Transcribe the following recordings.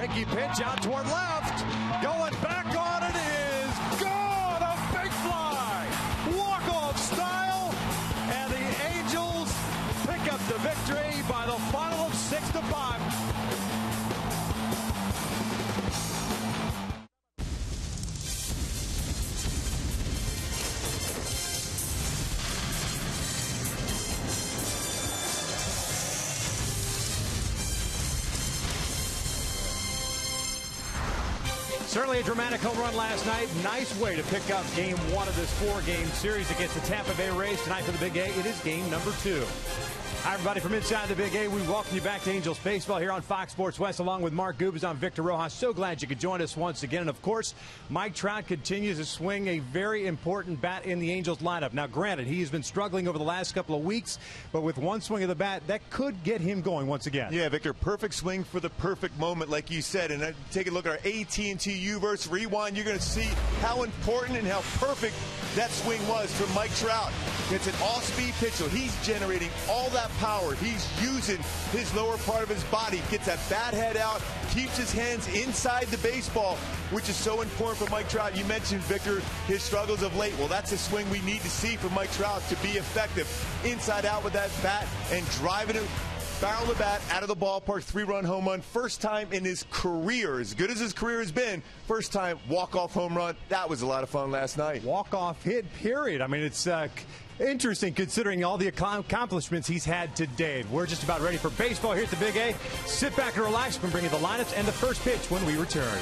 breaking pitch out toward left. Going back on it is gone. A big fly. Walk-off style. And the Angels pick up the victory by the final of 6-5. Certainly a dramatic home run last night. Nice way to pick up game one of this four-game series against the Tampa Bay Rays. Tonight for the Big A, it is game number 2. Hi, everybody, from inside the Big A. We welcome you back to Angels Baseball here on Fox Sports West, along with Mark Gubas. I'm Victor Rojas. So glad you could join us once again. And, of course, Mike Trout continues to swing a very important bat in the Angels lineup. Now, granted, he has been struggling over the last couple of weeks, but with one swing of the bat, that could get him going once again. Yeah, Victor, perfect swing for the perfect moment, like you said. And take a look at our AT&T U-verse rewind. You're going to see how important and how perfect that swing was from Mike Trout. It's an off-speed pitcher. He's generating all that power. He's using his lower part of his body, gets that bat head out, keeps his hands inside the baseball, which is so important for Mike Trout. You mentioned, Victor, his struggles of late. Well, that's a swing we need to see from Mike Trout to be effective. Inside out with that bat and driving it, barrel the bat out of the ballpark, 3-run home run. First time in his career, as good as his career has been, first time walk-off home run. That was a lot of fun last night. Walk-off hit, period. I mean, it's interesting considering all the accomplishments he's had to date. We're just about ready for baseball here at the Big A. Sit back and relax. We're bringing the lineups and the first pitch when we return.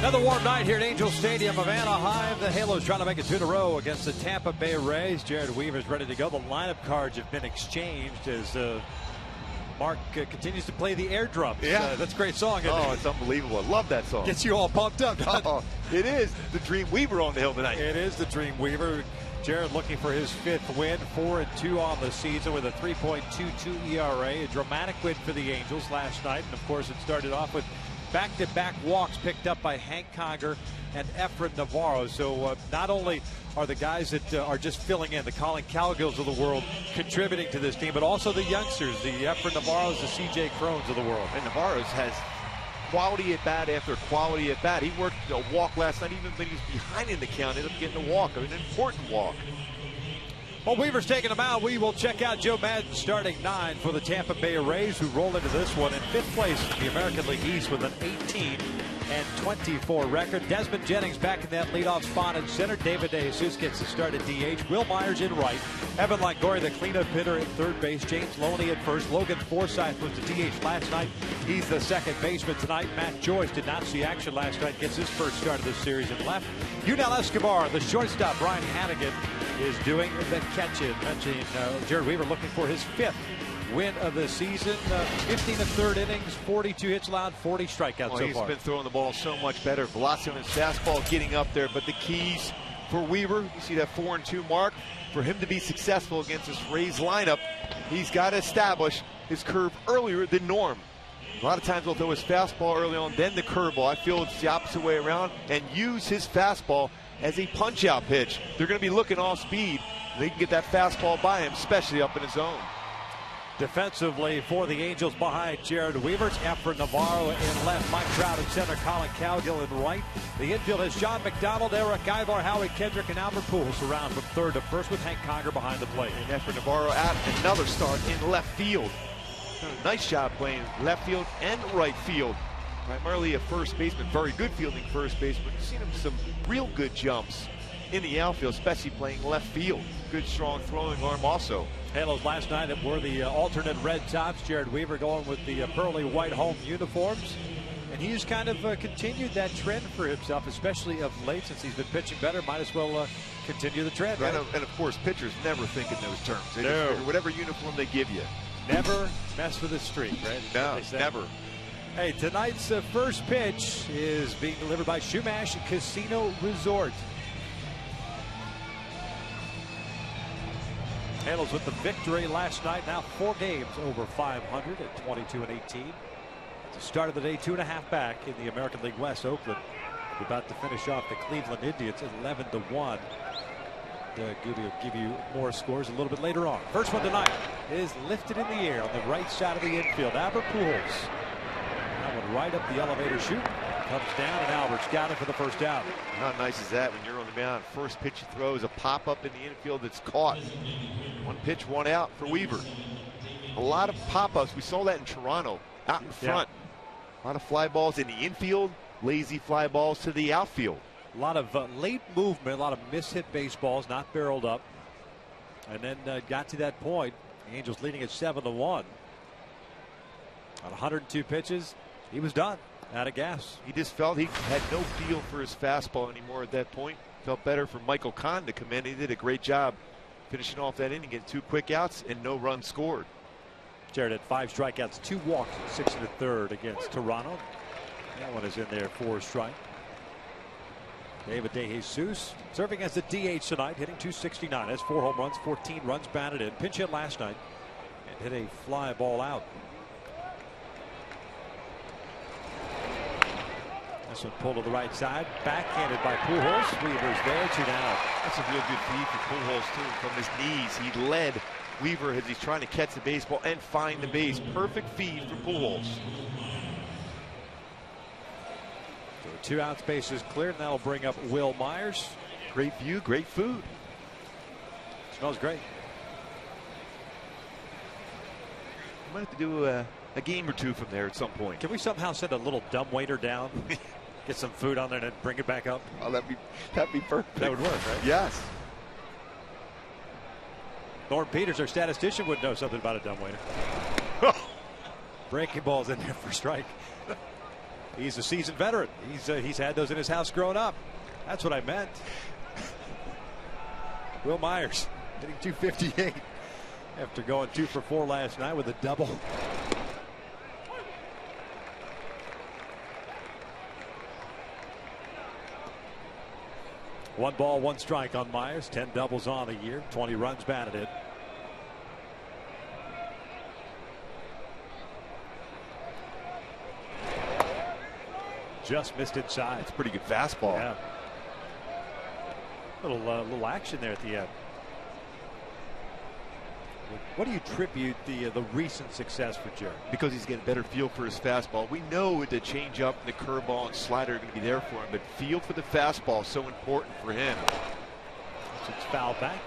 Another warm night here at Angel Stadium of Anaheim. The Halos trying to make it 2 in a row against the Tampa Bay Rays. Jared Weaver's ready to go. The lineup cards have been exchanged as Mark continues to play the air drums. Yeah. That's a great song. Oh, it's unbelievable. I love that song. Gets you all pumped up. Oh, it is the Dream Weaver on the hill tonight. It is the Dream Weaver. Jared looking for his 5th win, 4-2 on the season with a 3.22 ERA. A dramatic win for the Angels last night. And of course, it started off with back-to-back walks picked up by Hank Conger and Efren Navarro. So not only are the guys that are just filling in, the Colin Cowgills of the world, contributing to this team, but also the youngsters, the Efren Navarros, the CJ Crones of the world. And Navarro's has quality at bat after quality at bat. He worked a walk last night, even when he was behind in the count, ended up getting a walk, an important walk. Well, Weaver's taking them out. We will check out Joe Madden starting 9 for the Tampa Bay Rays, who roll into this one in 5th place in the American League East with an 18-24 record. Desmond Jennings back in that leadoff spot in center. David DeJesus gets the start at DH. Will Myers in right. Evan Longoria, the cleanup hitter, at third base. James Loney at first. Logan Forsythe was the DH last night. He's the second baseman tonight. Matt Joyce did not see action last night. Gets his first start of the series in left. YUNEL Escobar, the shortstop. Brian Hannigan is doing the catching. Mentioning Jared Weaver looking for his 5th win of the season. 15 1/3 innings, 42 hits allowed, 40 strikeouts so He's far. been throwing the ball so much better. Velocity on his fastball getting up there. But the keys for Weaver, you see that 4-2 mark. For him to be successful against this Rays lineup, he's got to establish his curve earlier than norm. A lot of times he'll throw his fastball early on, then the curveball. I feel it's the opposite way around, and use his fastball as a punch-out pitch. They're going to be looking off speed. They can get that fastball by him, especially up in his zone. Defensively for the Angels behind Jared Weaver, it's Efren Navarro in left, Mike Trout in center, Colin Cowgill in right. The infield is John McDonald, Eric Ivar, Howie Kendrick, and Albert Pujols around from third to first with Hank Conger behind the plate. And Efren Navarro at another start in left field. Nice job playing left field and right field. Primarily a first baseman, very good fielding first baseman. You've seen him some real good jumps in the outfield, especially playing left field. Good, strong throwing arm also. Halos last night wore the alternate red tops. Jared Weaver going with the pearly white home uniforms. And he's kind of continued that trend for himself, especially of late since he's been pitching better. Might as well continue the trend, right? And of course, pitchers never think in those terms. They No. just figure whatever uniform they give you. Never mess with the streak, right? No, never. Hey, tonight's first pitch is being delivered by Shumash Casino Resort. Halos with the victory last night. Now 4 games over 500 at 22-18. At the start of the day, 2.5 back in the American League West. Oakland about to finish off the Cleveland Indians 11-1. Give you more scores a little bit later on. First one tonight is lifted in the air on the right side of the infield. Albert Pujols. That one right up the elevator chute. Comes down, and Albert's got it for the first out. How nice is that when you're on the mound? First pitch he throws, a pop-up in the infield that's caught. One pitch, one out for Weaver. A lot of pop-ups. We saw that in Toronto, out in front. A lot of fly balls in the infield, lazy fly balls to the outfield. A lot of late movement, a lot of mishit baseballs, not barreled up. And then got to that point. The Angels leading at 7-1. On 102 pitches, he was done. Out of gas. He just felt he had no feel for his fastball anymore at that point. Felt better for Michael Kahn to come in. He did a great job finishing off that inning, getting 2 quick outs and no runs scored. Jared had 5 strikeouts, 2 walks, 6 1/3 against Toronto. That one is in there for a strike. David DeJesus serving as the DH tonight, hitting .269. Has 4 home runs, 14 runs batted in. Pinch hit last night and hit a fly ball out. This one pulled to the right side, backhanded by Pujols. Weaver's there, 2 down. That's a real good feed for Pujols too. From his knees, he led Weaver as he's trying to catch the baseball and find the base. Perfect feed for Pujols. So 2 outs, bases cleared, and that'll bring up Will Myers. Great view, great food. Smells great. Might have to do a game or 2 from there at some point. Can we somehow send a little dumbwaiter down? Get some food on there and bring it back up? Oh, that'd be perfect. That would work, right? Yes. Norm Peters, our statistician, would know something about a dumbwaiter. Breaking balls in there for strike. He's a seasoned veteran. He's had those in his house growing up. That's what I meant. Will Myers hitting .258 after going 2 for 4 last night with a double. One ball, one strike on Myers. 10 doubles on the year. 20 runs batted in. Just missed inside. It's a pretty good fastball. Yeah. Little action there at the end. What do you attribute the recent success for Jerry? Because he's getting a better feel for his fastball. We know the changeup, the curveball, and slider are going to be there for him, but feel for the fastball is so important for him. It's foul back.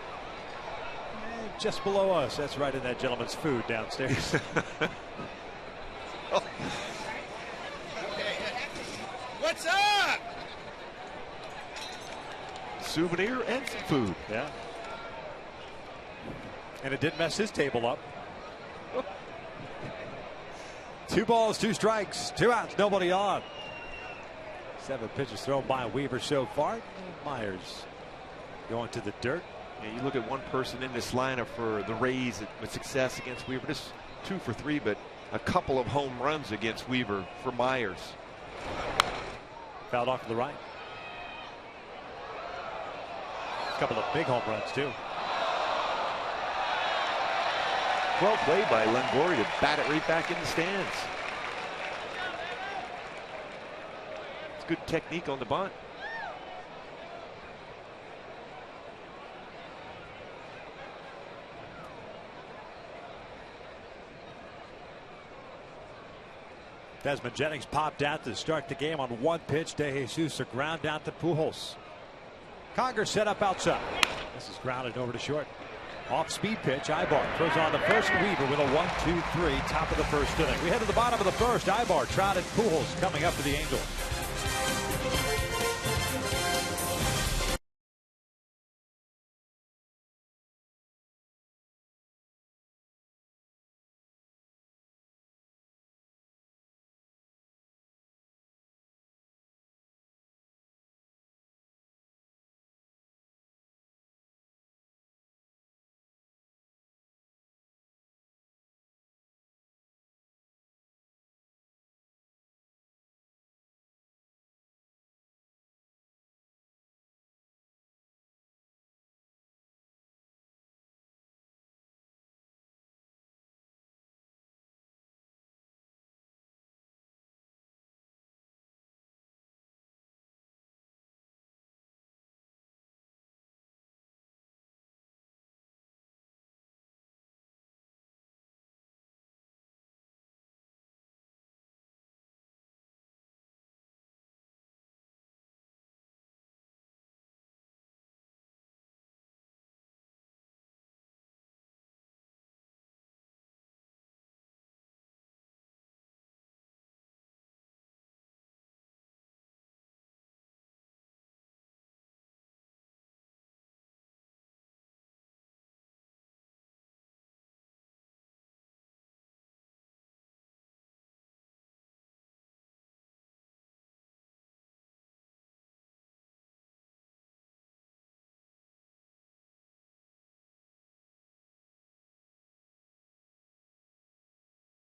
And just below us. That's right in that gentleman's food downstairs. Oh. What's up? Souvenir and some food. Yeah. And it didn't mess his table up. 2 balls, 2 strikes, 2 outs, nobody on. 7 pitches thrown by Weaver so far. Myers going to the dirt. Yeah, you look at one person in this lineup for the Rays with success against Weaver. Just 2 for 3, but a couple of home runs against Weaver for Myers. Fouled off to the right. A couple of big home runs too. Well played by Longoria to bat it right back in the stands. It's good technique on the bunt. Desmond Jennings popped out to start the game on 1 pitch. DeJesus a ground out to Pujols. Conger set up outside. This is grounded over to short. Off speed pitch. Ibar throws on the first. Weaver with a 1-2-3 top of the first inning. We head to the bottom of the first. Ibar, Trout, and Pujols coming up to the Angels.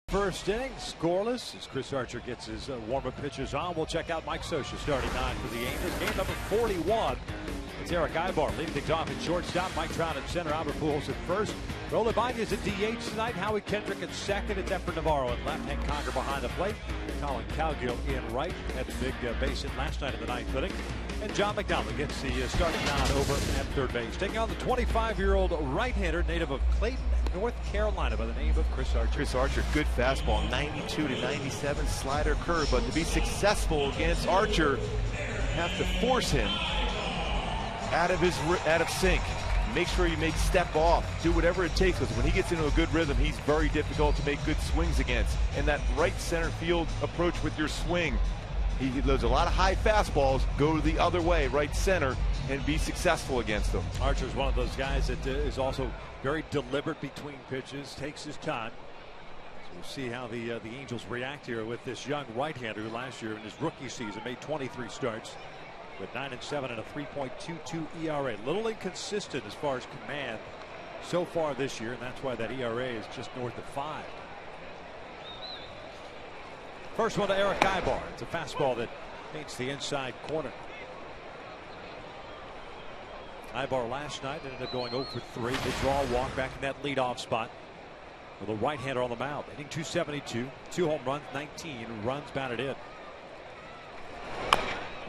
First inning, scoreless as Chris Archer gets his warm-up pitches on. We'll check out Mike Scioscia starting 9 for the Angels. Game number 41. It's Eric Ibar leading things off at shortstop. Mike Trout at center. Albert Pujols at first. Roland Ibanez at DH tonight. Howie Kendrick at second. It's Efren Navarro at left. Hank Conger behind the plate. Colin Cowgill in right. Had the big base hit last night in the 9th inning. And John McDonald gets the starting nod over at third base. Taking on the 25-year-old right-hander, native of Clayton, North Carolina, by the name of Chris Archer. Chris Archer, good fastball, 92 to 97 slider curve, but to be successful against Archer, you have to force him out of sync. Make sure you make step off. Do whatever it takes, because when he gets into a good rhythm, he's very difficult to make good swings against. And that right center field approach with your swing, he loads a lot of high fastballs, go the other way, right center, and be successful against them. Archer's one of those guys that is also very deliberate between pitches, takes his time. We'll see how the Angels react here with this young right-hander who last year in his rookie season made 23 starts with 9-7 and a 3.22 ERA. Little inconsistent as far as command so far this year, and that's why that ERA is just north of 5. First one to Eric Ibar. It's a fastball that meets the inside corner. Ibar last night ended up going 0 for 3. They draw a walk back in that leadoff spot with a right-hander on the mound. Hitting .272, 2 home runs, 19 runs batted in.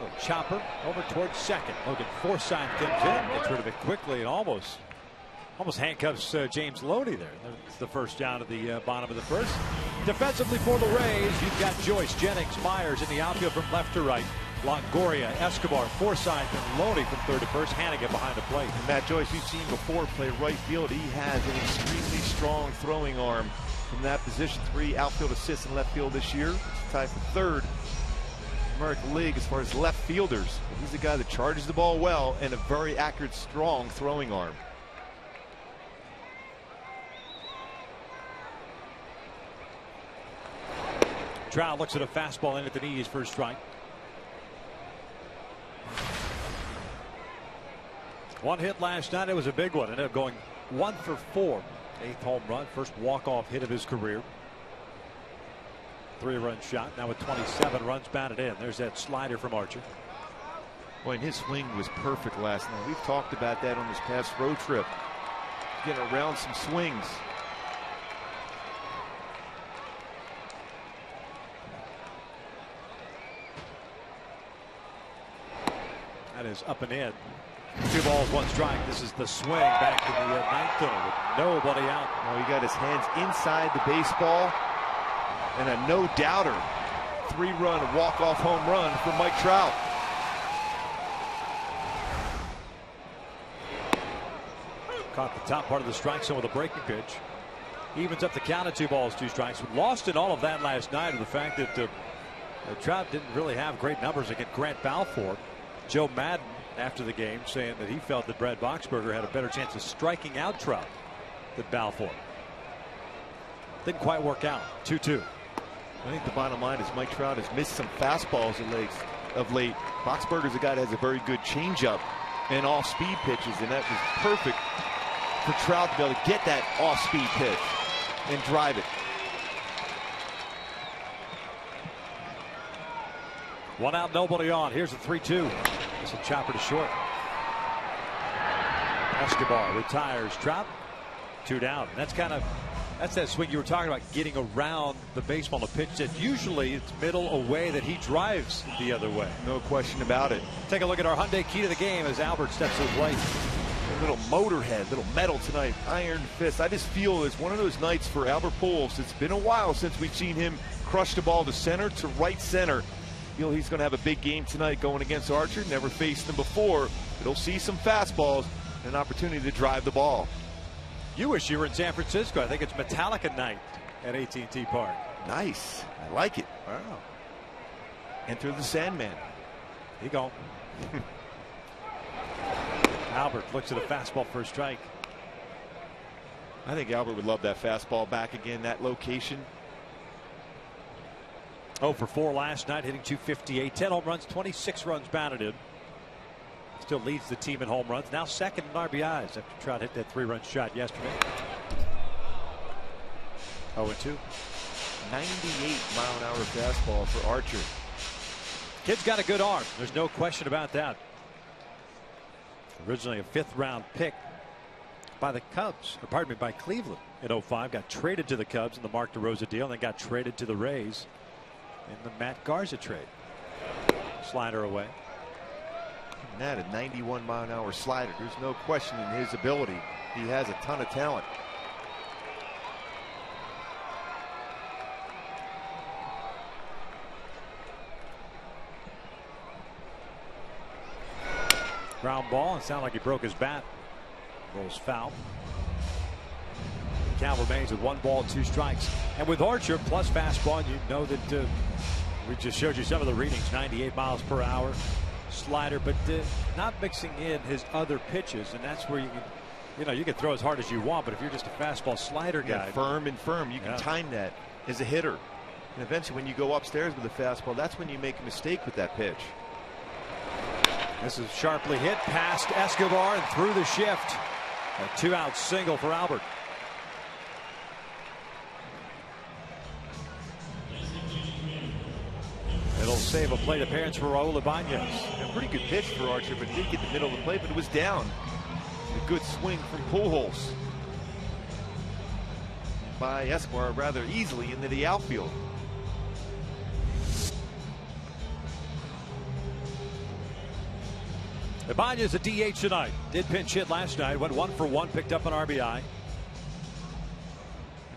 Little chopper over towards second. Logan Forsythe comes in, gets rid of it quickly, and almost handcuffs James Loney there. That's the first down of the bottom of the first. Defensively for the Rays, you've got Joyce, Jennings, Myers in the outfield from left to right. Longoria, Escobar, Forsythe, and Loney from third to first. Hannigan behind the plate. And Matt Joyce, you've seen before play right field. He has an extremely strong throwing arm from that position. 3 outfield assists in left field this year. It's tied for third American League as far as left fielders. He's a guy that charges the ball well and a very accurate, strong throwing arm. Trout looks at a fastball in at the knees for a strike. One hit last night. It was a big one. Ended up going 1 for 4. 8th home run. First walk-off hit of his career. 3-run shot. Now with 27 runs batted in. There's that slider from Archer. Boy, and his swing was perfect last night. We've talked about that on this past road trip. Getting around some swings. That is up and in. 2 balls, 1 strike. This is the swing back to the 9th inning with nobody out. Well, he got his hands inside the baseball, and a no-doubter 3-run walk-off home run for Mike Trout. Caught the top part of the strike zone with a breaking pitch. Evens up the count at 2 balls, 2 strikes. Lost in all of that last night of the fact that Trout didn't really have great numbers against Grant Balfour. Joe Madden after the game saying that he felt that Brad Boxberger had a better chance of striking out Trout than Balfour. Didn't quite work out. 2-2. I think the bottom line is Mike Trout has missed some fastballs of late. Boxberger's a guy that has a very good changeup and off-speed pitches, and that was perfect for Trout to be able to get that off-speed pitch and drive it. 1 out, nobody on. Here's a 3-2. It's a chopper to short. Escobar retires Trout. 2 down. That's that swing you were talking about, getting around the baseball. A pitch that usually it's middle away that he drives the other way. No question about it. Take a look at our Hyundai key to the game as Albert steps to the plate. A little motorhead, little metal tonight, iron fist. I just feel it's one of those nights for Albert Pujols. It's been a while since we've seen him crush the ball to center, to right center. Feel he's going to have a big game tonight going against Archer. Never faced him before. He'll see some fastballs and an opportunity to drive the ball. You wish you were in San Francisco. I think it's Metallica night at AT&T Park. Nice. I like it. Wow. Enter the Sandman. He gone. Albert looks at a fastball for a strike. I think Albert would love that fastball back again, that location. 0 for 4 last night, hitting .258. 10 home runs, 26 runs batted in. Still leads the team in home runs. Now second in RBIs after Trout hit that 3-run shot yesterday. 0-2. 98-mile-an-hour fastball for Archer. Kid's got a good arm. There's no question about that. Originally a 5th-round pick by the Cubs, or pardon me, by Cleveland in 2005. Got traded to the Cubs in the Mark DeRosa deal, and then got traded to the Rays in the Matt Garza trade. Slider away. And that a 91-mile-an-hour slider. There's no question in his ability. He has a ton of talent. Ground ball, and sounded like he broke his bat. Rolls foul. Count remains at 1 ball, 2 strikes. And with Archer plus fastball, you know that we just showed you some of the readings. 98 miles per hour slider, but not mixing in his other pitches, and that's where you can throw as hard as you want, but if you're just a fastball slider guy, firm, you can time that. as a hitter. And eventually when you go upstairs with a fastball, that's when you make a mistake with that pitch. This is sharply hit past Escobar and through the shift. A 2-out single for Albert. It'll save a plate appearance for Raul Ibanez. A pretty good pitch for Archer, but he did get the middle of the plate, but it was down. A good swing from Pujols by Escobar rather easily into the outfield. Ibanez a DH tonight. Did pinch hit last night. Went 1 for 1. Picked up an RBI.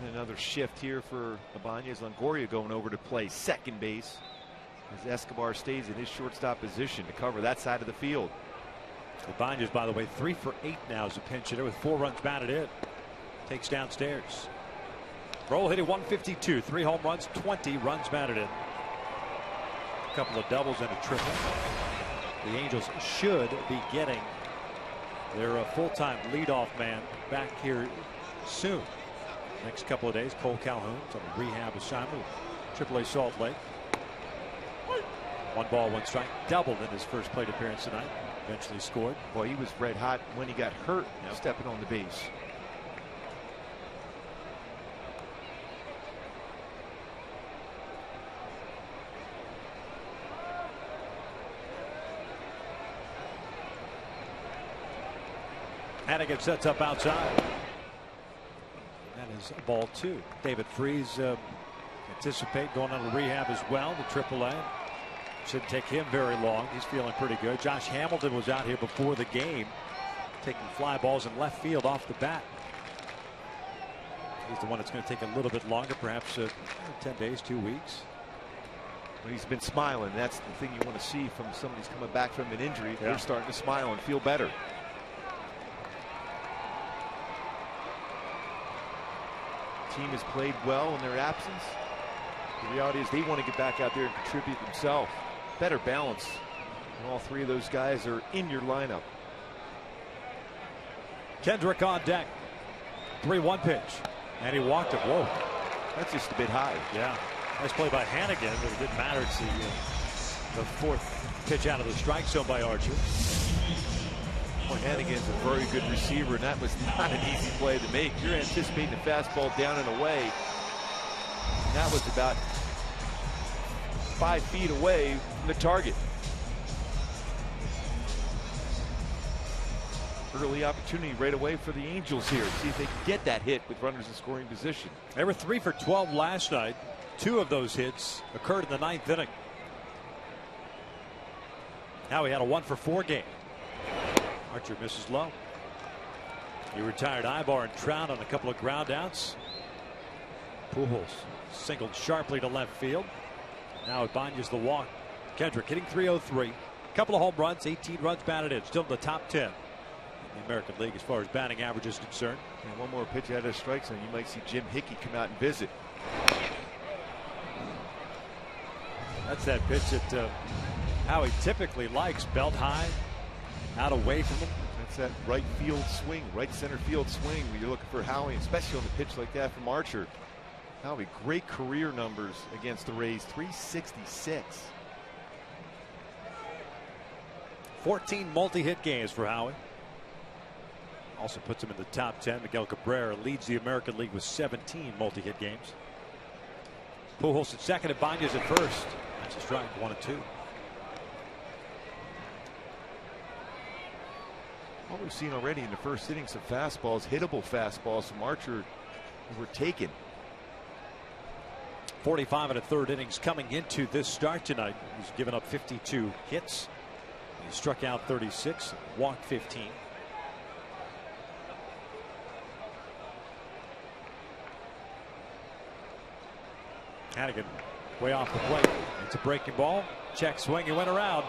And another shift here for Ibanez. Longoria going over to play second base as Escobar stays in his shortstop position to cover that side of the field. Ibanez, by the way, 3 for 8 now as a pinch hitter with 4 runs batted in. Takes downstairs. Roll hitting 152. 3 home runs, 20 runs batted in. A couple of doubles and a triple. The Angels should be getting their full-time leadoff man back here soon. Next couple of days, Cole Calhoun's on a rehab assignment with AAA Salt Lake. 1 ball, 1 strike. Doubled in his first plate appearance tonight. Eventually scored. Boy, he was red hot when he got hurt stepping on the base. Hannigan sets up outside. That is ball 2. David Freese anticipate going on to rehab as well. The AAA shouldn't take him very long. He's feeling pretty good. Josh Hamilton was out here before the game, taking fly balls in left field off the bat. He's the one that's going to take a little bit longer, perhaps 10 days, 2 weeks. But he's been smiling. That's the thing you want to see from somebody who's coming back from an injury. They're starting to smile and feel better. Team has played well in their absence. The reality is they want to get back out there and contribute themselves. Better balance. And all 3 of those guys are in your lineup. Kendrick on deck. 3-1 pitch. And he walked it. Whoa. That's just a bit high. Yeah. Nice play by Hannigan, but it didn't matter. It's the 4th pitch out of the strike zone by Archer. Well, Hannigan's a very good receiver, and that was not an easy play to make. You're anticipating a fastball down and away. And that was about 5 feet away from the target. Early opportunity right away for the Angels here. See if they can get that hit with runners in scoring position. They were 3 for 12 last night. 2 of those hits occurred in the 9th inning. Now he had a 1 for 4 game. Archer misses low. He retired Ibar and Trout on a couple of ground outs. Pujols singled sharply to left field. Now Ibanez the walk. Kendrick hitting .303. Couple of home runs, 18 runs batted in. Still in the top 10 in the American League as far as batting average is concerned. And 1 more pitch out of the strike zone. You might see Jim Hickey come out and visit. That's that pitch that Howie typically likes. Belt high. Out away from him. That's that right field swing, right center field swing when you're looking for Howie, especially on the pitch like that from Archer. Howie, great career numbers against the Rays, 366. 14 multi-hit games for Howie. Also puts him in the top 10. Miguel Cabrera leads the American League with 17 multi-hit games. Pujols at second, Ibanez at first. That's a strike, 1-2. What we've seen already in the first inning, some fastballs, hittable fastballs from Archer were taken. 45 1/3 innings coming into this start tonight. He's given up 52 hits. He struck out 36, walked 15. Hannigan way off the plate. It's a breaking ball. Check swing. He went around.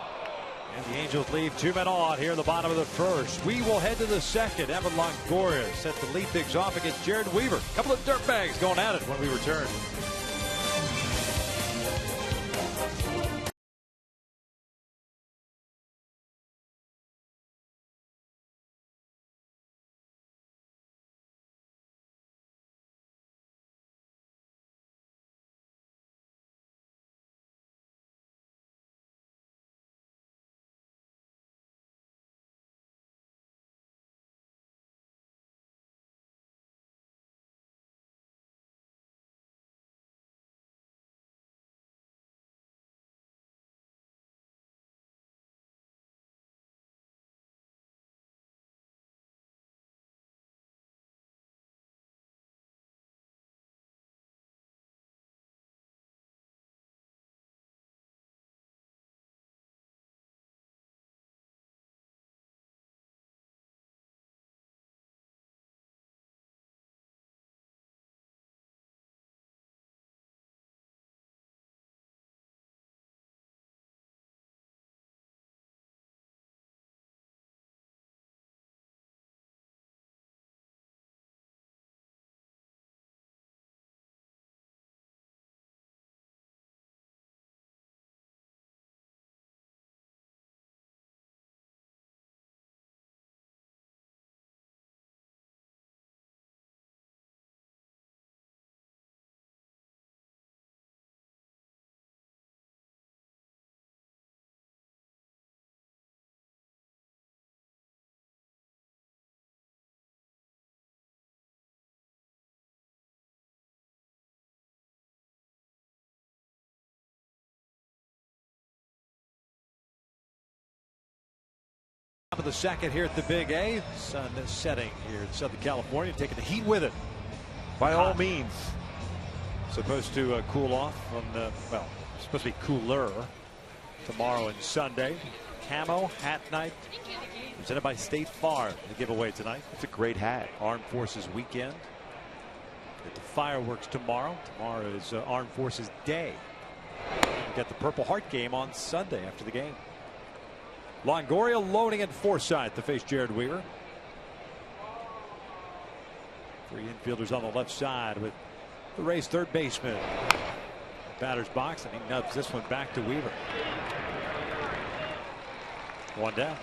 And the Angels leave 2 men on here in the bottom of the 1st. We will head to the 2nd. Evan Longoria set to lead things off against Jared Weaver. A couple of dirtbags going at it when we return. Top of the second here at the Big A. Sun is setting here in Southern California, taking the heat with it. By all means. Supposed to cool off on well, supposed to be cooler tomorrow and Sunday. Camo hat night presented by State Farm. The giveaway tonight. It's a great hat. Armed Forces weekend. Get the fireworks tomorrow. Tomorrow is Armed Forces Day. We got the Purple Heart game on Sunday after the game. Longoria loading at Forsythe to face Jared Weaver. Three infielders on the left side with the Rays third baseman. Batter's box, and he nubs this one back to Weaver. One down.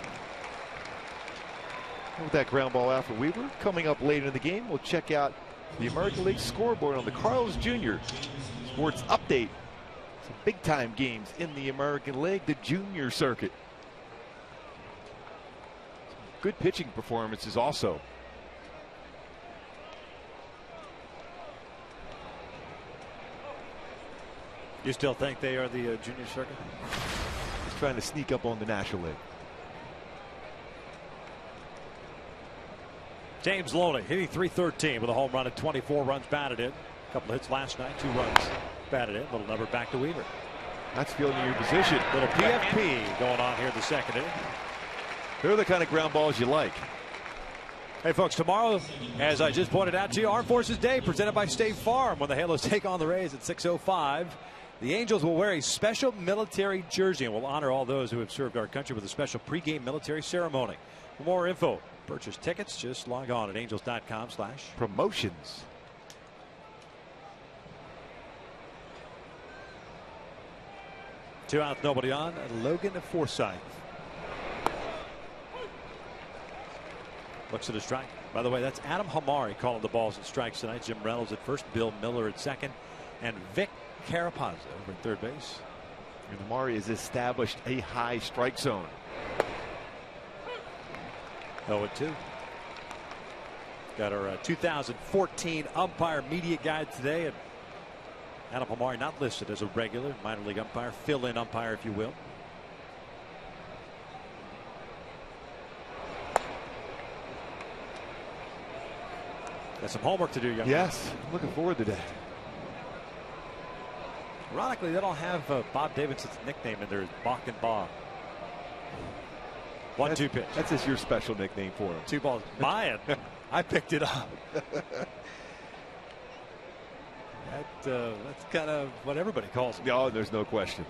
With that ground ball out for Weaver. Coming up later in the game, we'll check out the American League scoreboard on the Carlos Jr. Sports Update. Some big time games in the American League, the junior circuit. Good pitching performances also. You still think they are the junior circuit? Just trying to sneak up on the National League. James Loney hitting .313 with a home run and 24 runs batted in. A couple of hits last night, 2 runs batted in. Little number back to Weaver. That's fielding your position. Little PFP going on here in the second inning. They're the kind of ground balls you like. Hey folks, tomorrow, as I just pointed out to you, Armed Forces Day presented by State Farm when the Halos take on the Rays at 6:05. The Angels will wear a special military jersey and will honor all those who have served our country with a special pregame military ceremony. For more info, purchase tickets, just log on at angels.com/promotions. Two out, nobody on. Logan Forsythe. Looks at a strike. By the way, that's Adam Hamari calling the balls and strikes tonight. Jim Reynolds at first, Bill Miller at second, and Vic Carapazza over at third base. And Hamari has established a high strike zone. 0-2. Got our 2014 umpire media guide today, and Adam Hamari not listed as a regular minor league umpire, fill-in umpire, if you will. Got some homework to do, young man. Yes, I'm looking forward to that. Ironically, they don't have Bob Davidson's nickname in there, Bach and Bob. 1-2 pitch. That's just your special nickname for him. 2 balls. Mine. I picked it up. That's kind of what everybody calls him. Oh, there's no question.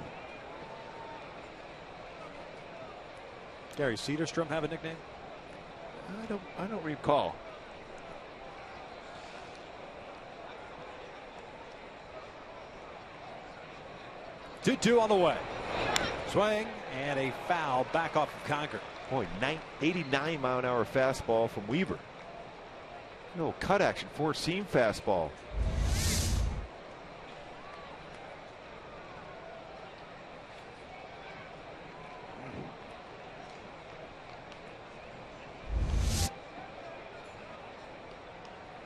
Gary Cedarstrom have a nickname? I don't recall. 2-2 on the way. Swing and a foul back off of Conger. Boy, 89 mile an hour fastball from Weaver. No cut action, 4-seam fastball.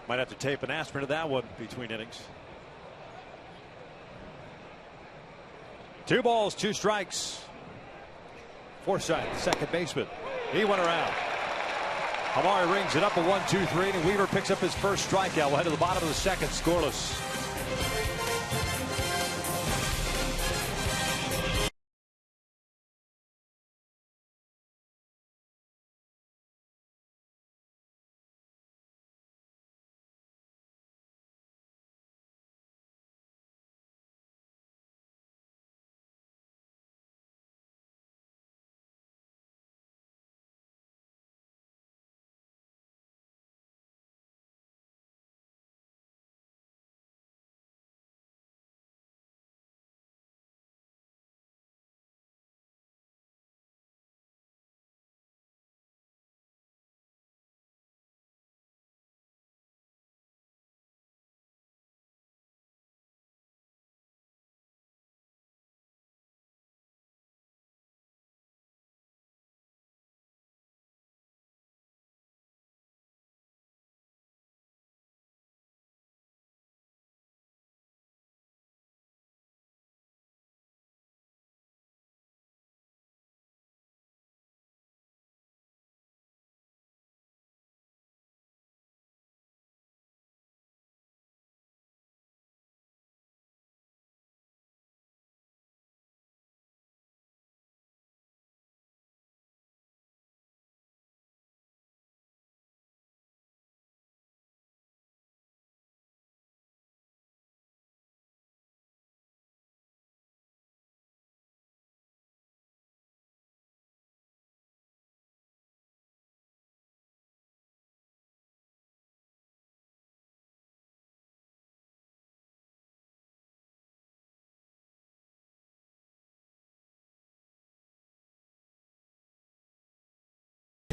Might have to tape an aspirin to that one between innings. 2 balls, 2 strikes. Forsythe, second baseman. He went around. Hamari rings it up a 1-2-3, and Weaver picks up his first strikeout. We'll head to the bottom of the second, scoreless.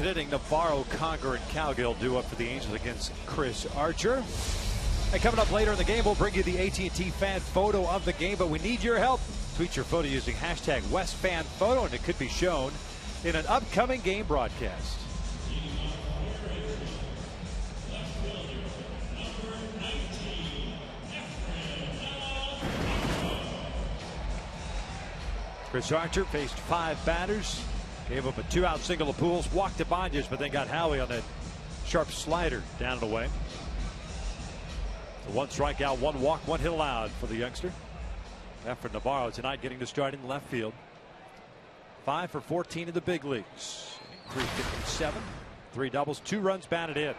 Hitting Navarro, Conger, and Cowgill due up for the Angels against Chris Archer. And coming up later in the game, we'll bring you the AT&T fan photo of the game, but we need your help. Tweet your photo using hashtag WestFanPhoto, and it could be shown in an upcoming game broadcast. Chris Archer faced 5 batters. Gave up a 2-out single to Pujols, walked to Banjes, but then got Howie on that sharp slider down and away. So 1 strikeout, 1 walk, 1 hit allowed for the youngster. After Navarro tonight getting to start in left field. 5 for 14 in the big leagues. 357, 3 doubles, 2 runs batted in.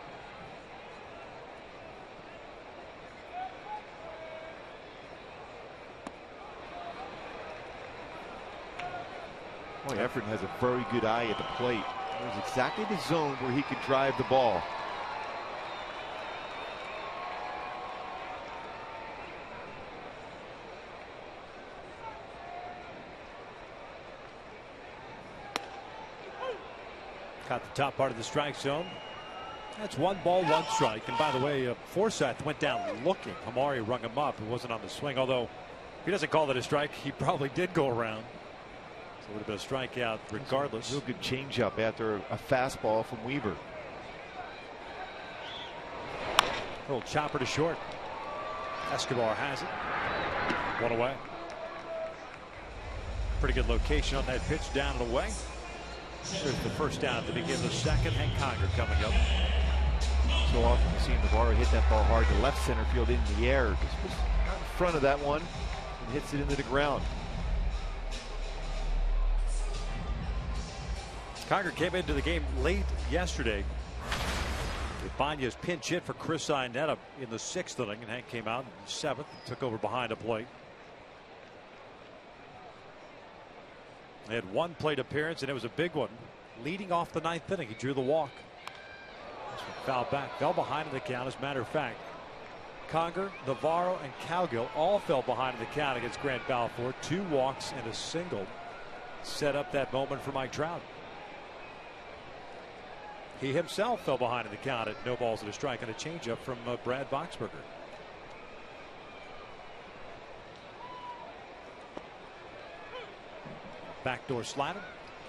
Boy, Efren has a very good eye at the plate. There's exactly the zone where he could drive the ball. Caught the top part of the strike zone. That's 1 ball, 1 strike. And by the way, Forsythe went down looking. Hamari rung him up. It wasn't on the swing, although if he doesn't call that a strike, he probably did go around. So it would have been a strikeout regardless. Real good changeup after a fastball from Weaver. Little chopper to short. Escobar has it. 1 away. Pretty good location on that pitch, down and away. There's the first down at the beginning of the second. Hank Conger coming up. So often you've seen Navarro hit that ball hard to left center field in the air. Just was out in front of that one and hits it into the ground. Conger came into the game late yesterday. Banjes pinch hit for Chris Iannetta in the 6th inning, and Hank came out in the 7th and took over behind the plate. They had 1 plate appearance, and it was a big one. Leading off the 9th inning, he drew the walk. This one fouled back, fell behind in the count. As a matter of fact, Conger, Navarro, and Cowgill all fell behind in the count against Grant Balfour. 2 walks and a single set up that moment for Mike Trout. He himself fell behind in the count at no balls and a strike and a changeup from Brad Boxberger. Backdoor slider,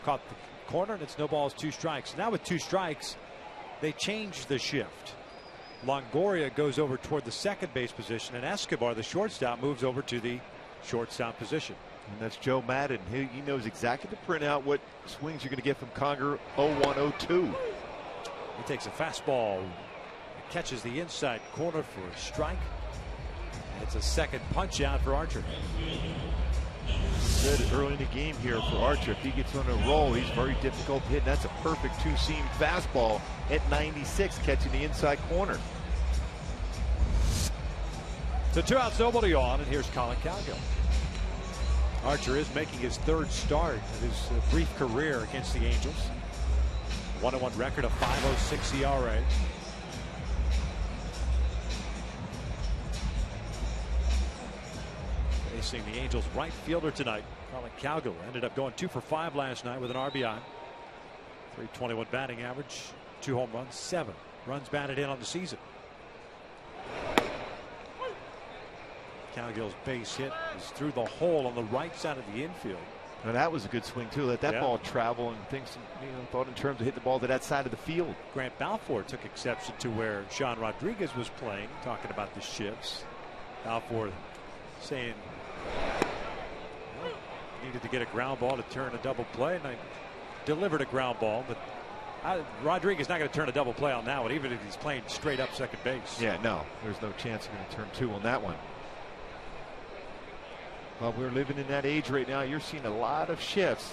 caught the corner, and it's no balls, 2 strikes. Now with 2 strikes, they change the shift. Longoria goes over toward the second base position, and Escobar, the shortstop, moves over to the shortstop position. And that's Joe Madden. He knows exactly the printout, what swings you're going to get from Conger. 0-1-0-2. He takes a fastball, catches the inside corner for a strike. It's a second punch out for Archer. Good early in the game here for Archer. If he gets on a roll, he's very difficult to hit. That's a perfect 2-seam fastball at 96, catching the inside corner. So 2 outs, nobody on, and here's Colin Cowgill. Archer is making his 3rd start of his brief career against the Angels. 1-1 record, a 5.06 ERA. Facing the Angels right fielder tonight, Colin Cowgill ended up going 2 for 5 last night with an RBI. 321 batting average, 2 home runs, 7 runs batted in on the season. Cowgill's base hit is through the hole on the right side of the infield. Now that was a good swing too. Let that ball travel, and things, thought in terms of hit the ball to that side of the field. Grant Balfour took exception to where Sean Rodriguez was playing, talking about the shifts. Balfour saying needed to get a ground ball to turn a double play, and I delivered a ground ball, but Rodriguez not going to turn a double play on that one, even if he's playing straight up second base. Yeah, no, there's no chance he's going to turn 2 on that one. Well, we're living in that age right now. You're seeing a lot of shifts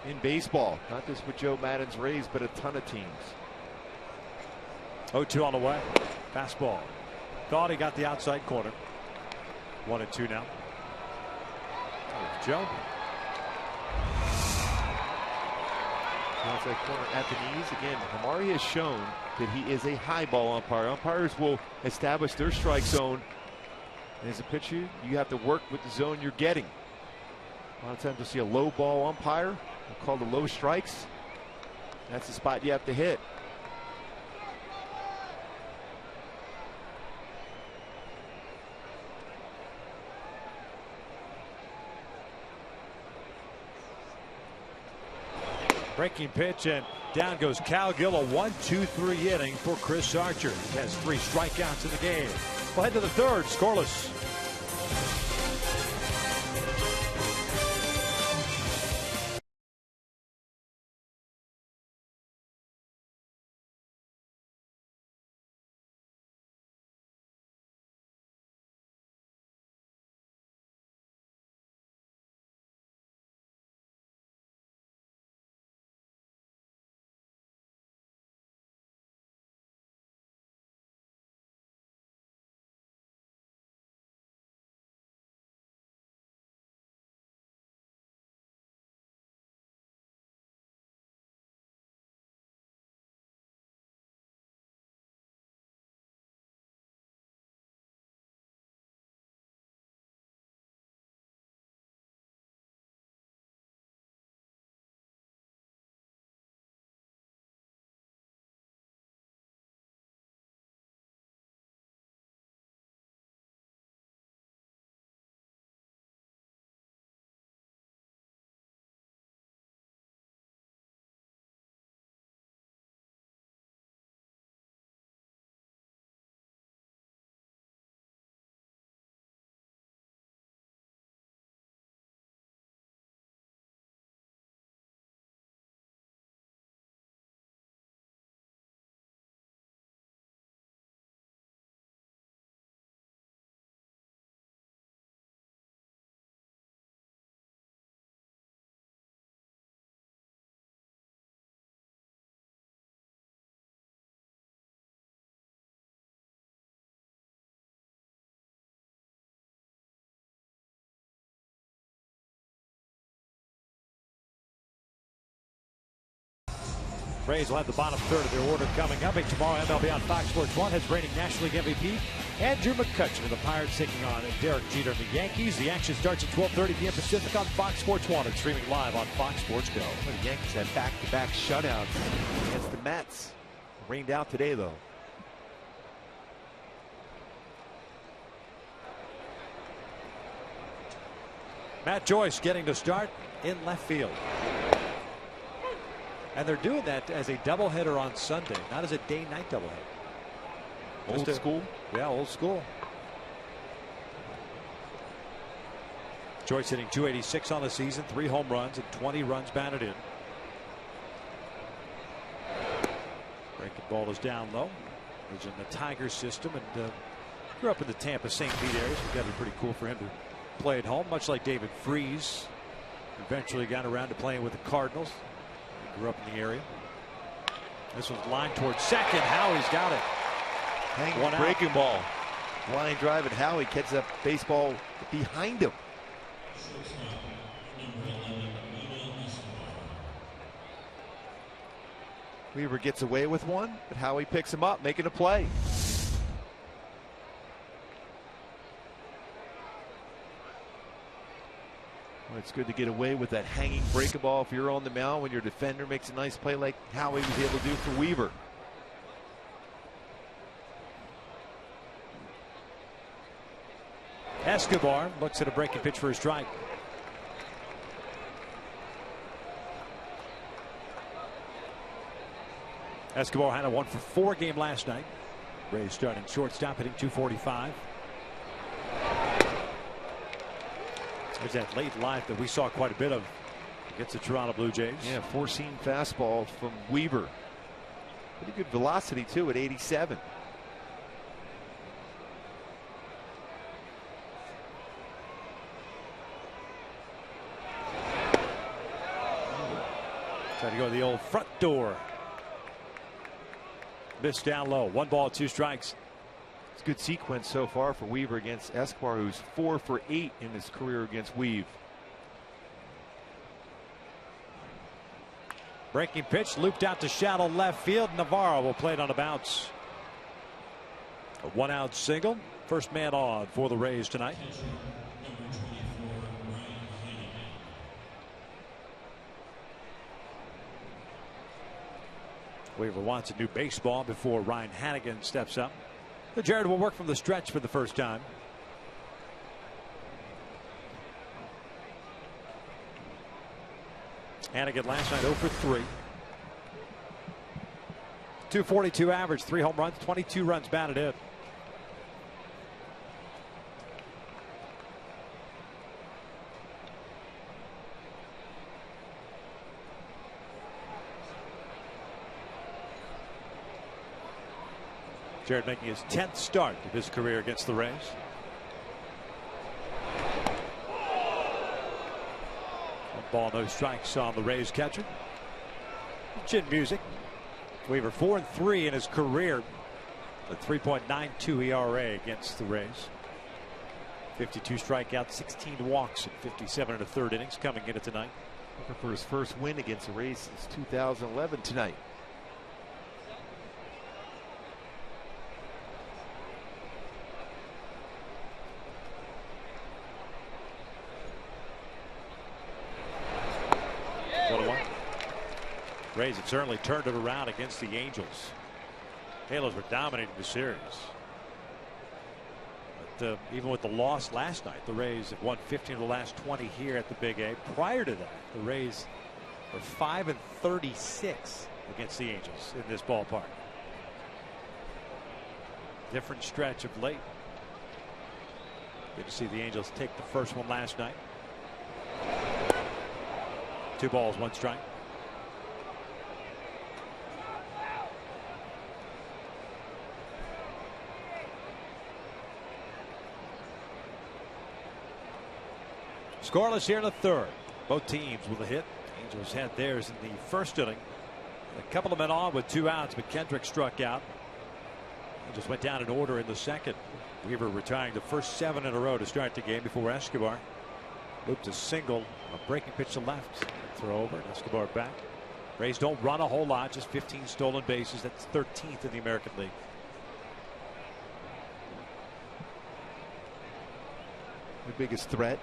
in baseball, not just with Joe Madden's Rays, but a ton of teams. 0-2 on the way. Fastball. Thought he got the outside corner. 1-2 now. There's Joe. Outside corner at the knees. Again, Hamari has shown that he is a high ball umpire. Umpires will establish their strike zone. And as a pitcher, you have to work with the zone you're getting. A lot of times you'll see a low ball umpire. We'll call the low strikes. That's the spot you have to hit. Breaking pitch, and down goes Cal Gill. A 1-2-3 inning for Chris Archer. He has 3 strikeouts in the game. We'll head to the third, scoreless. Rays will have the bottom third of their order coming up. Tomorrow, MLB on Fox Sports 1 has reigning National League MVP Andrew McCutchen of the Pirates taking on Derek Jeter of the Yankees. The action starts at 12:30 p.m. Pacific on Fox Sports 1 and streaming live on Fox Sports Go. Well, the Yankees had back-to-back shutouts against the Mets. Rained out today, though. Matt Joyce getting to start in left field. And they're doing that as a doubleheader on Sunday, not as a day-night doubleheader. Old school? Yeah, old school. Joyce hitting .286 on the season, 3 home runs and 20 runs batted in. Breaking ball is down low. He's in the Tigers system and grew up in the Tampa, St. Pete area. So it's got to be pretty cool for him to play at home, much like David Freese. Eventually got around to playing with the Cardinals. Grew up in the area. This one's lined towards second. Howie's got it. Hanging breaking ball. Line drive, and Howie catches that baseball behind him. Weaver gets away with one, but Howie picks him up, making a play. Well, it's good to get away with that hanging breaking ball if you're on the mound when your defender makes a nice play like Howie was able to do for Weaver. Escobar looks at a breaking pitch for a strike. Escobar had a 1-for-4 game last night. Rays starting shortstop, hitting .245. There's that late life that we saw quite a bit of against the Toronto Blue Jays. Yeah, 4-seam fastball from Weaver. Pretty good velocity too at 87. Try to go to the old front door. Missed down low. 1 ball, 2 strikes. It's a good sequence so far for Weaver against Escobar, who's 4 for 8 in his career against Weave. Breaking pitch looped out to shallow left field. Navarro will play it on a bounce. A 1-out single. First man on for the Rays tonight. Weaver wants a new baseball before Ryan Hannigan steps up. The Jared will work from the stretch for the first time. Hannigan last night 0 for 3. 242 average, 3 home runs, 22 runs batted in. Jared making his 10th start of his career against the Rays. One ball, no strikes on the Rays catcher. Chin music. Weaver 4-3 in his career. A 3.92 ERA against the Rays. 52 strikeouts, 16 walks, and 57 1/3 innings coming into tonight. Looking for his first win against the Rays since 2011 tonight. Rays have certainly turned it around against the Angels. Halos were dominating the series. But even with the loss last night, the Rays have won 15 of the last 20 here at the Big A. Prior to that, the Rays were 5-36 against the Angels in this ballpark. Different stretch of late. Good to see the Angels take the first one last night. 2 balls, 1 strike. Scoreless here in the 3rd. Both teams with a hit. Angels had theirs in the 1st inning. A couple of men on with 2 outs, but Kendrick struck out. Angels went down in order in the 2nd. Weaver retiring the first 7 in a row to start the game before Escobar looped a single. A breaking pitch to left. Throw over and Escobar back. Rays don't run a whole lot, just 15 stolen bases. That's 13th in the American League. The biggest threat,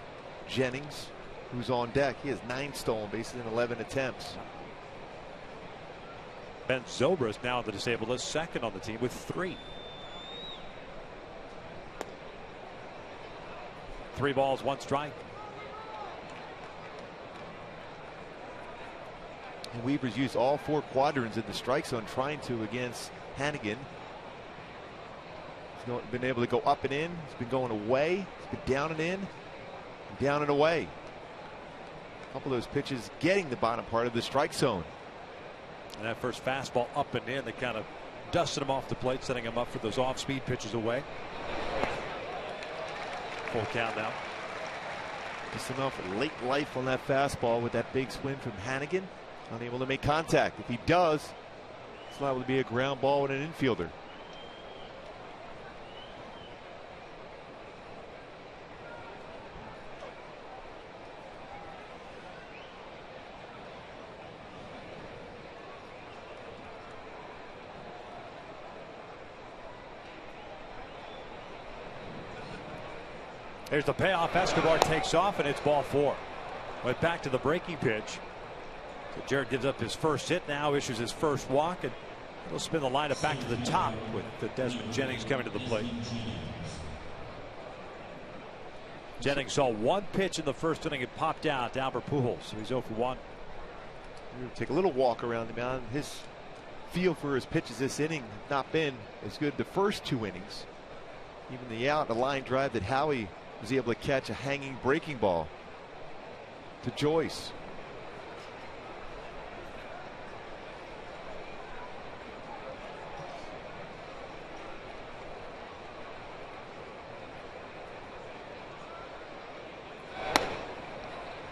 Jennings, who's on deck. He has 9 stolen bases in 11 attempts. Ben Zobrist now the disabled list, 2nd on the team with 3. 3 balls, 1 strike. And Weaver's used all 4 quadrants in the strike zone trying to against Hannigan. He's been able to go up and in. He's been going away. He's been down and in. Down and away. A couple of those pitches getting the bottom part of the strike zone. And that first fastball up and in, they kind of dusted him off the plate, setting him up for those off-speed pitches away. Full count now. Just enough late life on that fastball with that big swing from Hannigan. Unable to make contact. If he does, it's liable to be a ground ball with an infielder. Here's the payoff. Escobar takes off, and it's ball 4. Went back to the breaking pitch. So Jared gives up his first hit now, issues his first walk, and he'll spin the lineup back to the top with Desmond Jennings coming to the plate. Jennings saw 1 pitch in the 1st inning and popped out to Albert Pujols, so he's 0 for 1. Take a little walk around the mound. His feel for his pitches this inning have not been as good the first 2 innings. Even the out, the line drive that Howie was able to catch a hanging breaking ball to Joyce.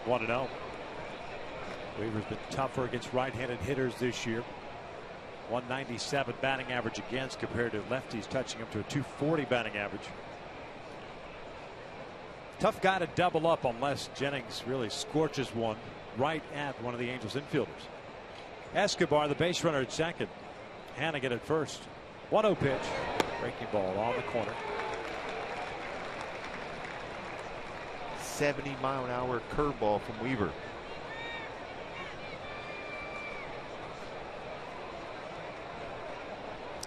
One and 0. Weaver's been tougher against right-handed hitters this year. 197 batting average against compared to lefties, touching him to a 240 batting average. Tough guy to double up unless Jennings really scorches one right at one of the Angels infielders. Escobar, the base runner, at 2nd. Hannigan at 1st. 1-0 pitch. Breaking ball on the corner. 70-mile-an-hour curveball from Weaver.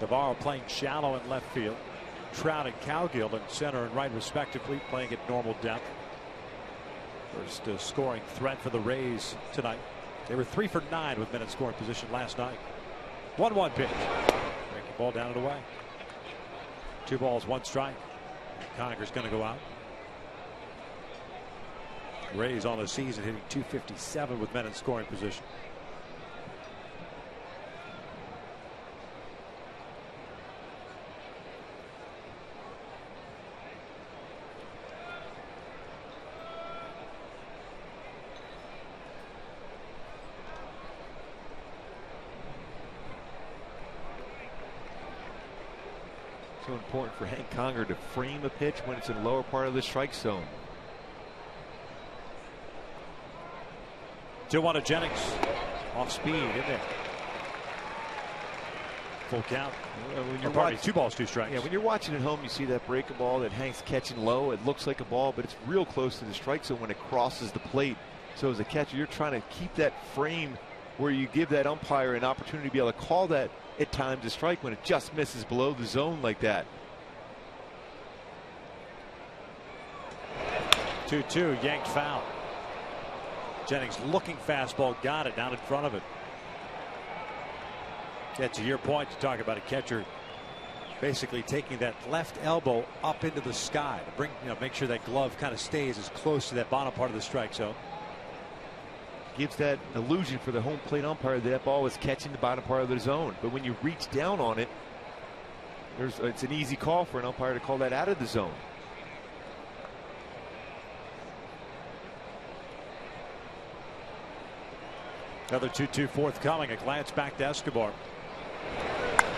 Navarro playing shallow in left field. Trout and Cowgill in center and right respectively, playing at normal depth. First scoring threat for the Rays tonight. They were 3 for 9 with men in scoring position last night. 1-1 pitch. Breaking ball down and away. 2 balls, 1 strike. Conger's going to go out. Rays on the season hitting .257 with men in scoring position. So important for Hank Conger to frame a pitch when it's in the lower part of the strike zone. 2-1 to Jennings. Off speed in there. Full count. When you're watching 2 balls, 2 strikes. Yeah, when you're watching at home, you see that breaking ball that Hank's catching low. It looks like a ball, but it's real close to the strike zone when it crosses the plate. So as a catcher, you're trying to keep that frame where you give that umpire an opportunity to be able to call that at times a strike when it just misses below the zone like that. 2-2, yanked foul. Jennings looking fastball, got it down in front of it. Yeah, to your point, you talk about a catcher basically taking that left elbow up into the sky to bring, make sure that glove kind of stays as close to that bottom part of the strike zone. Gives that illusion for the home plate umpire that ball is catching the bottom part of the zone. But when you reach down on it, it's an easy call for an umpire to call that out of the zone. Another 2-2 forthcoming. A glance back to Escobar.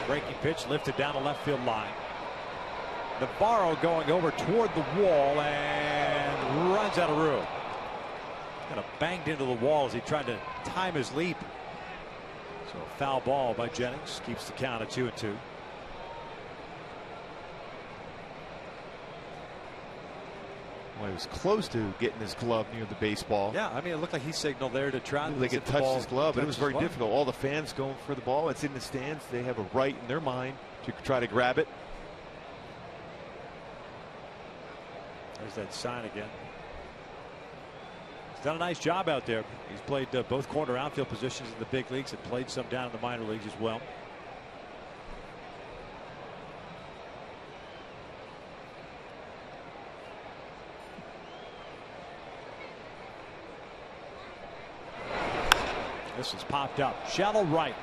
Breaking pitch lifted down the left field line. Navarro going over toward the wall and runs out of room. Kind of banged into the wall as he tried to time his leap. So a foul ball by Jennings keeps the count at 2-2. Well, he was close to getting his glove near the baseball. Yeah, I mean, it looked like he signaled there to try. They could touch his glove, but it was very difficult. All the fans going for the ball. It's in the stands. They have a right in their mind to try to grab it. There's that sign again. He's done a nice job out there. He's played both corner outfield positions in the big leagues and played some down in the minor leagues as well. This is popped up. Shallow right.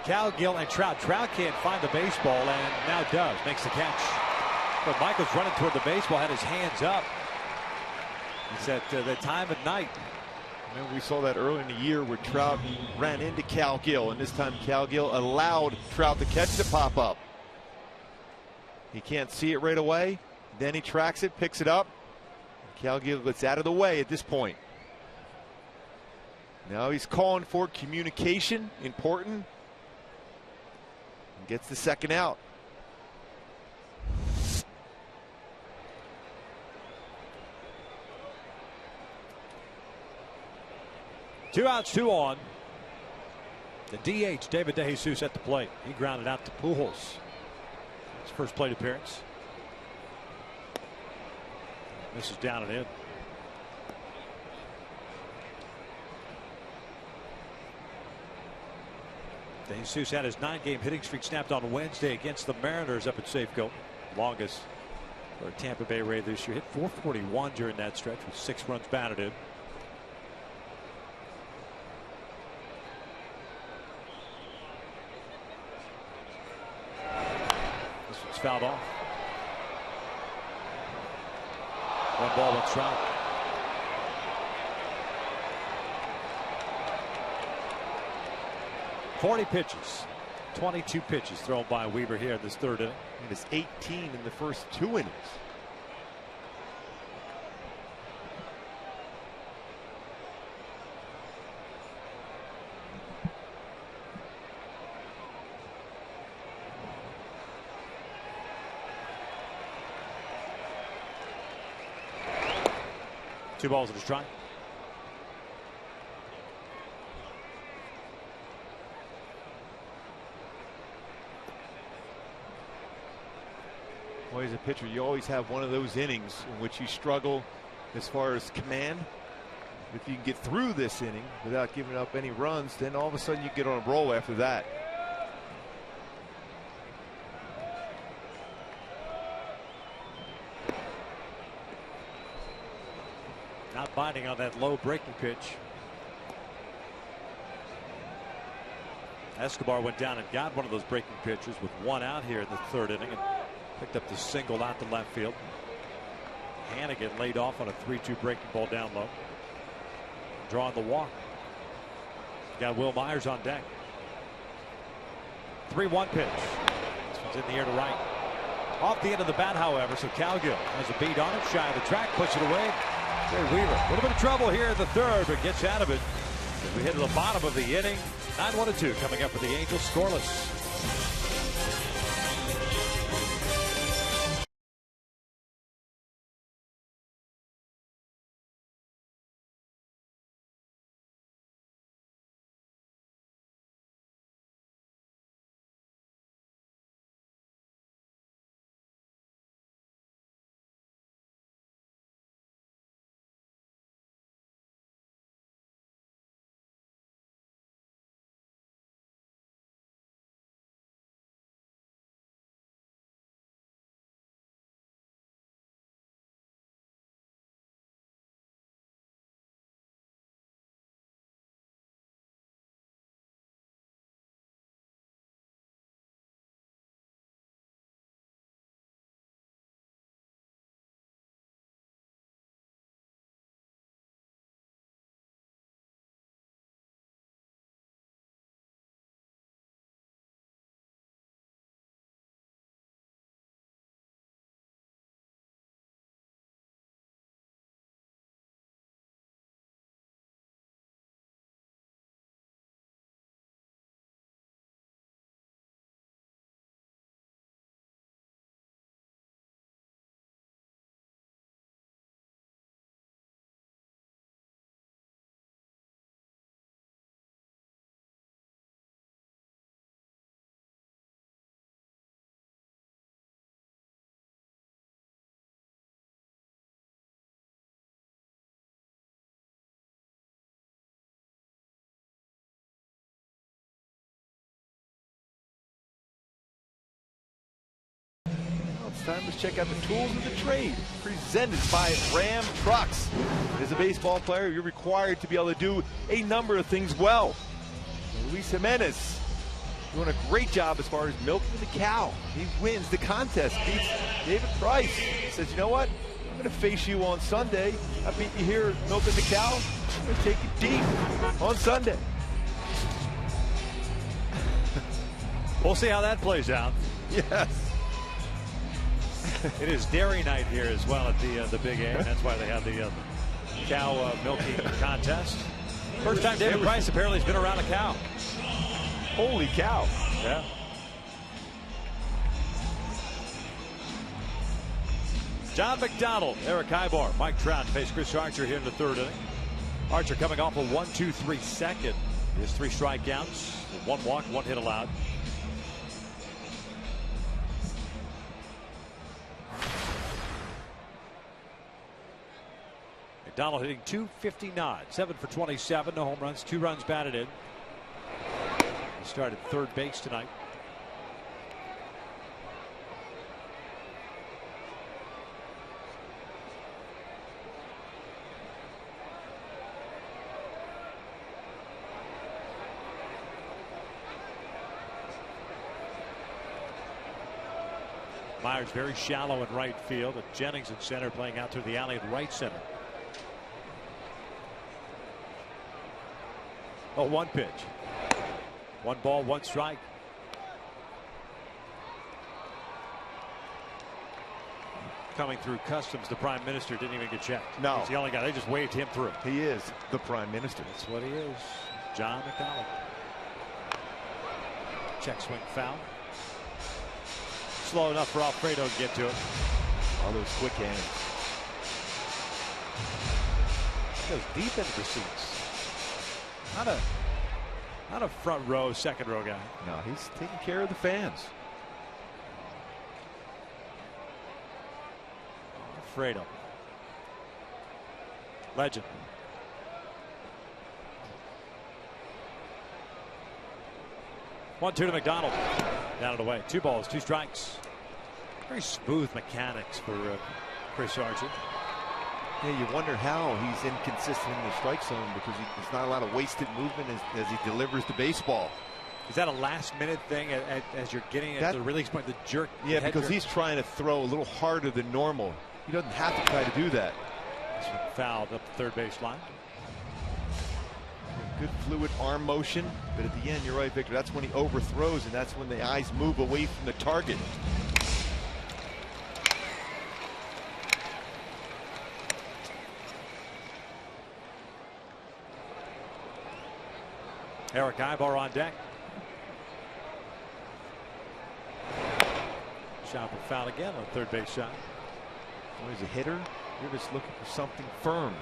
Cowgill and Trout. Trout can't find the baseball and now does. Makes the catch. But Michael's running toward the baseball, had his hands up. It's at the time of night. And we saw that early in the year where Trout ran into Cowgill, and this time Cowgill allowed Trout to catch the pop up. He can't see it right away. Then he tracks it, picks it up. Cowgill gets out of the way at this point. Now he's calling for communication, important. And gets the second out. Two outs, 2 on. The DH, David DeJesus at the plate. He grounded out to Pujols. His first plate appearance. This is down and in. DeJesus had his 9-game hitting streak snapped on Wednesday against the Mariners up at Safeco. Longest for a Tampa Bay Ray this year. Hit .441 during that stretch with 6 runs batted in. This one's fouled off. 1 ball, 1 strike. .40 pitches, 22 pitches thrown by Weaver here in this 3rd inning. And it's 18 in the first 2 innings. Two balls and a strike. Well, as a pitcher, you always have one of those innings in which you struggle as far as command. If you can get through this inning without giving up any runs, then all of a sudden you get on a roll after that. Not biting on that low breaking pitch. Escobar went down and got one of those breaking pitches with one out here in the third inning and picked up the single out to left field. Hannigan laid off on a 3-2 breaking ball down low. Drawing the walk. Got Will Myers on deck. 3-1 pitch. This one's in the air to right. Off the end of the bat, however, so Cowgill has a beat on it, shy of the track, puts it away. Jay Weaver, a little bit of trouble here in the third, but gets out of it as we hit to the bottom of the inning. 9-1-2 coming up for the Angels, scoreless. It's time to check out the tools of the trade presented by Ram Trucks. As a baseball player, you're required to be able to do a number of things well. Luis Jimenez doing a great job as far as milking the cow. He wins the contest, beats David Price. He says, you know what? I'm going to face you on Sunday. I beat you here milking the cow. I'm going to take you deep on Sunday. We'll see how that plays out. Yes. It is dairy night here as well at the Big A. That's why they have the cow milking contest. First time David Price apparently has been around a cow. Holy cow. Yeah. John McDonald, Eric Ibar, Mike Trout face Chris Archer here in the third inning. Archer coming off a 1-2-3 second. He has 3 strikeouts, 1 walk, 1 hit allowed. McDonald hitting .259, 7 for 27, no home runs, 2 runs batted in. He started third base tonight. Myers very shallow in right field, and Jennings in center, playing out through the alley at right center. Oh, 1 pitch. 1 ball, 1 strike. Coming through customs, the Prime Minister didn't even get checked. No. He's the only guy. They just waved him through. He is the Prime Minister. That's what he is. John McDonald. Check swing foul. Slow enough for Alfredo to get to it. All those quick hands. Goes deep into the seats. Not a front row, second row guy. No, he's taking care of the fans. Alfredo. Legend. One-two to McDonald. Down and away. 2 balls, 2 strikes. Very smooth mechanics for Chris Archer. Yeah, you wonder how he's inconsistent in the strike zone because there's not a lot of wasted movement as he delivers the baseball. Is that a last-minute thing as you're getting at the release point, the jerk? Yeah, because he's trying to throw a little harder than normal. He doesn't have to try to do that. Fouled up the third base line. Good fluid arm motion, but at the end, you're right, Victor, that's when he overthrows, and that's when the eyes move away from the target. Eric Ibar on deck. Shot for foul again on third base shot. Well, as a hitter, you're just looking for something firm.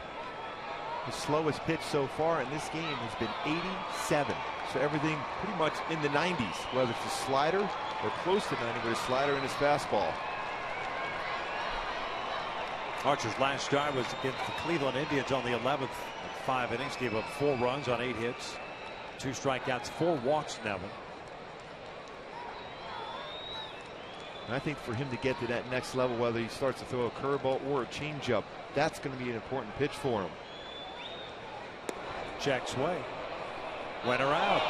The slowest pitch so far in this game has been 87. So everything pretty much in the 90s, whether it's a slider or close to 90 with a slider in his fastball. Archer's last start was against the Cleveland Indians on the 11th. In 5 innings, gave up 4 runs on 8 hits, 2 strikeouts, 4 walks in that one. And I think for him to get to that next level, whether he starts to throw a curveball or a changeup, that's going to be an important pitch for him. Checks way. Went around.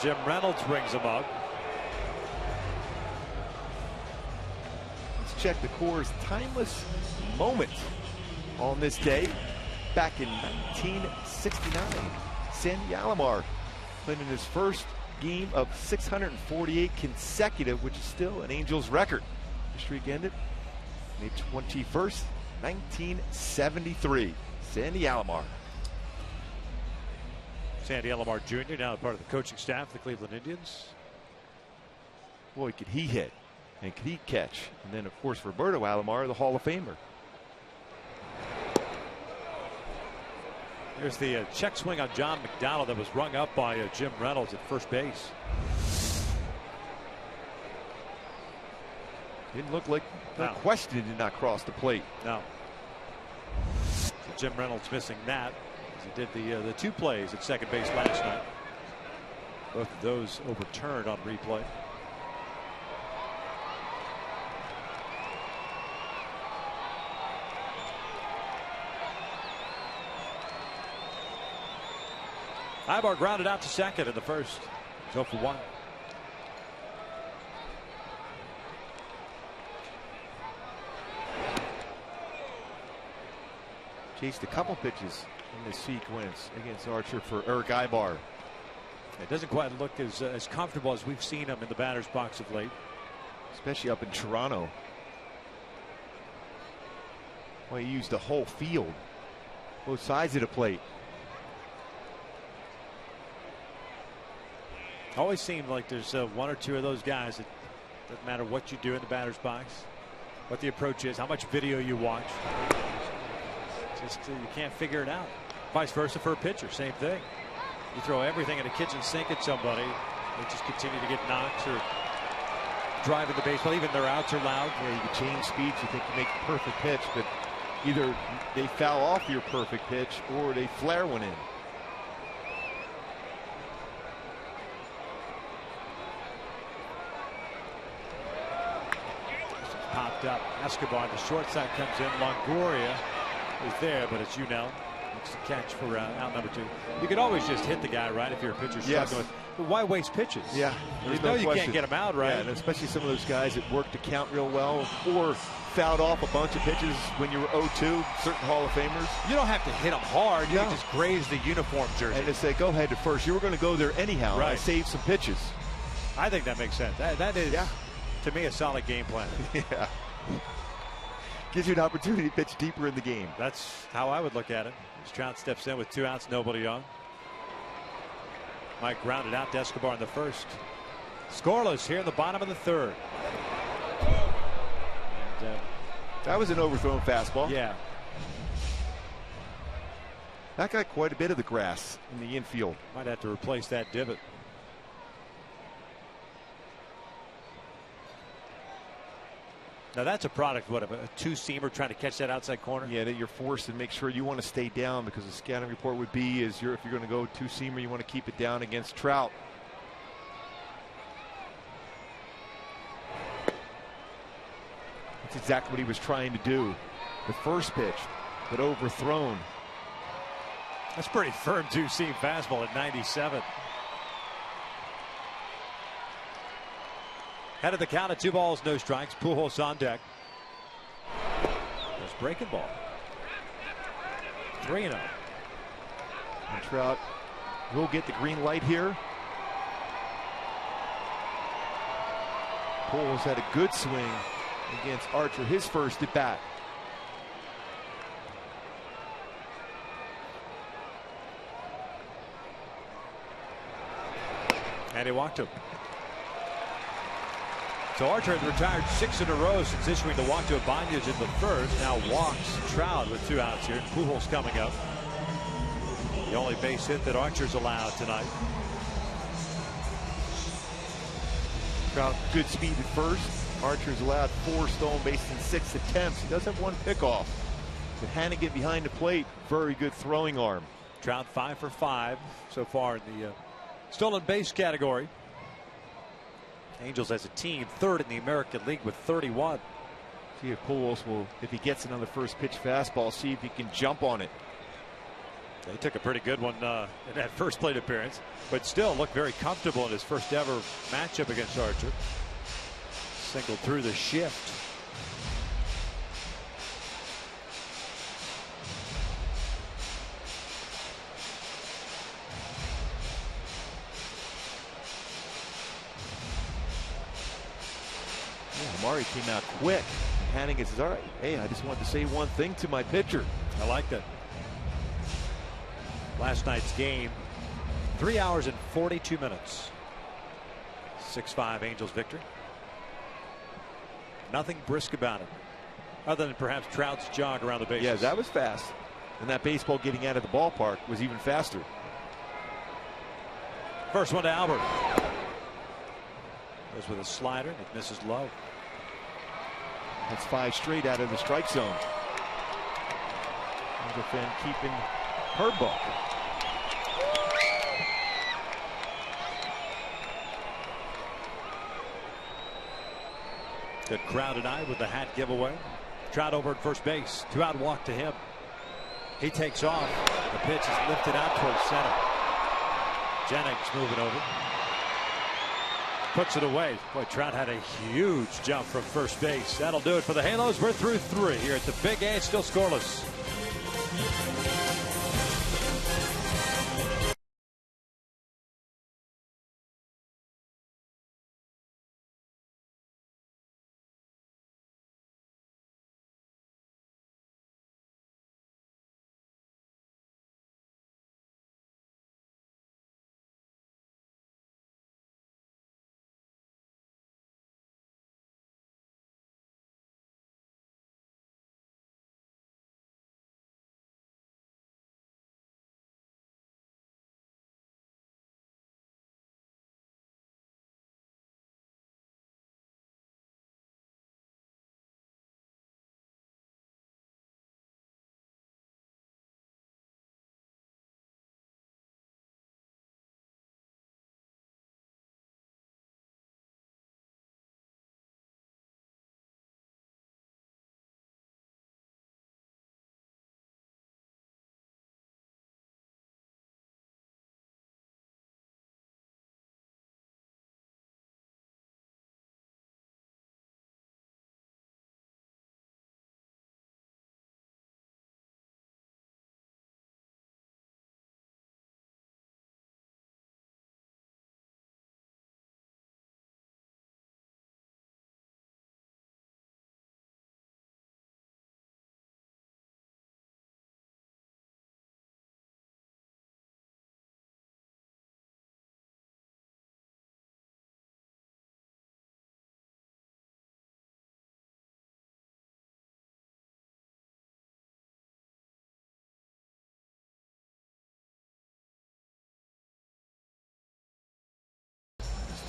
Jim Reynolds brings him up. Let's check the Coors timeless moment on this day. Back in 1969, Sandy Alomar played in his first game of 648 consecutive, which is still an Angels record. The streak ended May 21st, 1973. Sandy Alomar. Sandy Alomar Jr. now part of the coaching staff of the Cleveland Indians. Boy, could he hit and could he catch. And then, of course, Roberto Alomar, the Hall of Famer. Here's the check swing on John McDonald that was rung up by Jim Reynolds at first base. Didn't look like, no question, it did not cross the plate. No. So Jim Reynolds missing that. He did the 2 plays at second base last night. Both of those overturned on replay. Ibar grounded out to second in the first. 0 for 1. Chased a couple pitches in this sequence against Archer for Eric Ibar. It doesn't quite look as comfortable as we've seen him in the batter's box of late. Especially up in Toronto. Well, he used the whole field. Both sides of the plate. Always seemed like there's 1 or 2 of those guys that doesn't matter what you do in the batter's box, what the approach is, how much video you watch. Just you can't figure it out. Vice versa for a pitcher, same thing. You throw everything in a kitchen sink at somebody, they just continue to get knocks or driving the baseball. Even their outs are loud. Yeah, you can change speeds. You think you make the perfect pitch, but either they foul off your perfect pitch or they flare one in. Popped up. Escobar, the short side comes in. Longoria is there, but it's YUNEL. It's the catch for out number 2. You could always just hit the guy, right, if you're a pitcher struggling with. But why waste pitches? Yeah, you know you can't get them out, right? Yeah, and especially some of those guys that work to count real well or fouled off a bunch of pitches when you were 0-2, certain Hall of Famers. You don't have to hit them hard. You can just graze the uniform jersey. And to say, go ahead to first. You were going to go there anyhow. Right. And save some pitches. I think that makes sense. That is, to me, a solid game plan. Yeah. Gives you an opportunity to pitch deeper in the game. That's how I would look at it. Trout steps in with 2 outs, nobody on. Mike grounded out to Escobar in the first. Scoreless here in the bottom of the 3rd. And, that was an overthrown fastball. Yeah. That got quite a bit of the grass in the infield. Might have to replace that divot. Now that's a product, what, of a two-seamer trying to catch that outside corner? Yeah, that you're forced to make sure you want to stay down, because the scouting report would be if you're going to go two-seamer, you want to keep it down against Trout. That's exactly what he was trying to do. The first pitch, but overthrown. That's pretty firm two-seam fastball at 97. Head of the count at 2 balls, no strikes. Pujols on deck. There's breaking ball. 3-0. And Trout will get the green light here. Pujols had a good swing against Archer, his first at bat. And he walked him. So Archer had retired 6 in a row since issuing the walk to Ibanez in the first. Now walks Trout with 2 outs here. Pujols coming up. The only base hit that Archer's allowed tonight. Trout good speed at first. Archer's allowed 4 stolen bases in 6 attempts. He does have 1 pickoff. But Hannigan behind the plate, very good throwing arm. Trout 5 for 5 so far in the stolen base category. Angels as a team 3rd in the American League with 31. See if Pujols will, if he gets another first pitch fastball, see if he can jump on it. They took a pretty good one in that first plate appearance, but still looked very comfortable in his first ever matchup against Archer. Singled through the shift. Amari came out quick. Hannigan says, all right, hey, I just wanted to say one thing to my pitcher. I like that. Last night's game, 3 hours and 42 minutes. 6-5 Angels victory. Nothing brisk about it, other than perhaps Trout's jog around the bases. Yeah, that was fast. And that baseball getting out of the ballpark was even faster. First one to Albert. Goes with a slider, and it misses low. That's 5 straight out of the strike zone. Fan keeping curveball. Good crowd tonight with the hat giveaway. Trout over at first base. 2-out walk to him. He takes off. The pitch is lifted out towards center. Jennings moving over. Puts it away. Boy, Trout had a huge jump from first base. That'll do it for the Halos. We're through 3 here at the Big A. It's still scoreless.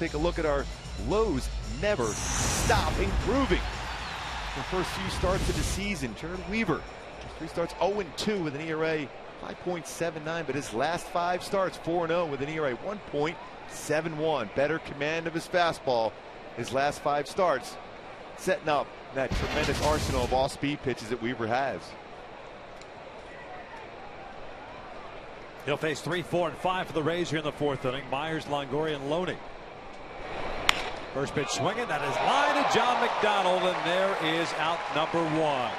Take a look at our lows never stop improving. The first few starts of the season. Jared Weaver, 3 starts 0-2 with an ERA 5.79, but his last 5 starts 4-0 with an ERA 1.71. Better command of his fastball his last 5 starts, setting up that tremendous arsenal of all-speed pitches that Weaver has. He'll face 3, 4, and 5 for the Rays here in the 4th inning. Myers, Longoria, and Loney. First pitch swinging. That is line to John McDonald, and there is out number 1.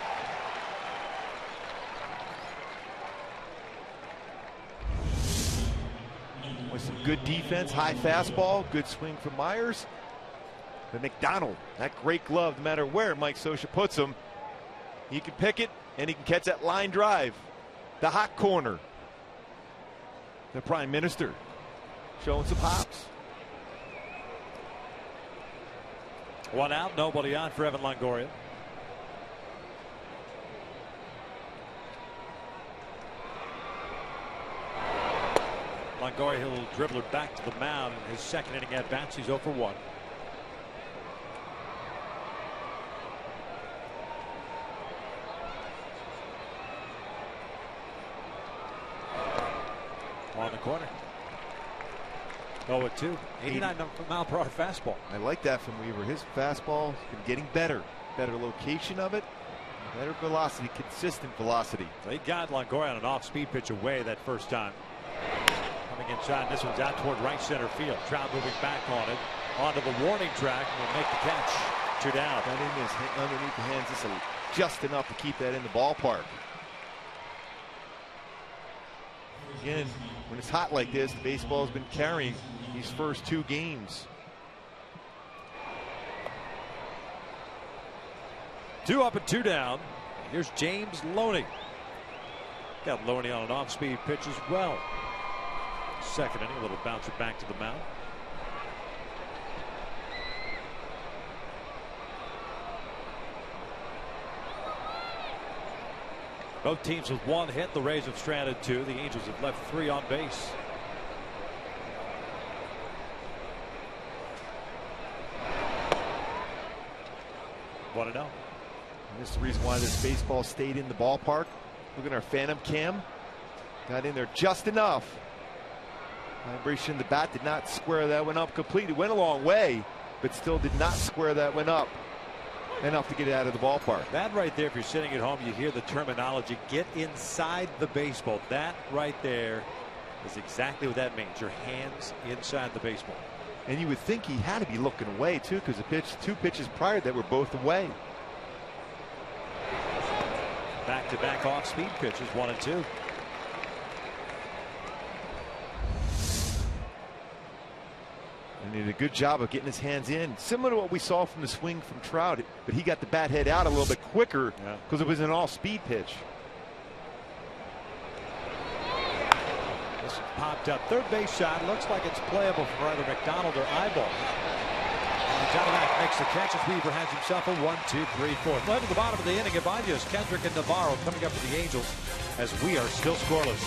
With some good defense, high fastball, good swing from Myers. But McDonald, that great glove, no matter where Mike Scioscia puts him, he can pick it and he can catch that line drive. The hot corner. The Prime Minister showing some hops. 1 out, nobody on for Evan Longoria. Longoria, he'll dribble it back to the mound in his 2nd inning at bats. He's 0 for 1. On the corner. 0-2. 89 mile-per-hour fastball. I like that from Weaver. His fastball has been getting better. Better location of it. Better velocity. Consistent velocity. They got Longoria on an off-speed pitch away that first time. Coming inside. This one's out toward right center field. Trout moving back on it. Onto the warning track. And will make the catch. 2 down. That in his, underneath the hands. Just enough to keep that in the ballpark. Again, when it's hot like this, the baseball's been carrying these first 2 games. 2 up and 2 down. Here's James Loney. Got Loney on an off-speed pitch as well. 2nd inning, a little bouncer back to the mound. Both teams with 1 hit. The Rays have stranded 2. The Angels have left 3 on base. What to know? And this is the reason why this baseball stayed in the ballpark. Look at our phantom cam. Got in there just enough. Vibration in the bat did not square that one up completely. Went a long way, but still did not square that one up enough to get it out of the ballpark. That right there, if you're sitting at home, you hear the terminology, get inside the baseball. That right there is exactly what that means. Your hands inside the baseball. And you would think he had to be looking away too, because the 2 pitches prior that were both away. Back-to-back off-speed pitches, 1 and 2. And he did a good job of getting his hands in, similar to what we saw from the swing from Trout, but he got the bat head out a little bit quicker because it was an all-speed pitch. This popped up. 3rd base shot. Looks like it's playable for either McDonald or Eyeball. Diamondback makes the catch as Weaver has himself a 1-2-3-4. Led to the bottom of the inning at DEJESUS. Kendrick and Navarro coming up for the Angels as we are still scoreless.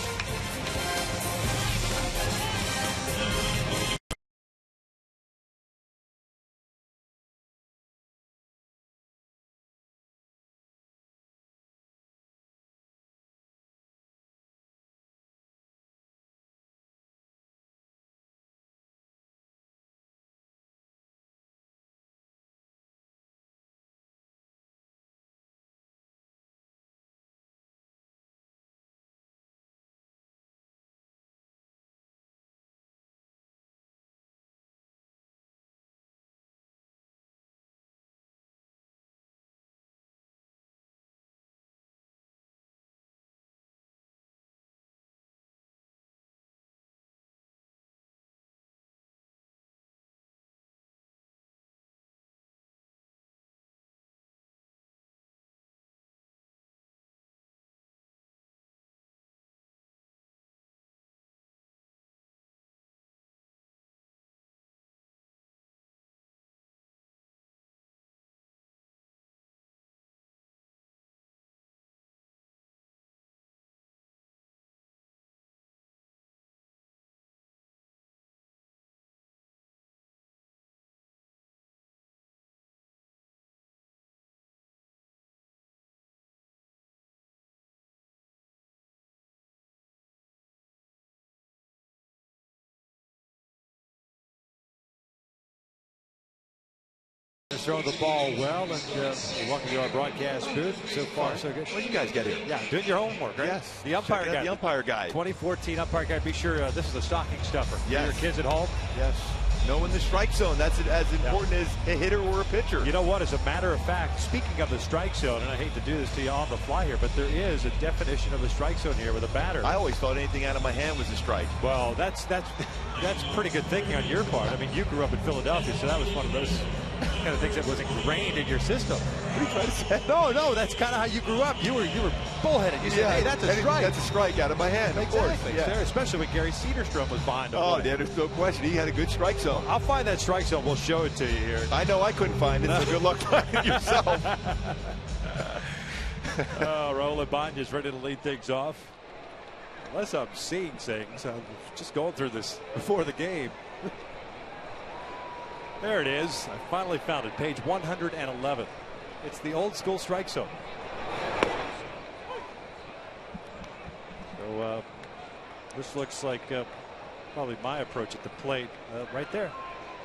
has thrown the ball well, and welcome to our broadcast booth. So far, so good. What do you guys get here? Yeah, doing your homework, right? Yes. The umpire guide. The umpire guide. 2014 umpire guide. Be sure this is a stocking stuffer. Yes. For your kids at home. Yes. Knowing the strike zone, that's as important as a hitter or a pitcher. You know what? As a matter of fact, speaking of the strike zone, and I hate to do this to you on the fly here, but there is a definition of the strike zone here with a batter. I always thought anything out of my hand was a strike. Well, that's pretty good thinking on your part. I mean, you grew up in Philadelphia, so that was one of those kind of things that was ingrained in your system. What are you trying to say? No, that's kind of how you grew up. You were bullheaded. You said, hey, that's a strike. That's a strike out of my hand, of course. Yeah. Especially when Gary Cedarstrom was behind him. Oh, there's no question. He had a good strike zone. I'll find that strike zone. We'll show it to you here. I know I couldn't find it, so good luck finding it yourself. Raul Ibanez ready to lead things off. Unless I'm seeing things, I'm just going through this before the game. There it is. I finally found it. Page 111. It's the old school strike zone. So this looks like probably my approach at the plate right there.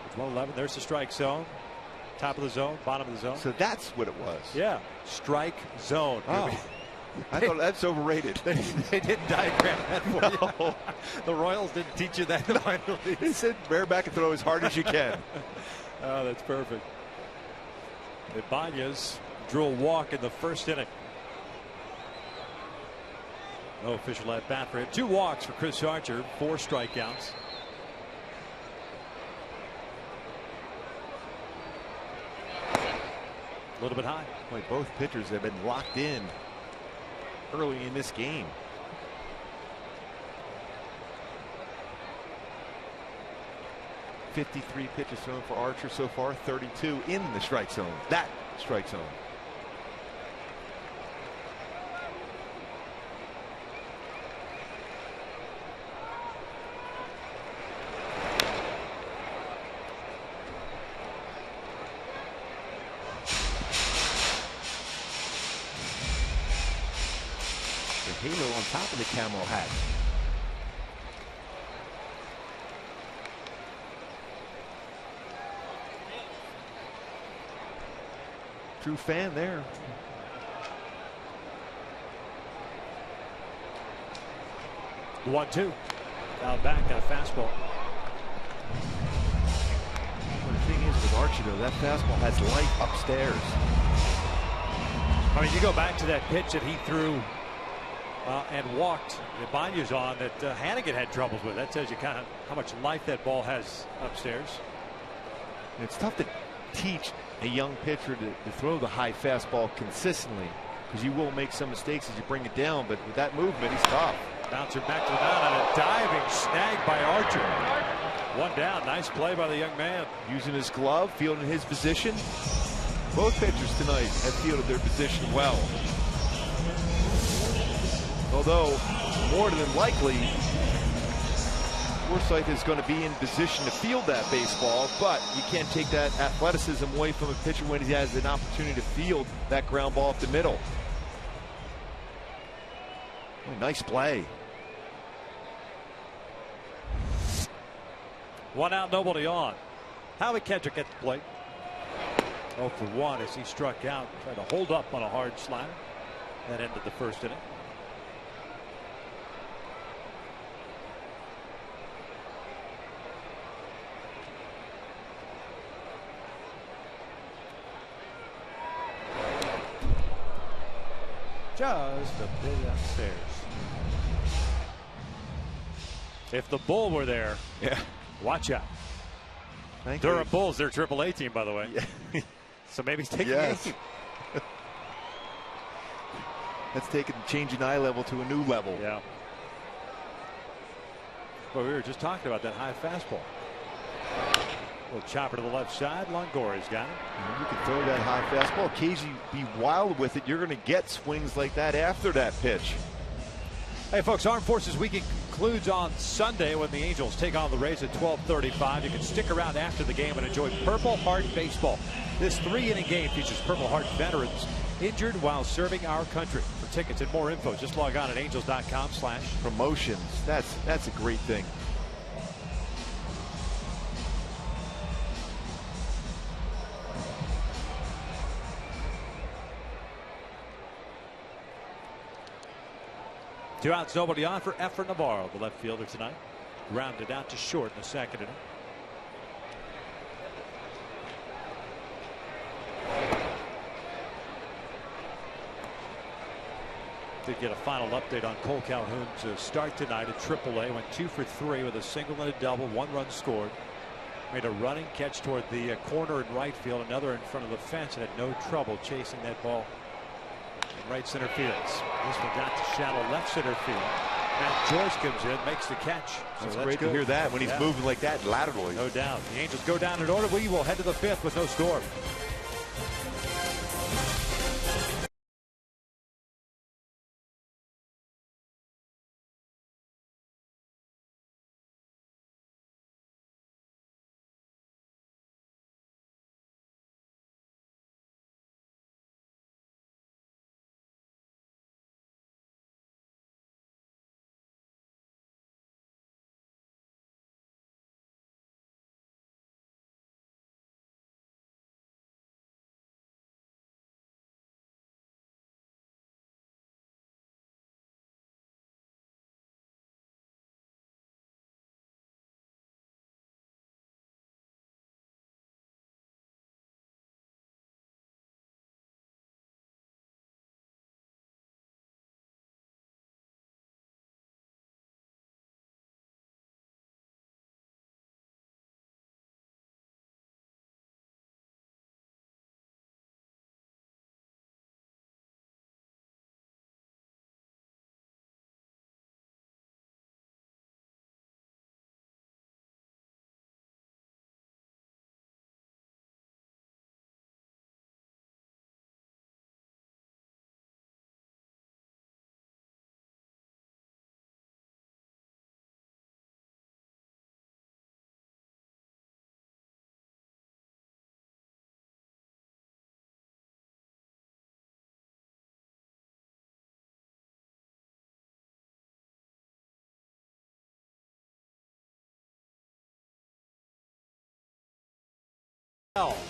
It's 111. There's the strike zone. Top of the zone, bottom of the zone. So that's what it was. Yeah. Strike zone. Oh. I thought that's overrated. They didn't diagram that for you. The Royals didn't teach you that in minor leagues. He said bear back and throw as hard as you can. Oh, that's perfect. Ibanez drew a walk in the first inning. No official at bat for him. 2 walks for Chris Archer, 4 strikeouts. A little bit high. Boy, both pitchers have been locked in early in this game. .53 pitches thrown for Archer so far, 32 in the strike zone. That strike zone. The halo on top of the camo hat. True fan there. The 1-2. Now back, got a fastball. Well, the thing is with Archer, though, that fastball has life upstairs. I mean, you go back to that pitch that he threw and walked Ibanez on that Hannigan had troubles with. That tells you kind of how much life that ball has upstairs. And it's tough to teach a young pitcher to throw the high fastball consistently, because you will make some mistakes as you bring it down, but with that movement, he's tough. Bouncer back to the mound on a diving snag by Archer. 1 down. Nice play by the young man. Using his glove, fielding his position. Both pitchers tonight have fielded their position well. Although, more than likely, Forsythe is going to be in position to field that baseball, but you can't take that athleticism away from a pitcher when he has an opportunity to field that ground ball up the middle. Oh, nice play. 1 out, nobody on. Howie Kendrick at the plate. 0 for 1 as he struck out, tried to hold up on a hard slider. That ended the first inning. Just a bit upstairs. If the Bull were there, yeah, watch out. Durham Bulls, their AAA team, by the way. Yeah. So maybe he's taking yes. That's changing eye level to a new level. Yeah. Well, we were just talking about that high fastball. Little chopper to the left side. Longoria's got it. And you can throw that high fastball. Occasionally be wild with it. You're going to get swings like that after that pitch. Hey, folks, Armed Forces Weekend concludes on Sunday when the Angels take on the Rays at 12:35. You can stick around after the game and enjoy Purple Heart Baseball. This 3-inning game features Purple Heart veterans injured while serving our country. For tickets and more info, just log on at angels.com/promotions. That's a great thing. 2 outs, nobody on for Efren Navarro, the left fielder tonight. Grounded out to short in the second inning. Did get a final update on Cole Calhoun's start tonight at AAA. Went 2 for 3 with a single and a double. 1 run scored. Made a running catch toward the corner in right field. Another in front of the fence, and had no trouble chasing that ball in right center field. This one got to shallow left center field. Matt Joyce comes in, makes the catch. So that's great to hear that when he's moving like that laterally. No doubt. The Angels go down in order. We will head to the 5th with no score.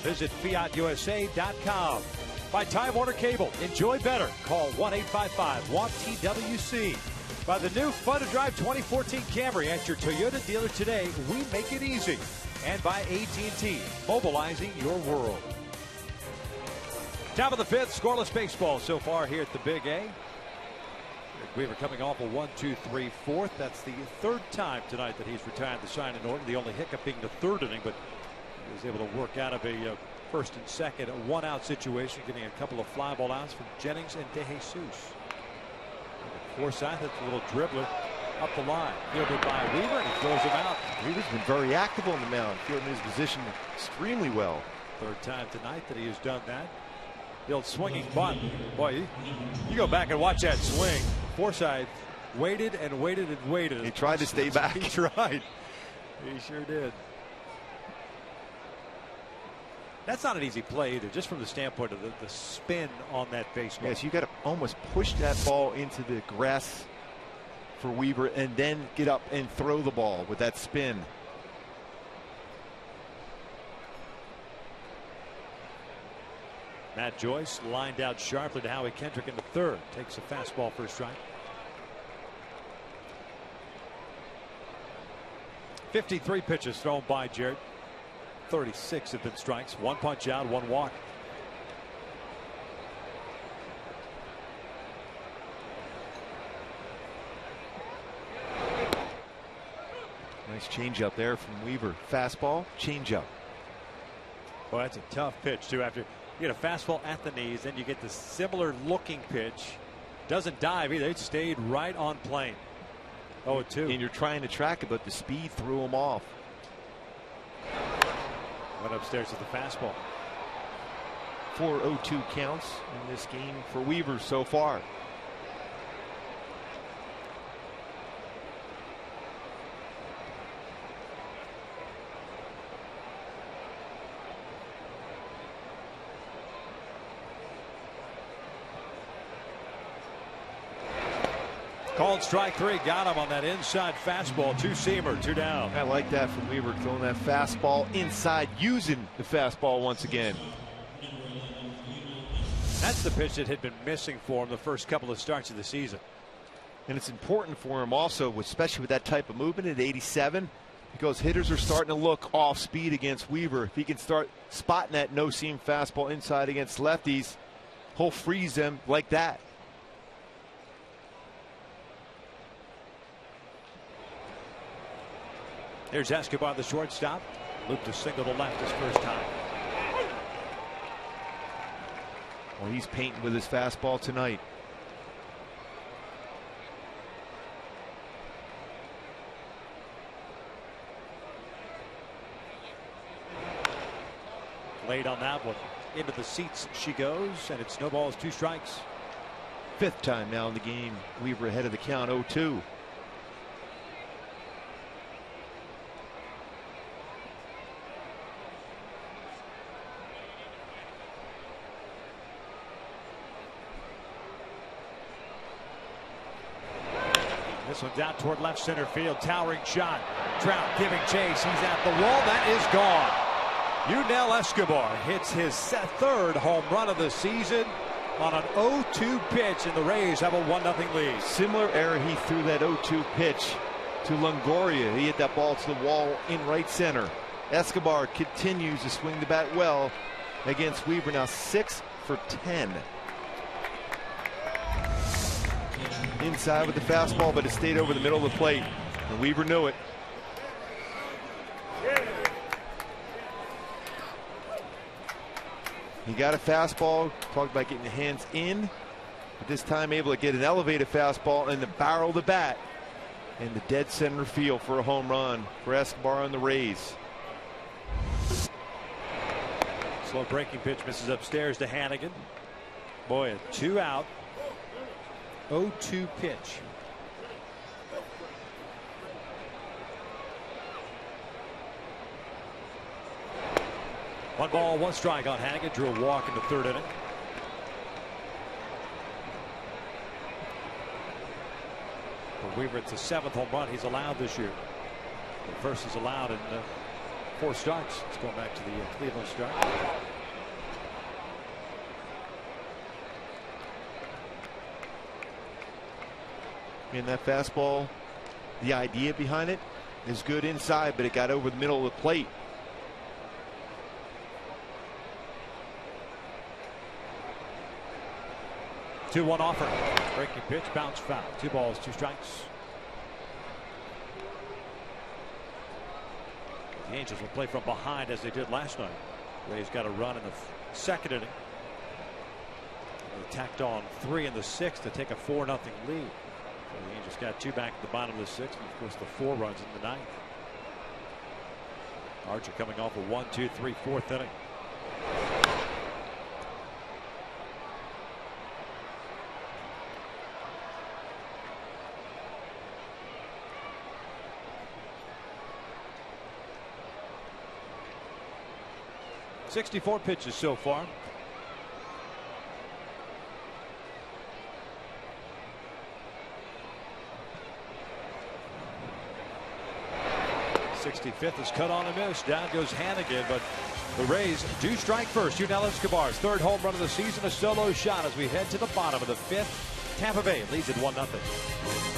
Visit fiatusa.com. By Time Warner Cable. Enjoy better. Call 1-855-WANT-TWC. By the new Fun to Drive 2014 Camry at your Toyota dealer today. We make it easy. And by AT&T, mobilizing your world. Top of the 5th, scoreless baseball so far here at the Big A. Weaver coming off a 1-2-3-4. That's the 3rd time tonight that he's retired the sign in order. The only hiccup being the 3rd inning, but he was able to work out of a first and second, a 1-out situation, getting a couple of fly ball outs from Jennings and DeJesus. Forsythe, that's a little dribbler up the line. Fielded by Weaver, and he throws him out. Weaver's been very active on the mound, fielding his position extremely well. 3rd time tonight that he has done that. The old swinging bunt. Boy, you go back and watch that swing. Forsythe waited and waited and waited. He tried to stay back. He tried. He sure did. That's not an easy play either, just from the standpoint of the spin on that baseball. Yes, you got to almost push that ball into the grass for Weaver and then get up and throw the ball with that spin. Matt Joyce lined out sharply to Howie Kendrick in the 3rd. Takes a fastball for a strike. 53 pitches thrown by Jarrett. 36 have been strikes. 1 punch out, 1 walk. Nice changeup there from Weaver. Fastball, changeup. Well, that's a tough pitch too. After you get a fastball at the knees, then you get the similar looking pitch. Doesn't dive either. It stayed right on plane. 0-2. And you're trying to track it, but the speed threw him off. Went upstairs with the fastball. 4-0-2 counts in this game for Weaver so far. Called strike 3. Got him on that inside fastball. 2-seamer, 2 down. I like that from Weaver, throwing that fastball inside, using the fastball once again. That's the pitch that had been missing for him the first couple of starts of the season. And it's important for him also, especially with that type of movement at 87, because hitters are starting to look off speed against Weaver. If he can start spotting that no-seam fastball inside against lefties, he'll freeze them like that. Here's Escobar, the shortstop. Looped a single to left his first time. Well, he's painting with his fastball tonight. Late on that one. Into the seats she goes, and it snowballs 2 strikes. 5th time now in the game. Weaver ahead of the count, 0-2. This one's out toward left center field. Towering shot. Trout giving chase. He's at the wall. That is gone. YUNEL Escobar hits his 3rd home run of the season on an 0-2 pitch, and the Rays have a 1-0 lead. Similar error, he threw that 0-2 pitch to Longoria. He hit that ball to the wall in right center. Escobar continues to swing the bat well against Weaver, now 6 for 10. Inside with the fastball, but it stayed over the middle of the plate, and Weaver knew it. He got a fastball, talked about getting the hands in, but this time able to get an elevated fastball in the barrel of the bat in the dead center field for a home run for Escobar on the Rays. Slow breaking pitch misses upstairs to Hannigan. Boy, a 2-out, 0-2 pitch. One ball, 1 strike on Hannigan. Drew a walk in the 3rd inning. For Weaver, it's the 7th home run he's allowed this year. The first is allowed in 4 starts. Let's go back to the Cleveland start. And that fastball, the idea behind it is good inside, but it got over the middle of the plate. 2-1 offer. Breaking pitch, bounce foul. 2 balls, 2 strikes. The Angels will play from behind as they did last night. Rays got a run in the 2nd inning. They tacked on 3 in the 6th to take a 4-0 lead. So the Angels got 2 back at the bottom of the 6th, and of course the 4 runs in the 9th. Archer coming off a 1-2-3 4th inning. .64 pitches so far. .65 is cut on a miss. Down goes Hannigan, but the Rays do strike first. YUNEL Escobar's 3rd home run of the season, a solo shot as we head to the bottom of the 5th. Tampa Bay leads at 1-0.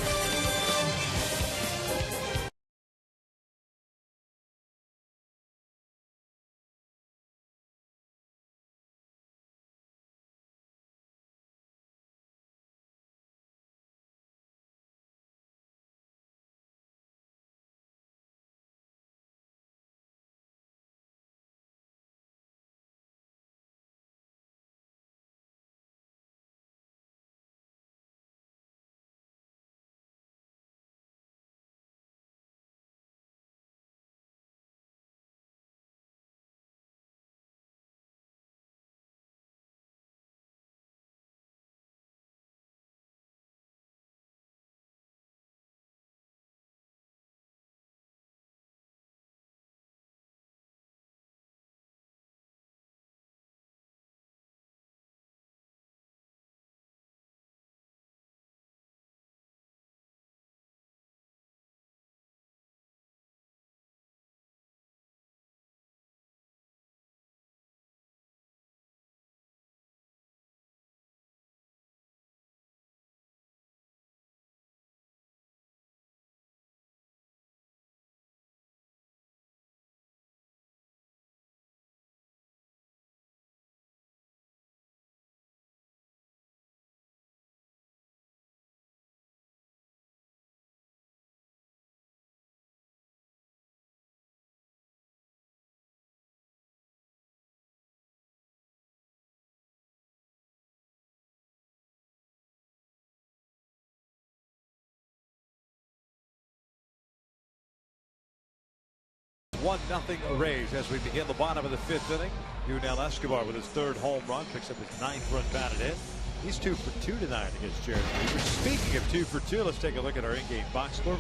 1-0 Rays as we begin the bottom of the 5th inning. YUNEL Escobar with his 3rd home run, picks up his 9th run batted in. He's 2 for 2 tonight against Jared. Speaking of 2 for 2, let's take a look at our in-game box score.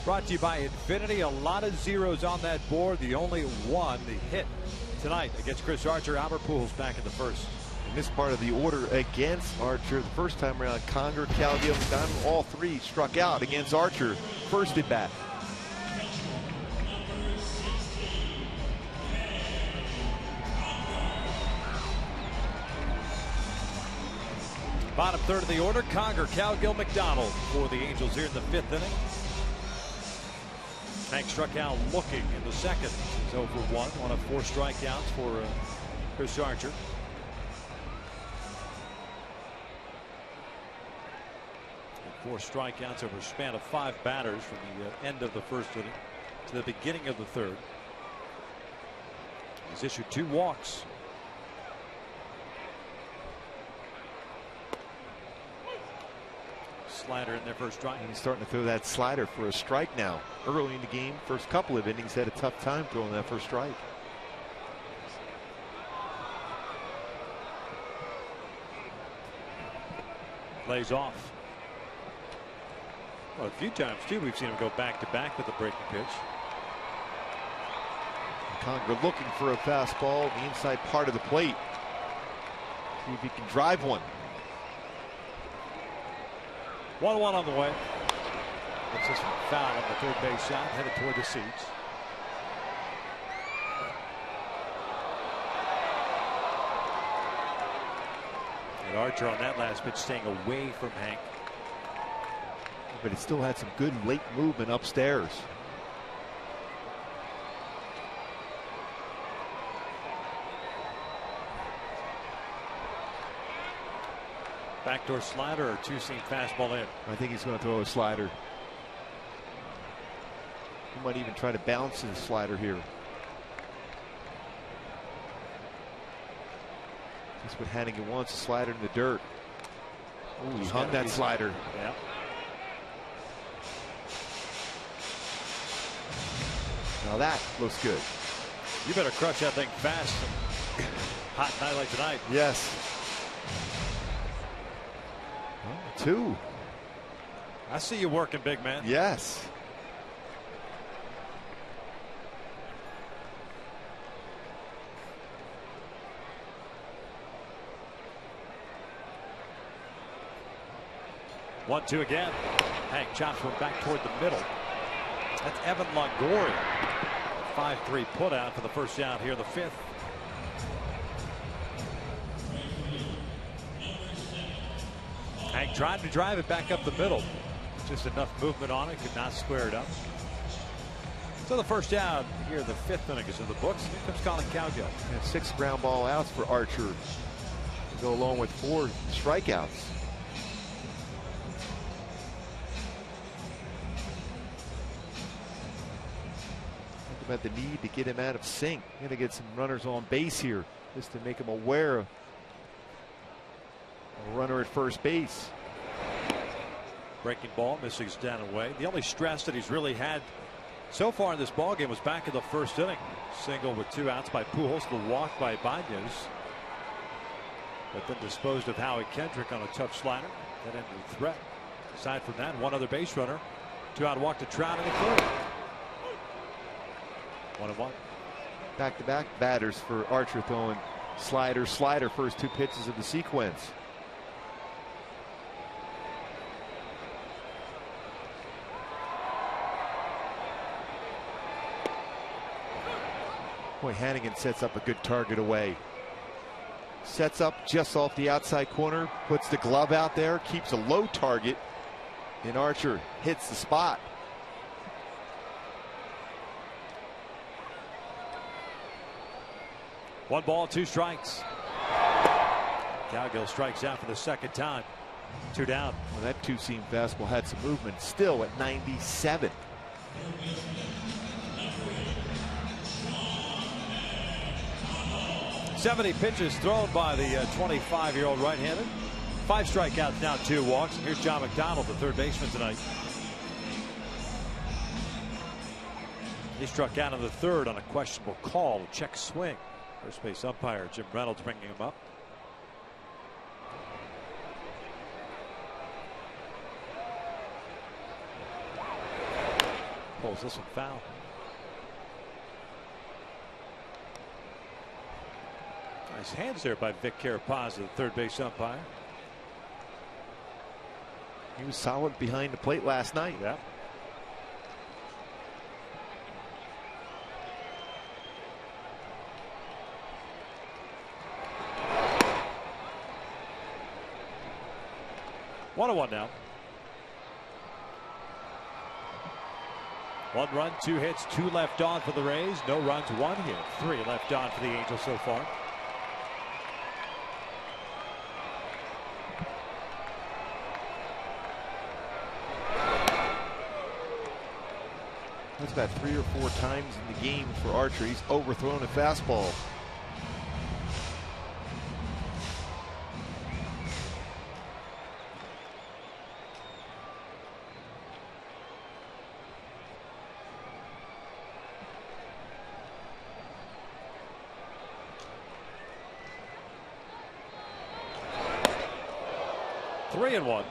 Brought to you by Infinity. A lot of zeros on that board. The only one, the hit tonight against Chris Archer. Albert Pujols back in the 1st. In this part of the order against Archer, the first time around, Conger, Calgill, McDonald, all 3 struck out against Archer. First at bat. Bottom 3rd of the order, Conger, Calgill, McDonald for the Angels here in the 5th inning. Hank struck out looking in the 2nd. He's 0 for 1. One of 4 strikeouts for Chris Archer. And 4 strikeouts over a span of 5 batters from the end of the 1st inning to the beginning of the 3rd. He's issued 2 walks. Slider in there for a strike. And he's starting to throw that slider for a strike now. Early in the game, first couple of innings, had a tough time throwing that first strike. Lays off. Well, a few times too we've seen him go back to back with the breaking pitch. Conger looking for a fastball, the inside part of the plate. See if he can drive one. 1-1 on the way. It's just foul on the 3rd base side, headed toward the seats. And Archer on that last pitch staying away from Hank. But he still had some good late movement upstairs. Backdoor slider or 2-seam fastball in. I think he's going to throw a slider. He might even try to bounce his slider here. That's what Hannigan wants, a slider in the dirt. Ooh, he hung that slider. Yeah. Now that looks good. You better crush that thing fast. Hot night like tonight. Yes. 2. I see you working, big man. Yes. One, 2 again. Hank chops one back toward the middle. That's Evan Longoria. 5-3 put out for the first out here in the 5th. Hank tried to drive it back up the middle. Just enough movement on it, could not square it up. So the first out here, the 5th inning is in the books. Here comes Colin Calgill. And 6 ground ball outs for Archer to go along with 4 strikeouts. Think about the need to get him out of sync. Going to get some runners on base here just to make him aware of a runner at first base. Breaking ball, missing down away. The only stress that he's really had so far in this ball game was back in the 1st inning. Single with 2 outs by Pujols, the walk by Bañez, but then disposed of Howie Kendrick on a tough slider. That ended the threat. Aside from that, 1 other base runner. 2-out walk to Trout in the 3rd. 1-1. Back-to-back batters for Archer, throwing slider, first 2 pitches of the sequence. Boy, Hannigan sets up a good target away. Sets up just off the outside corner, puts the glove out there, keeps a low target, and Archer hits the spot. One ball, 2 strikes. Calgill strikes out for the 2nd time. 2 down. Well, that 2-seam fastball had some movement, still at 97. '70 pitches thrown by the 25-year-old right-handed. 5 strikeouts now, 2 walks. And here's John McDonald, the 3rd baseman tonight. He struck out in the third on a questionable call, a check swing. First base umpire Jim Reynolds bringing him up. Pulls this one foul. Nice hands there by Vic Carapazza, the third base umpire. He was solid behind the plate last night. Yeah. One now. 1 run, 2 hits, 2 left on for the Rays. No runs, 1 hit, 3 left on for the Angels so far. That's about 3 or 4 times in the game for Archer. He's overthrown a fastball. Three and one.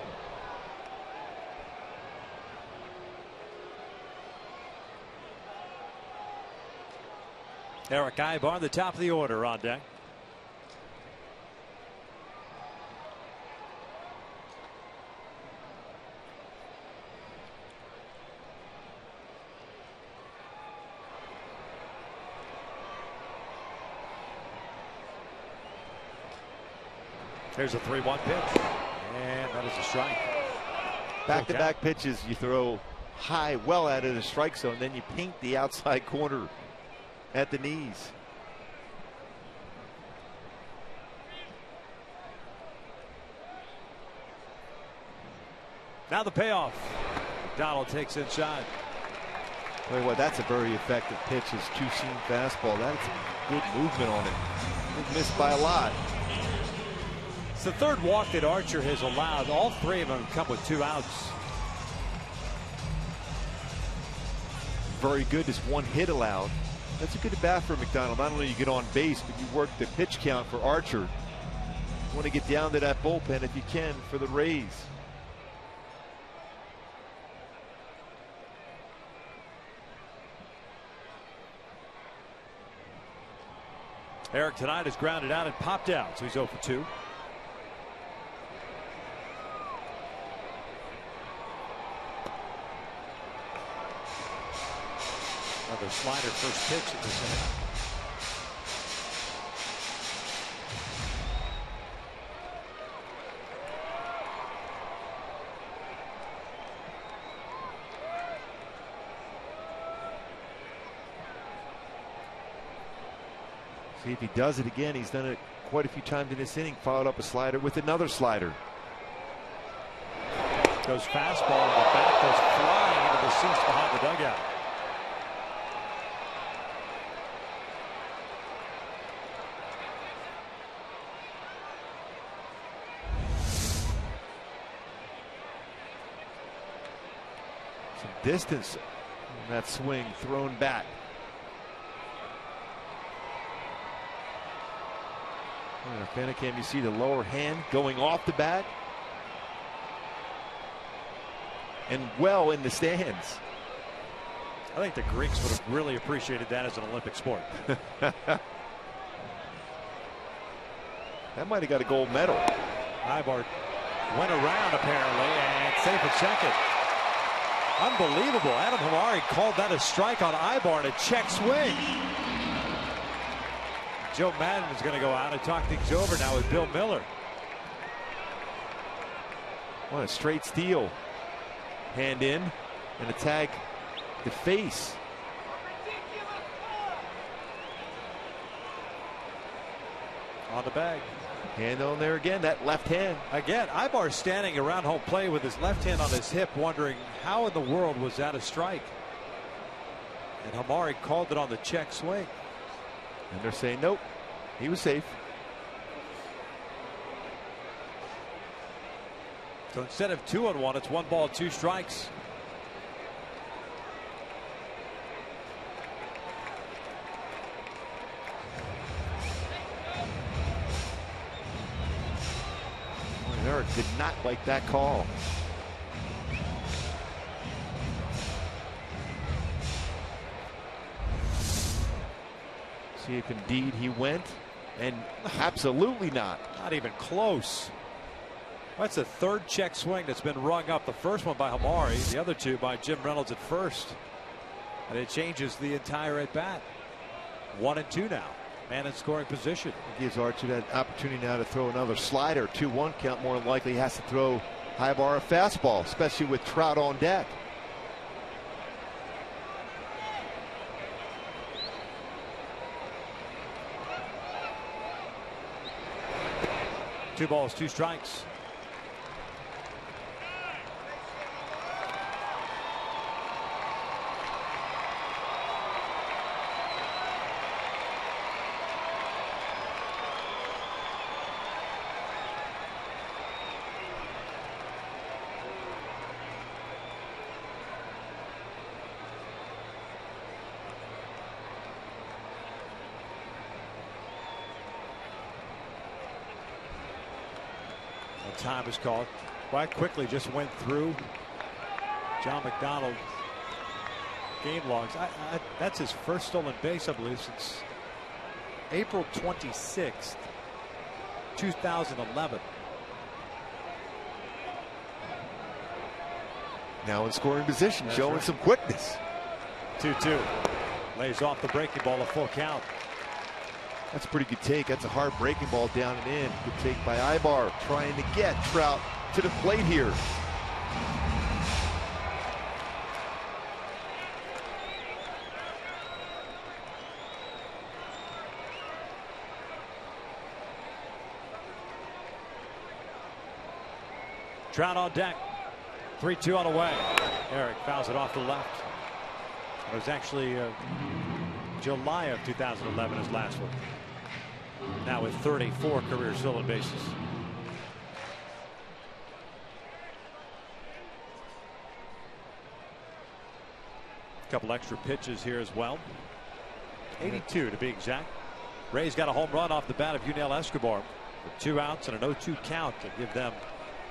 Eric Ibar, the top of the order, on deck. Here's a 3-1 pitch. And that is a strike. Back-to-back pitches, you throw high, well out of the strike zone, then you paint the outside corner at the knees. Now the payoff. Donald takes inside. Tell you what, that's a very effective pitch. His two-seam fastball. That's good movement on it. It missed by a lot. It's the third walk that Archer has allowed. All 3 of them come with 2 outs. Very good. Just 1 hit allowed. That's a good at bat for McDonald. Not only you get on base, but you work the pitch count for Archer. You want to get down to that bullpen if you can for the Rays. Eric tonight is grounded out and popped out, so he's 0 for 2. Another slider first pitch at this inning. See if he does it again. He's done it quite a few times in this inning. Followed up a slider with another slider. Goes fastball, and the bat goes flying into the seats behind the dugout. Some distance on that swing thrown back. Fennekamp, you see the lower hand going off the bat and well in the stands. I think the Greeks would have really appreciated that as an Olympic sport. That might have got a gold medal. Ibar went around apparently and safe at second. Unbelievable. Adam Hamari called that a strike on Ibar and a check swing. Joe Madden is going to go out and talk things over now with Bill Miller. What a straight steal. Hand in and a tag to face. On the bag. Hand on there again. That left hand. Again, Ibar standing around home plate with his left hand on his hip, wondering how in the world was that a strike. And Hamari called it on the check swing. And they're saying, nope, he was safe. So instead of 2-1, it's 1 ball, 2 strikes. did not like that call. See if indeed he went, and absolutely not. Not even close. That's the third check swing that's been rung up. The first one by Hamari, the other two by Jim Reynolds at first. And it changes the entire at bat. 1-2 now. Man in scoring position. It gives Archer that opportunity now to throw another slider. 2-1 count. More than likely has to throw high bar a fastball, especially with Trout on deck. Two balls, two strikes. Time is called. Quite quickly just went through John McDonald game logs. That's his first stolen base, I believe, since April 26th, 2011. Now in scoring position, That's showing right. some quickness. 2-2. Lays off the breaking ball, a full count. That's a pretty good take. That's a hard breaking ball down and in. Good take by Ibar, trying to get Trout to the plate here. Trout on deck. 3-2 on the way. Eric fouls it off the left. It was actually July of 2011, his last one. Now with 34 career stolen bases. A couple extra pitches here as well. 82 to be exact. Rays got a home run off the bat of YUNEL ESCOBAR with 2 outs and an 0-2 count to give them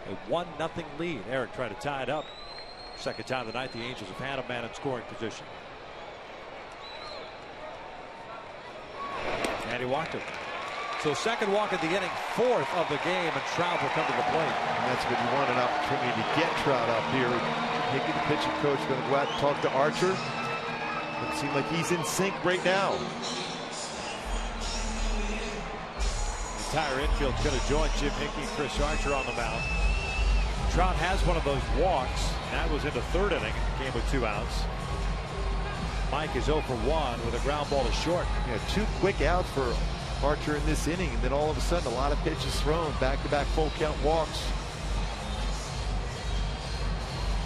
a 1-0 lead. Eric tried to tie it up. Second time of the night the Angels have had a man in scoring position. And he walked him. So second walk of the inning, fourth of the game, and Trout will come to the plate. And that's what you want, an opportunity to get Trout up here. Hickey, the pitching coach, going to go out and talk to Archer. Doesn't seem like he's in sync right now. The entire infield could have joined Jim Hickey and Chris Archer on the mound. Trout has one of those walks. That was in the third inning, game with 2 outs. Mike is 0 for 1 with a ground ball to short. Yeah, 2 quick outs for Archer in this inning, and then all of a sudden a lot of pitches thrown, back-to-back full count walks.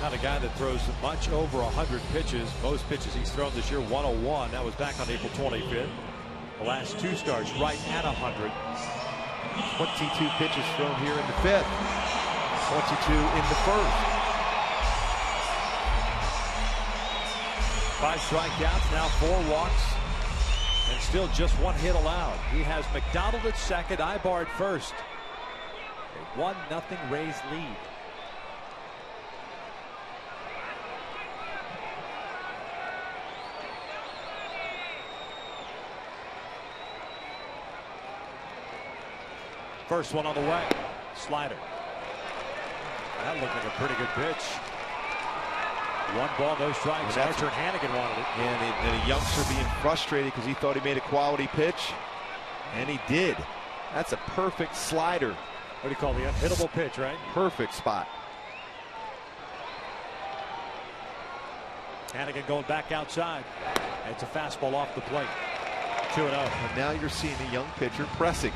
Not a guy that throws much over 100 pitches. Most pitches he's thrown this year, 101. That was back on April 25th. The last 2 starts right at 100. 22 pitches thrown here in the 5th. 22 in the 1st. 5 strikeouts, now 4 walks, and still just 1 hit allowed. He has McDonald at second, Ibar at first. A 1-0 Rays lead. First one on the way. Slider. That looked like a pretty good pitch. 1 ball, no strikes. Archer and Hannigan wanted it. And a youngster being frustrated because he thought he made a quality pitch. And he did. That's a perfect slider. What do you call the unhittable pitch, right? Perfect spot. Hannigan going back outside. It's a fastball off the plate. 2-0. And now you're seeing a young pitcher pressing.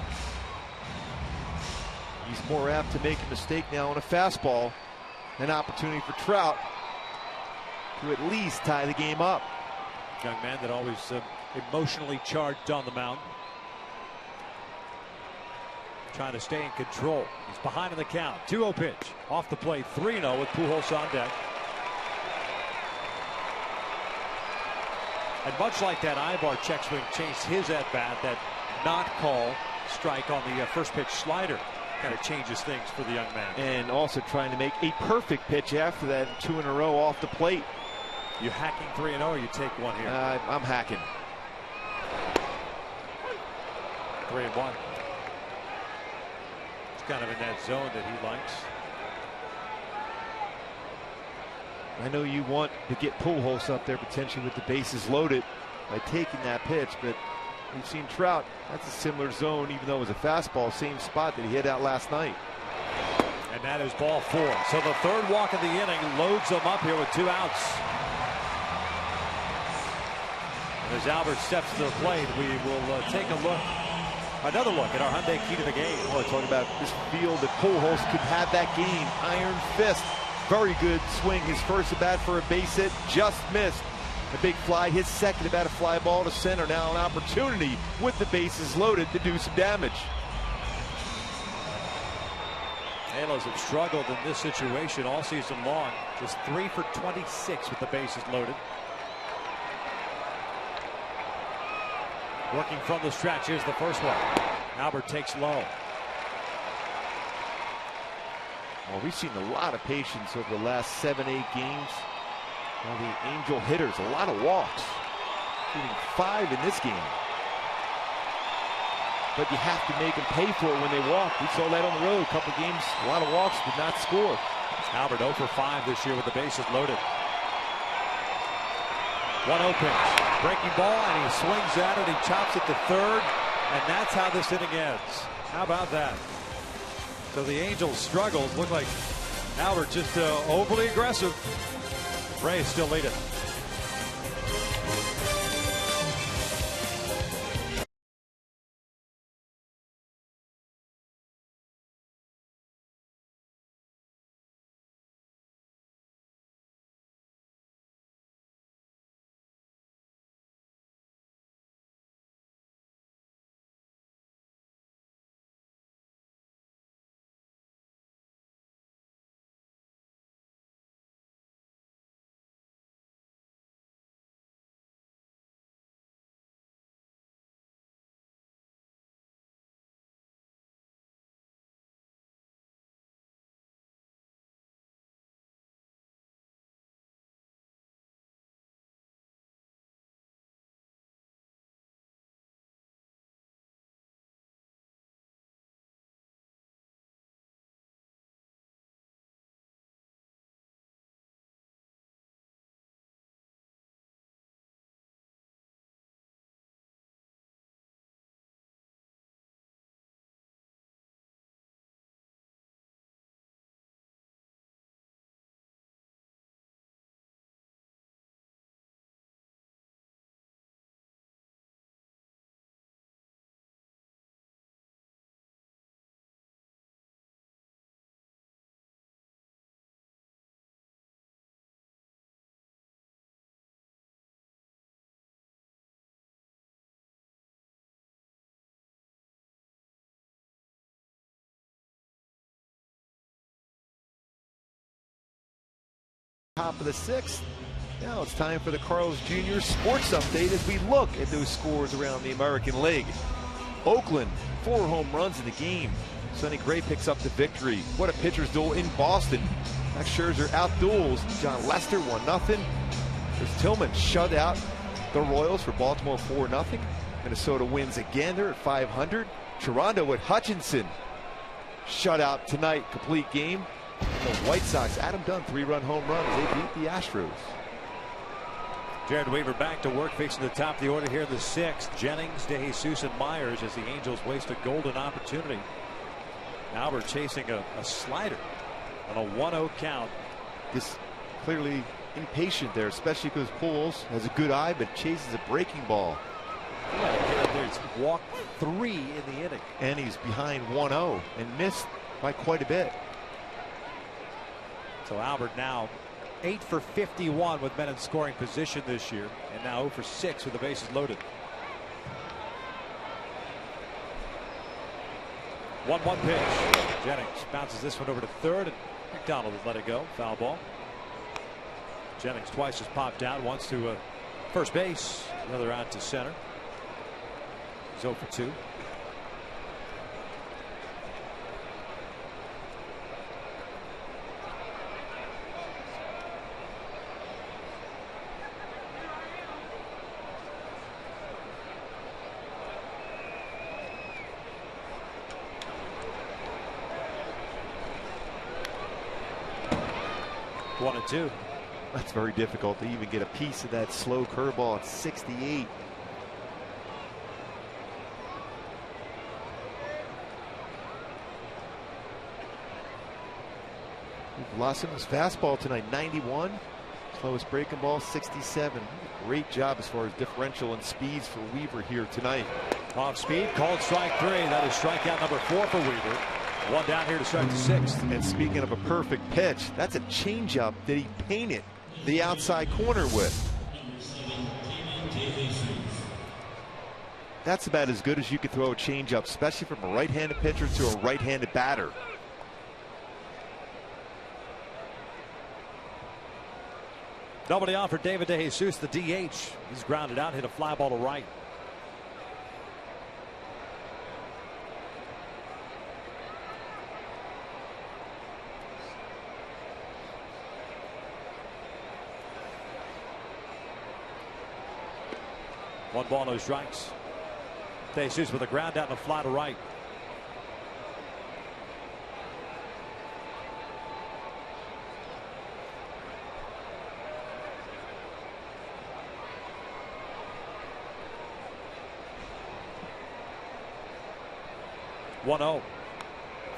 He's more apt to make a mistake now on a fastball. An opportunity for Trout to at least tie the game up. Young man that always emotionally charged on the mound. Trying to stay in control. He's behind in the count. 2-0 pitch. Off the plate. 3-0 with Pujols on deck. And much like that Ibar check swing changed his at bat, that not call strike on the first pitch slider. kind of changes things for the young man. And also trying to make a perfect pitch after that, 2 in a row off the plate. You hacking 3-0, or you take one here? I'm hacking. 3-1. It's kind of in that zone that he likes. I know you want to get Pujols up there potentially with the bases loaded by taking that pitch, but we've seen Trout. That's a similar zone, even though it was a fastball, same spot that he hit out last night. And that is ball 4. So the third walk of the inning loads them up here with 2 outs. And as Albert steps to the plate, we will take another look at our Hyundai key to the game. Oh, talking about this field that Pujols could have that game. Iron fist. Very good swing. His first at bat for a base hit, just missed. A big fly, his second at bat, a fly ball to center. Now an opportunity with the bases loaded to do some damage. Halos have struggled in this situation all season long. Just 3 for 26 with the bases loaded. Working from the stretch, here's the first one. Albert takes low. Well, we've seen a lot of patience over the last 7-8 games. Now the Angel hitters, a lot of walks, including 5 in this game. But you have to make them pay for it when they walk. We saw that on the road. A couple games, a lot of walks, did not score. Albert 0 for 5 this year with the bases loaded. 1-0 pitch. Breaking ball, and he swings at it. He chops it to third, and that's how this inning ends. How about that? So the Angels' struggles look like Albert just overly aggressive. Rays still lead it. Top of the 6th. Now it's time for the Carlos Jr. Sports Update as we look at those scores around the American League. Oakland, 4 home runs in the game. Sonny Gray picks up the victory. What a pitcher's duel in Boston. Max Scherzer out-duels John Lester 1-0. There's Tillman shut out the Royals for Baltimore 4-0. Minnesota wins again. They're at 500. Toronto with Hutchinson shut out tonight. Complete game. The White Sox, Adam Dunn, 3-run home run as they beat the Astros. Jared Weaver back to work, facing the top of the order here in the 6th. Jennings, DeJesus, and Myers as the Angels waste a golden opportunity. Albert chasing a slider on a 1-0 count. Just clearly impatient there, especially because Pujols has a good eye but chases a breaking ball. There's walk 3 in the inning. And he's behind 1-0 and missed by quite a bit. So Albert now 8 for 51 with men in scoring position this year, and now 0 for 6 with the bases loaded. 1-1 pitch. Jennings bounces this one over to third, and McDonald has let it go. Foul ball. Jennings twice has popped out, once to first base, the other out to center. He's 0 for 2. 1-2. That's very difficult to even get a piece of that slow curveball at 68. We've lost him his fastball tonight, 91. Slowest breaking ball, 67. Great job as far as differential and speeds for Weaver here tonight. Off speed, called strike 3. That is strikeout number 4 for Weaver. One down here to start the 6th. And speaking of a perfect pitch, that's a changeup that he painted the outside corner with. That's about as good as you could throw a changeup, especially from a right-handed pitcher to a right-handed batter. Nobody on for David DeJesus, the DH. He's grounded out, hit a fly ball to right. One ball, no strikes. DeJesus with a ground out and a fly to right. One 0.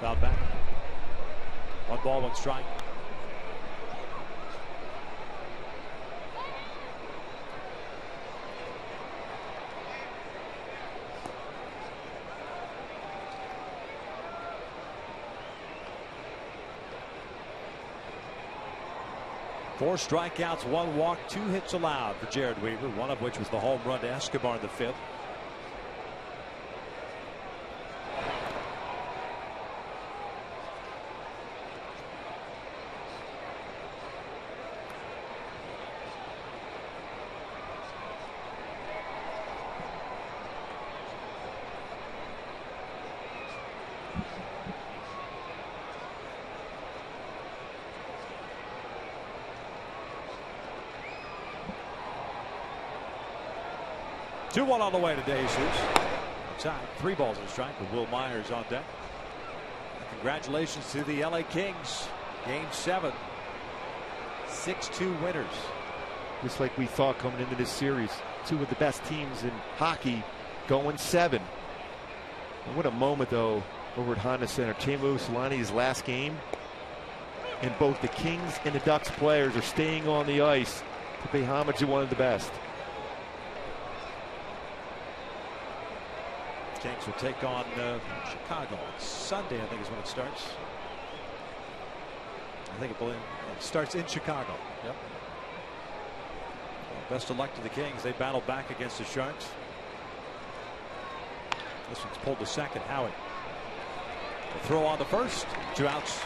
Fouled back. One ball, one strike. Four strikeouts, one walk, 2 hits allowed for Jared Weaver, one of which was the home run to Escobar in the 5th. Two one on the way to DeJesus. Outside, 3 balls and a strike with Will Myers on deck. Congratulations to the LA Kings. Game 7. 6-2 winners. Just like we thought coming into this series. 2 of the best teams in hockey going 7. And what a moment, though, over at Honda Center. Teemu Selanne's last game. And both the Kings and the Ducks players are staying on the ice to pay homage to one of the best. Kings will take on Chicago Sunday, I think is when it starts. I think it starts in Chicago. Yep. Well, best of luck to the Kings. They battled back against the Sharks. This one's pulled to second. Howie. The throw on the first. 2 outs.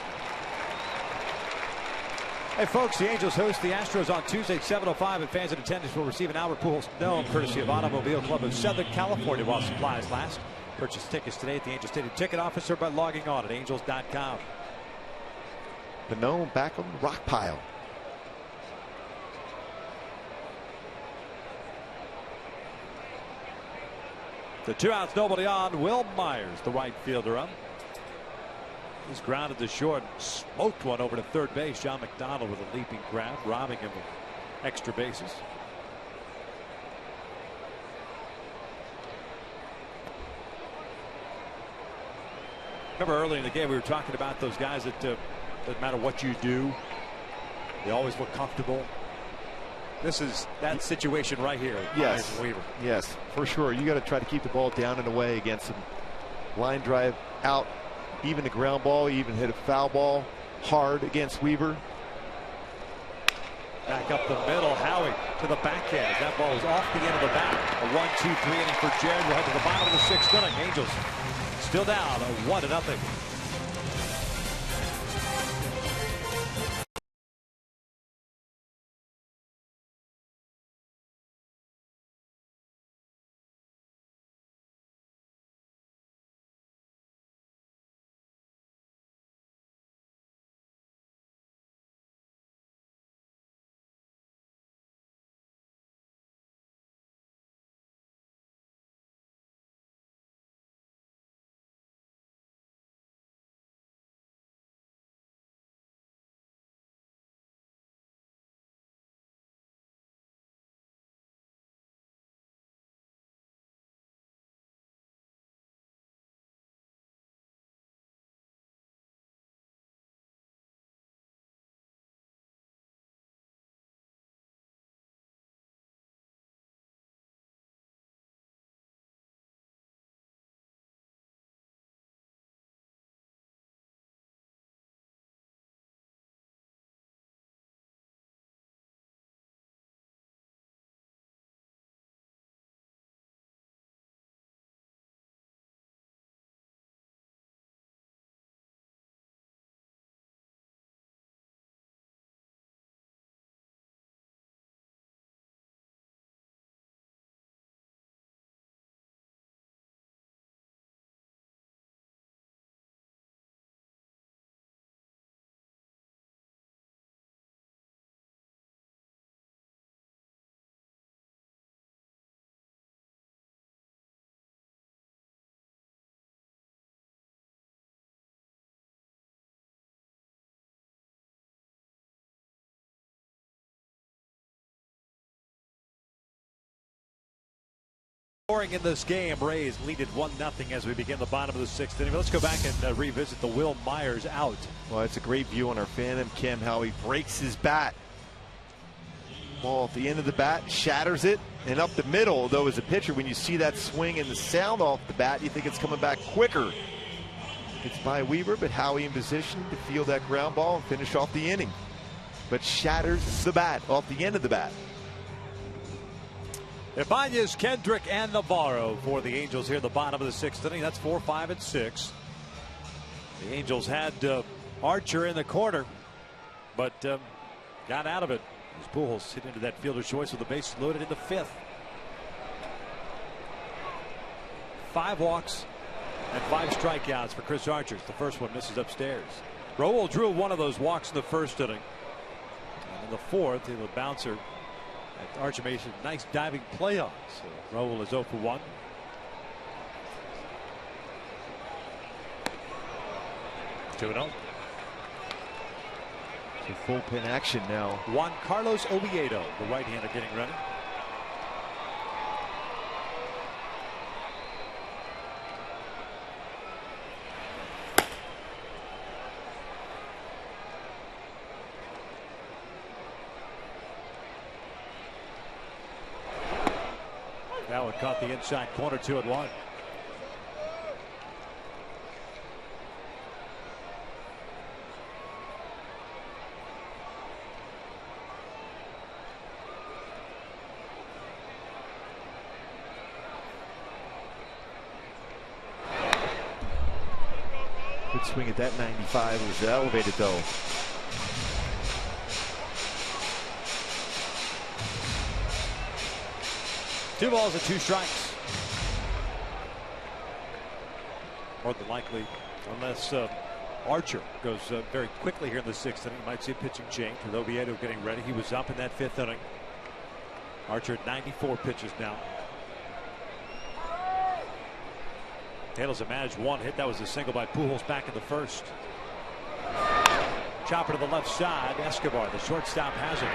Hey folks, the Angels host the Astros on Tuesday at 7:05, and fans in attendance will receive an Albert Pujols Dome courtesy of Automobile Club of Southern California while supplies last. Purchase tickets today at the Angel Stadium ticket office or by logging on at angels.com. The Dome back on the rock pile. The 2 outs, nobody on. Will Myers, the right fielder, up. He's grounded to short, smoked one over to third base. John McDonald with a leaping grab, robbing him of extra bases. Remember early in the game we were talking about those guys that doesn't matter what you do, they always look comfortable. This is that situation right here. Yes, Weaver. Yes, for sure. You got to try to keep the ball down and away against him. Line drive out. Even the ground ball, even hit a foul ball hard against Weaver. Back up the middle, Howie to the backhand. That ball is off the end of the bat. A 1-2-3 inning for Jared. We'll head to the bottom of the 6th inning. Angels still down 1-0. Scoring in this game, Rays lead it 1-0 as we begin the bottom of the 6th inning. Let's go back and revisit the Will Myers out. Well, it's a great view on our Phantom Cam how he breaks his bat. Ball at the end of the bat, shatters it, and up the middle, though, as a pitcher, when you see that swing and the sound off the bat, you think it's coming back quicker. It's by Weaver, but Howie in position to field that ground ball and finish off the inning. But shatters the bat off the end of the bat. Ibanez, Kendrick, and Navarro for the Angels here at the bottom of the 6th inning. That's 4, 5, and 6. The Angels had Archer in the corner, but got out of it. As Pujols hit into that fielder's choice with the bases loaded in the 5th. 5 walks and 5 strikeouts for Chris Archer. The first one misses upstairs. Rowell drew one of those walks in the 1st inning. And in the 4th, he was a bouncer. Archer made a nice diving play on. So Rowell is 0 for 1. Two-0. So full-pin action now. Juan Carlos Oviedo, the right-hander, getting ready. That one caught the inside corner, 2-1. Good swing at that 95. It was elevated, though. Two balls and 2 strikes. More than likely, unless Archer goes very quickly here in the 6th inning, you might see a pitching change with Oviedo getting ready. He was up in that 5th inning. Archer at 94 pitches now. Handles a managed 1 hit. That was a single by Pujols back in the 1st. Chopper to the left side. Escobar, the shortstop, has it.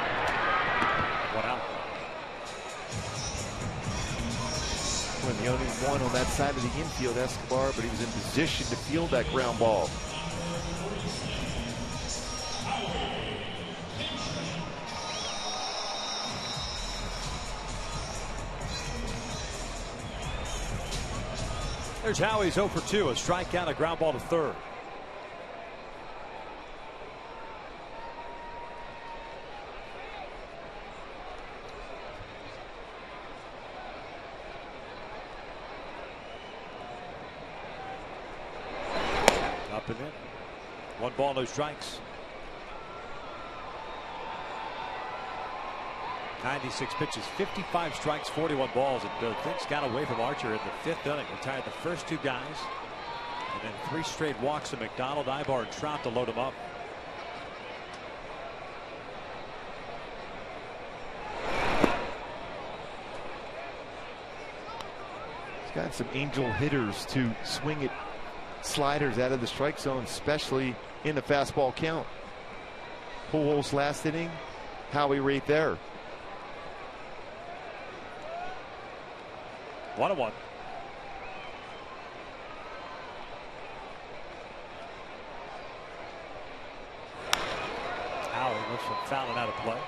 1 out. When the only one on that side of the infield, Escobar, but he was in position to field that ground ball. There's Howie's 0 for 2, a strikeout, a ground ball to 3rd. Up and in. 1 ball, no strikes. 96 pitches, 55 strikes, 41 balls, and things got away from Archer in the 5th inning. Retired the first 2 guys, and then 3 straight walks to McDonald, Ibar, and Trout to load him up. He's got some angel hitters to swing at sliders out of the strike zone, especially in the fastball count. Pujols last inning, Howie right there. 1-1. Howie looks from fouling out of play.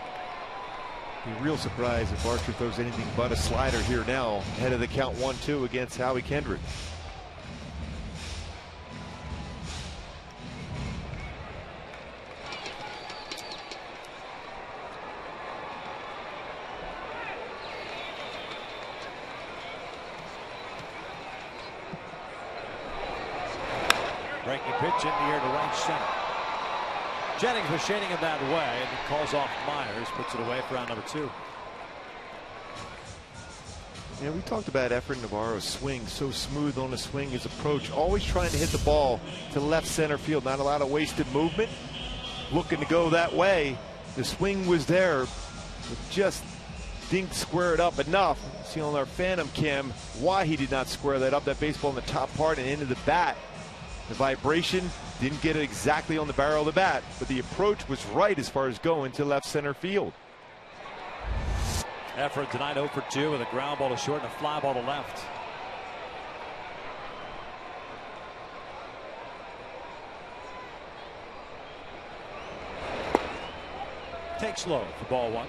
Be real surprised if Archer throws anything but a slider here now, ahead of the count 1-2 against Howie Kendrick. Breaking pitch in the air to right center. Jennings was shading him that way, and he calls off Myers, puts it away for round number 2. Yeah, we talked about Efrain Navarro's swing, so smooth on the swing, his approach, always trying to hit the ball to left center field. Not a lot of wasted movement. Looking to go that way. The swing was there, but just didn't square it up enough. See on our Phantom Cam why he did not square that up. That baseball in the top part and into the bat. The vibration didn't get it exactly on the barrel of the bat, but the approach was right as far as going to left center field. Effort tonight 0 for 2 with a ground ball to short and a fly ball to left. Takes low for ball 1.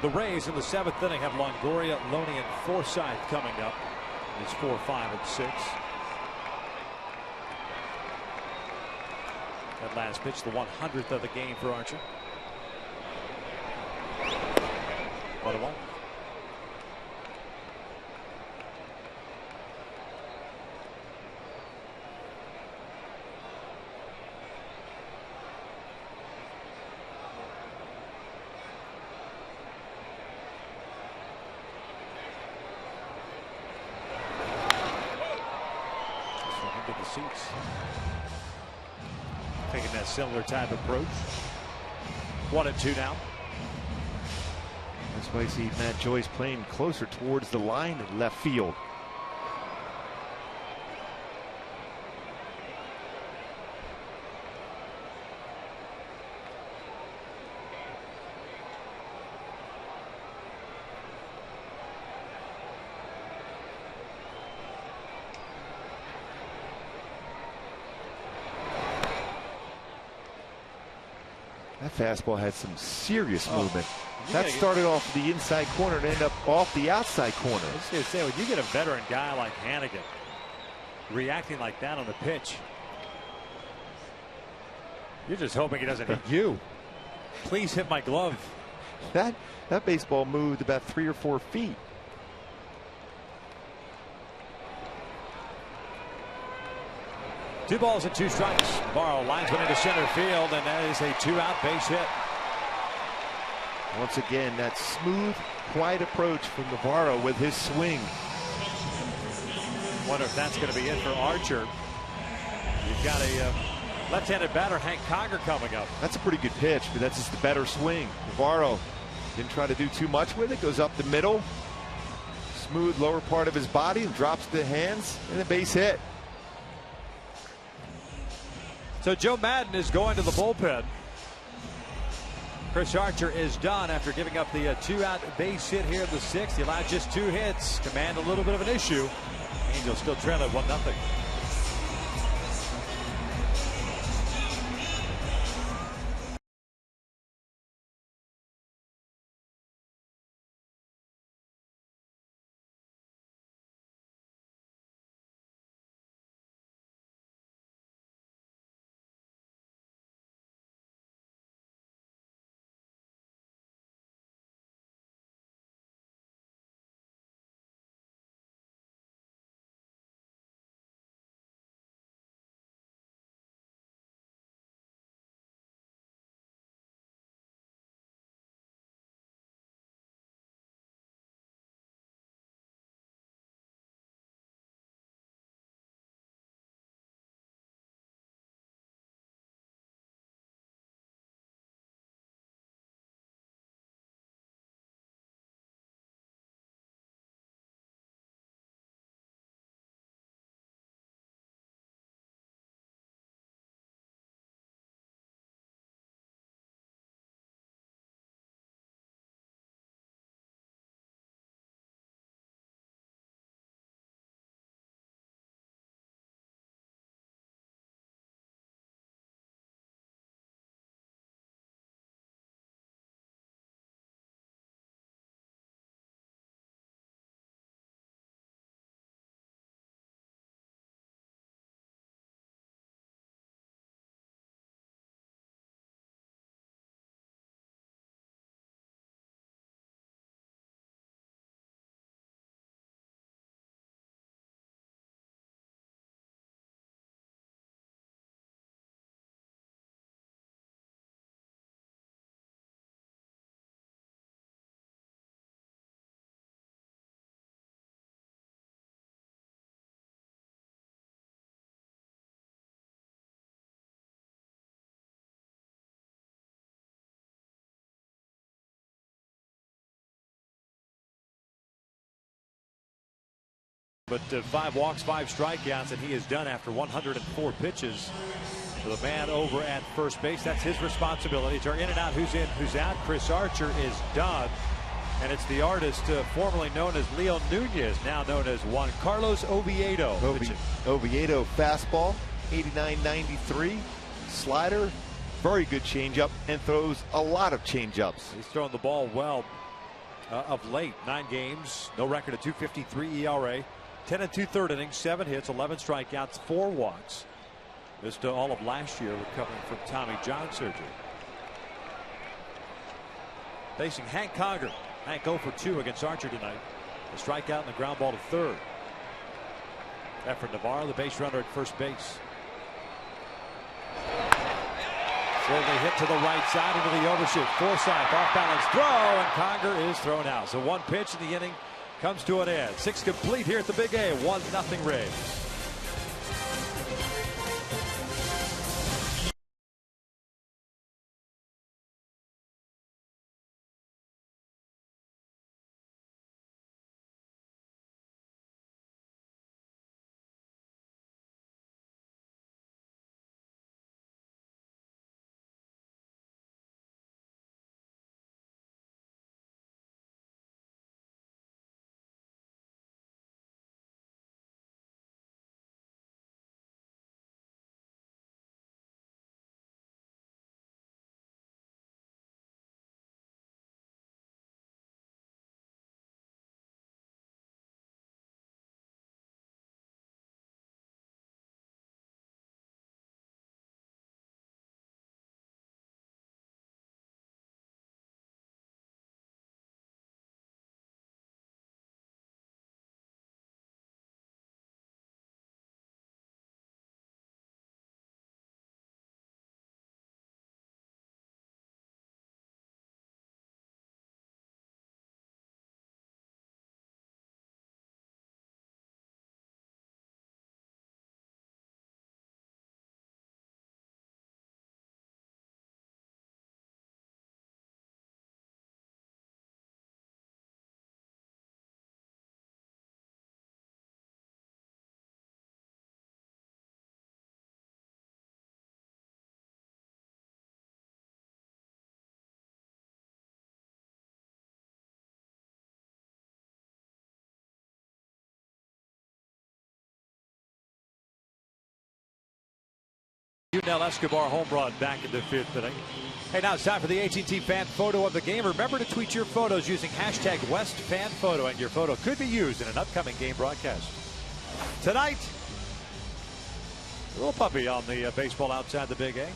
The Rays in the 7th inning have Longoria, Loney, and Forsythe coming up. It's 4, 5, and 6. That last pitch, the 100th of the game for Archer. 1-1. Into the seats. Taking that similar type approach. 1-2 now. That's why you see Matt Joyce playing closer towards the line in left field. That fastball had some serious movement. That started off the inside corner and ended up off the outside corner. I was going to say, when you get a veteran guy like Hannigan reacting like that on the pitch, you're just hoping he doesn't hit you. Please hit my glove. That baseball moved about 3 or 4 feet. Two balls and 2 strikes. Navarro lines one into center field, and that is a 2-out base hit. Once again, that smooth, quiet approach from Navarro with his swing. Wonder if that's going to be it for Archer. You've got a left-handed batter, Hank Conger, coming up. That's a pretty good pitch, but that's just the better swing. Navarro didn't try to do too much with it. Goes up the middle. Smooth lower part of his body and drops the hands, and a base hit. So Joe Madden is going to the bullpen. Chris Archer is done after giving up the 2-out base hit here in the 6th. He allowed just 2 hits. Command a little bit of an issue. Angels still trail at 1-0. But 5 walks, 5 strikeouts, and he is done after 104 pitches. So the man over at first base, that's his responsibility. Turn in and out, who's in, who's out. Chris Archer is done. And it's the artist formerly known as Leo Nunez, now known as Juan Carlos Oviedo. Oviedo fastball, 89-93, slider, very good changeup, and throws a lot of changeups. He's thrown the ball well of late. 9 games, no record of .253 ERA, 10 and 2/3 innings, 7 hits, 11 strikeouts, 4 walks. Missed all of last year recovering from Tommy John surgery. Facing Hank Conger. Hank 0 for 2 against Archer tonight. A strikeout and a ground ball to third. Efren Navarro, the base runner at first base. Slowly hit to the right side into the overshoot. Forsythe off balance throw, and Conger is thrown out. So one pitch in the inning comes to an end. 6 complete here at the Big A. 1-0 Rays. YUNEL ESCOBAR home run back in the 5th inning. Hey, now it's time for the AT&T fan photo of the game. Remember to tweet your photos using hashtag WestFanPhoto, and your photo could be used in an upcoming game broadcast. Tonight, a little puppy on the baseball outside the Big A.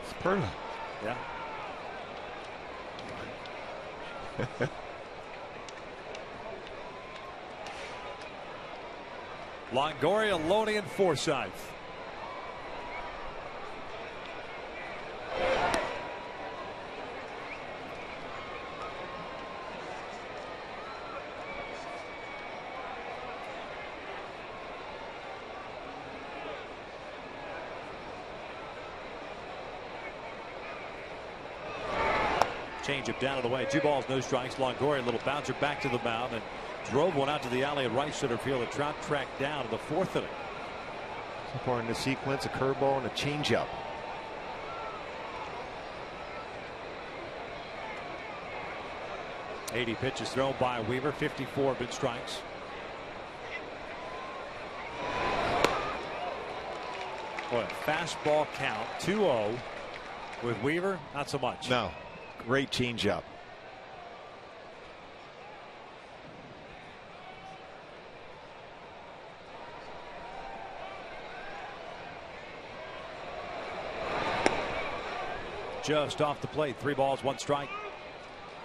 Superb. Yeah. Longoria, Loney, and Forsythe. Changeup down and away. 2 balls, no strikes. Longoria, a little bouncer back to the mound and drove one out to the alley at right center field. A Trout tracked down in the 4th inning. So far in the sequence, a curveball and a changeup. .80 pitches thrown by Weaver. 54 big strikes. Boy, fastball count 2-0 with Weaver. Not so much. No. Great changeup. Just off the plate. 3 balls, 1 strike.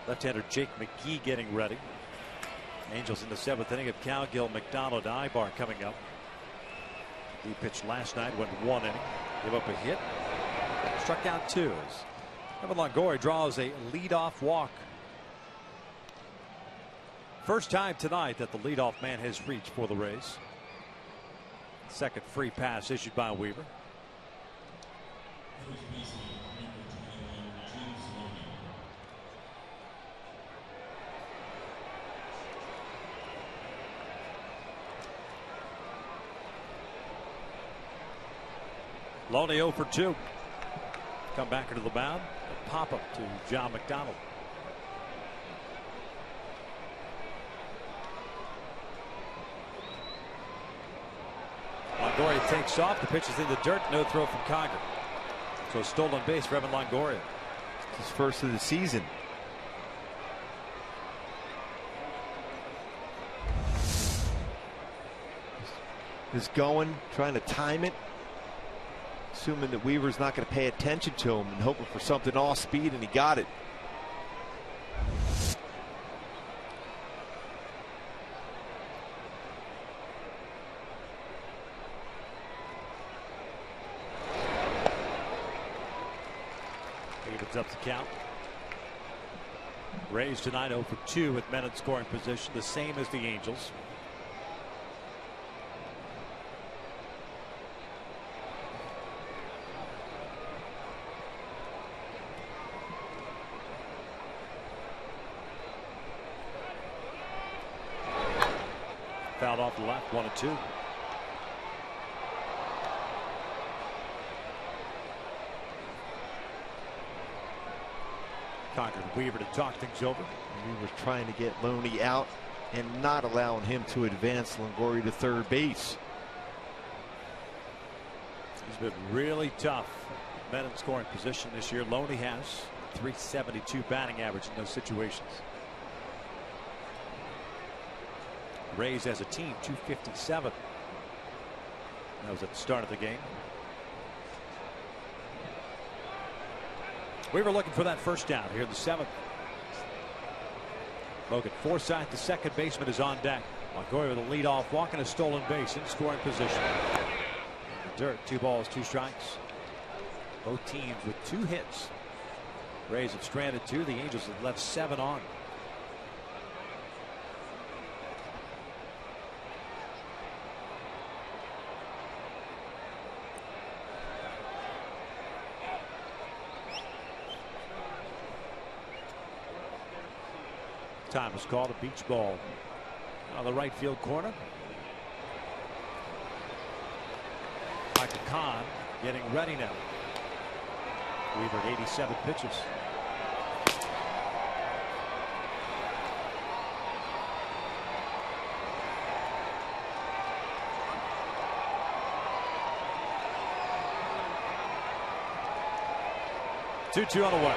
Left-hander Jake McGee getting ready. Angels in the 7th inning of Cowgill, McDonald, Ibar coming up. He pitched last night, went 1 inning, gave up a hit, struck out 2. Evan Longoria draws a leadoff walk. First time tonight that the leadoff man has reached for the Rays. Second free pass issued by Weaver. Loney 0 for 2. Come back into the mound. A pop up to John McDonald. Longoria takes off. The pitch is in the dirt. No throw from Conger. So stolen base for Evan Longoria. His first of the season. Is going, trying to time it, assuming that Weaver's not going to pay attention to him and hoping for something off speed, and he got it. Evens up the count. Rays tonight 0 for 2 with men in scoring position, the same as the Angels. Fouled off the left, 1-2. Conger and Weaver to talk things over. Weaver's trying to get Loney out and not allowing him to advance Longoria to third base. He's been really tough. Men in scoring position this year. Loney has .372 batting average in those situations. Rays as a team .257. That was at the start of the game. We were looking for that first down here in the 7th. Logan Forsythe, the second baseman, is on deck. Longoria with a leadoff walk and a stolen base in scoring position. In the dirt, 2 balls, 2 strikes. Both teams with 2 hits. Rays have stranded 2. The Angels have left 7 on. Time was called a beach ball on the right field corner. Michael Kahn getting ready now. Weaver at 87 pitches. Two on the way.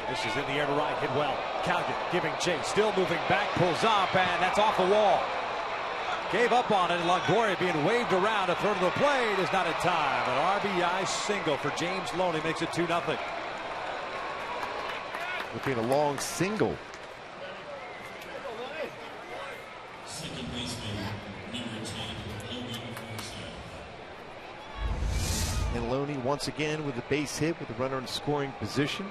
This is in the air to right, hit well. Calgett giving chase, still moving back, pulls up, and that's off the wall. Gave up on it, and Longoria being waved around. A throw to the plate is not in time. An RBI single for James Loney makes it 2-0. Looking at a long single. Second baseman, number 10, Logan Forsythe. And Loney once again with a base hit with a runner in scoring position.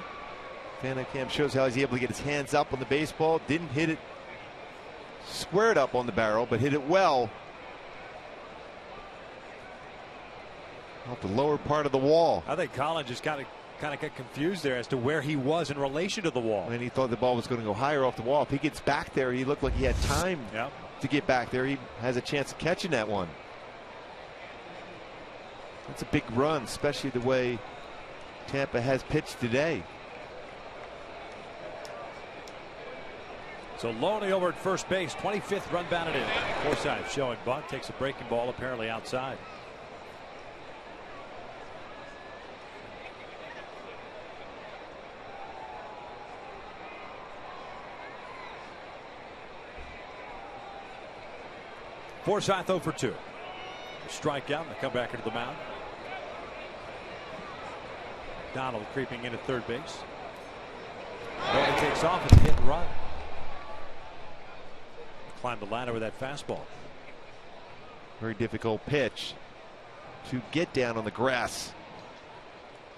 Cam shows how he's able to get his hands up on the baseball. Didn't hit it squared up on the barrel, but hit it well off the lower part of the wall. I think Colin just kind of got confused there as to where he was in relation to the wall. And he thought the ball was going to go higher off the wall. If he gets back there, he looked like he had time to get back there. He has a chance of catching that one. That's a big run, especially the way Tampa has pitched today. So Loney over at first base, 25th run batted in. Forsythe showing bunt, takes a breaking ball apparently outside. Forsythe 0 for 2. Strikeout and they come back into the mound. Donald creeping in at third base. Loney takes off and hit and run. Climbed the ladder with that fastball. Very difficult pitch to get down on the grass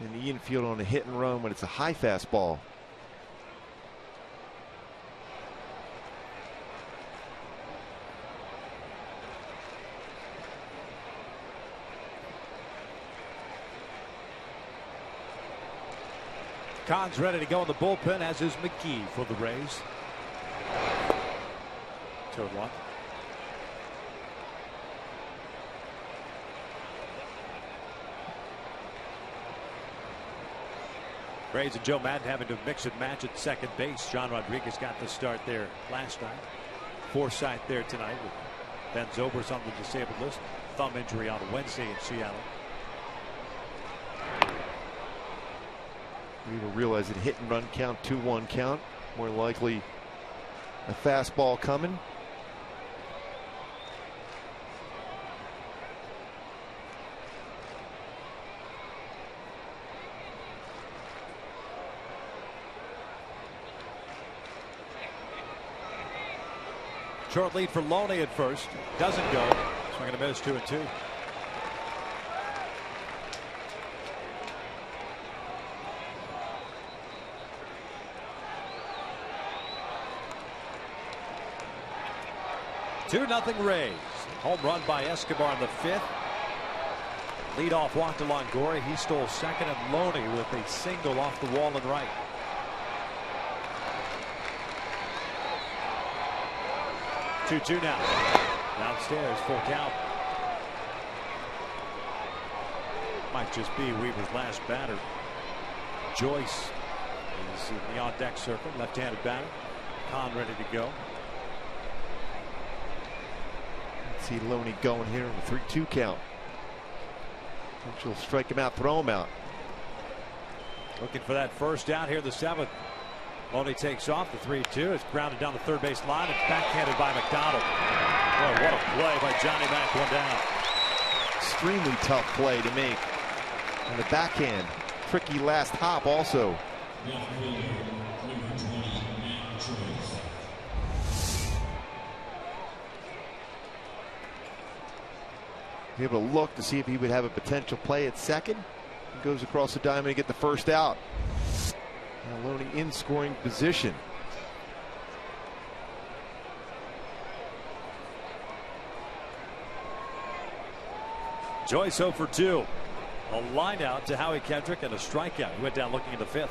in the infield on a hit and run when it's a high fastball. Kahn's ready to go in the bullpen, as is McKee for the Rays. 2-1. Braves and Joe Madden having to mix and match at second base. John Rodriguez got the start there last night. Forsythe there tonight with Ben Zobrist on the disabled list. Thumb injury on Wednesday in Seattle. We will realize it hit and run count, 2-1 count. More likely a fastball coming. Short lead for Loney at first. Doesn't go. Swing and a miss, 2-2. Two nothing Rays. Home run by Escobar in the fifth. Leadoff walk to Longoria. He stole second, and Loney with a single off the wall and right. 2-2 now. Downstairs, full count. Might just be Weaver's last batter. Joyce is in the on-deck circle, left-handed batter. Kahn ready to go. Let's see Loney going here in the 3-2 count. She'll strike him out, throw him out. Looking for that first out here in the seventh. Loney takes off. The 3-2. It's grounded down the third base line. It's backhanded by McDonald. Oh, what a play by Johnny Mack. One down. Extremely tough play to make. And the backhand. Tricky last hop also. Left fielder, number 20, Matt Joyce. Be able to look to see if he would have a potential play at second. He goes across the diamond to get the first out. Now Loney in scoring position. Joyce 0 for 2. A line out to Howie Kendrick and a strikeout. He went down looking in the fifth.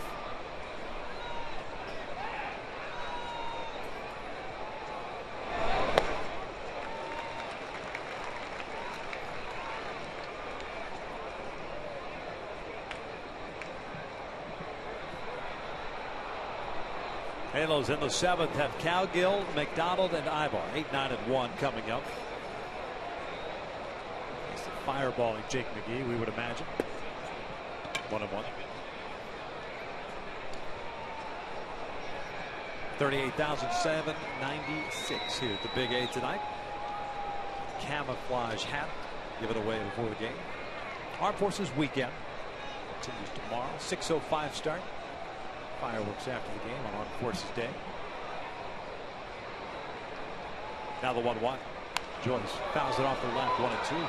Halos in the seventh have Cowgill, McDonald, and Ibar. 8, 9, and 1 coming up. It's the fireballing Jake McGee, we would imagine. 1-1. 38,796 here at the Big A tonight. Camouflage hat given away before the game. Armed Forces weekend continues tomorrow. 6:05 start. Fireworks after the game on Armed Forces Day. Now the 1-1. Joyce fouls it off the left. 1-2.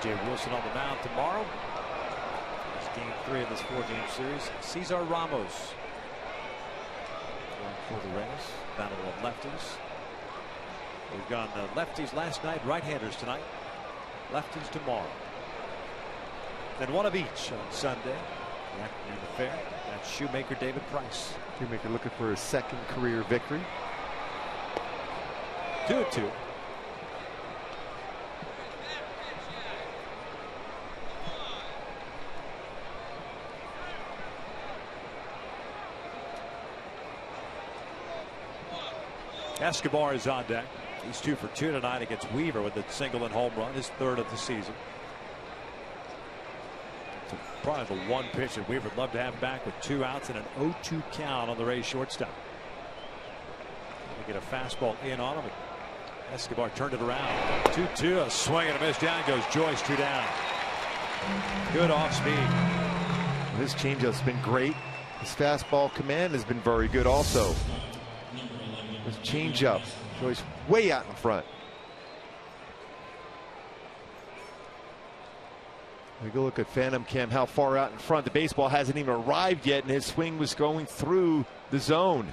C.J. Wilson on the mound tomorrow. It's game 3 of this 4-game series. Cesar Ramos for the Rays. Battle of lefties. We've gone lefties last night, right-handers tonight, lefties tomorrow. Then one of each on Sunday. The afternoon affair. That's Shoemaker David Price. Shoemaker looking for his second career victory. 2-2. Escobar is on deck. He's 2 for 2 tonight against Weaver with a single and home run, his third of the season. Probably the one pitch that Weaver would love to have back with 2 outs and an 0-2 count on the Rays shortstop. Get a fastball in on him. Escobar turned it around. 2-2, a swing and a miss. Down goes Joyce, 2 down. Good off speed. His changeup's been great. His fastball command has been very good also. His changeup, Joyce way out in front. We go look at Phantom Cam, how far out in front. The baseball hasn't even arrived yet, and his swing was going through the zone.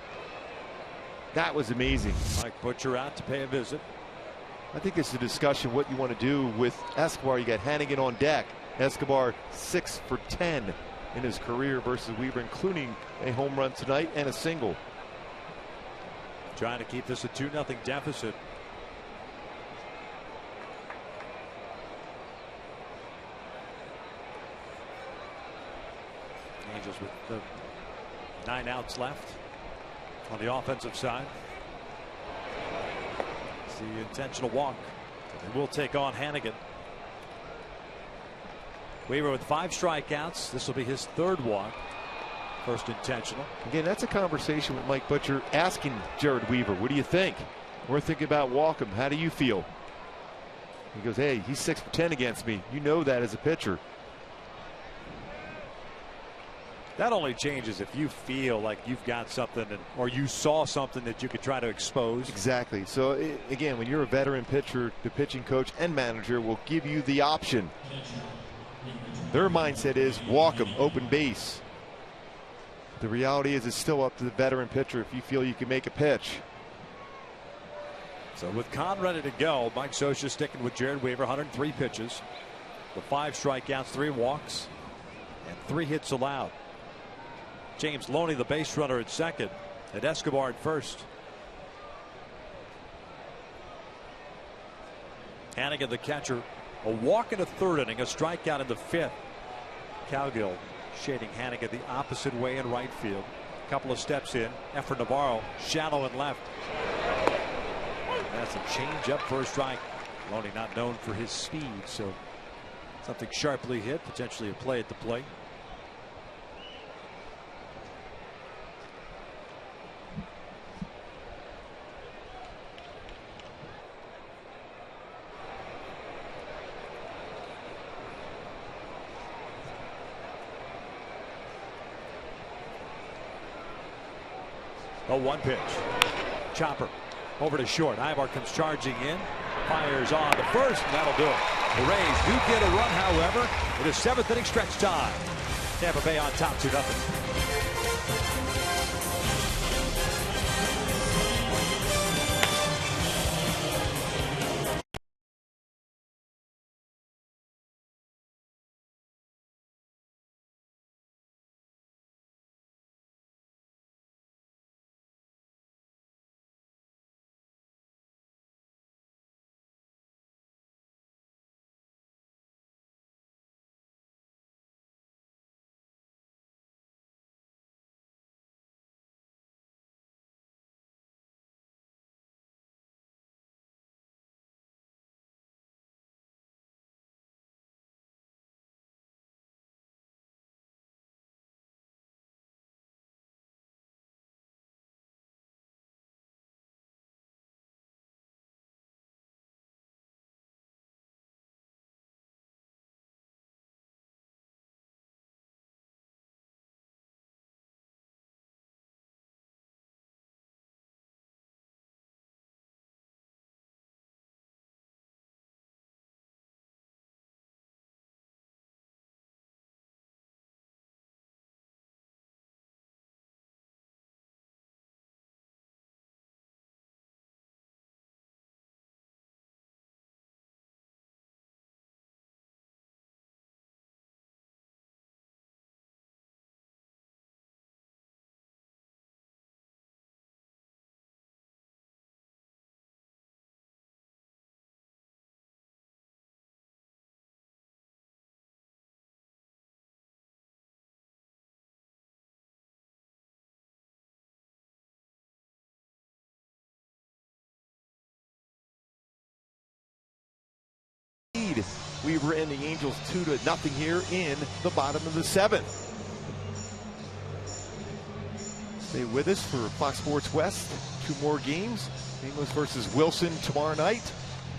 That was amazing. Mike Butcher out to pay a visit. I think it's a discussion what you want to do with Escobar. You got Hannigan on deck. Escobar 6 for 10 in his career versus Weaver, including a home run tonight and a single. Trying to keep this a 2-0 deficit. Angels with the 9 outs left on the offensive side. It's the intentional walk. They will take on Hannigan. Weaver with 5 strikeouts. This will be his 3rd walk. First intentional. Again, that's a conversation with Mike Butcher asking Jared Weaver, what do you think? We're thinking about walk him. How do you feel? He goes, hey, he's 6 for 10 against me. You know that as a pitcher. That only changes if you feel like you've got something or you saw something that you could try to expose. Exactly. So, again, when you're a veteran pitcher, the pitching coach and manager will give you the option. Their mindset is walk him, open base. The reality is it's still up to the veteran pitcher if you feel you can make a pitch. So with Con ready to go, Mike Scioscia sticking with Jared Weaver, 103 pitches, with 5 strikeouts, 3 walks, and 3 hits allowed. James Loney, the base runner, at second, and Escobar at first. Hannigan, the catcher, a walk in the 3rd inning, a strikeout in the 5th. Cowgill shading Hannigan the opposite way in right field. A couple of steps in. Efrain Navarro shallow and left. That's a change up for a strike. Loney not known for his speed, so something sharply hit, potentially a play at the plate. A 1 pitch. Chopper over to short. Ivar comes charging in. Fires on to first. And that'll do it. The Rays do get a run, however. It is 7th inning stretch time. Tampa Bay on top 2-0. Weaver and the Angels 2-0 here in the bottom of the 7th. Stay with us for Fox Sports West. 2 more games. Angels versus Wilson tomorrow night.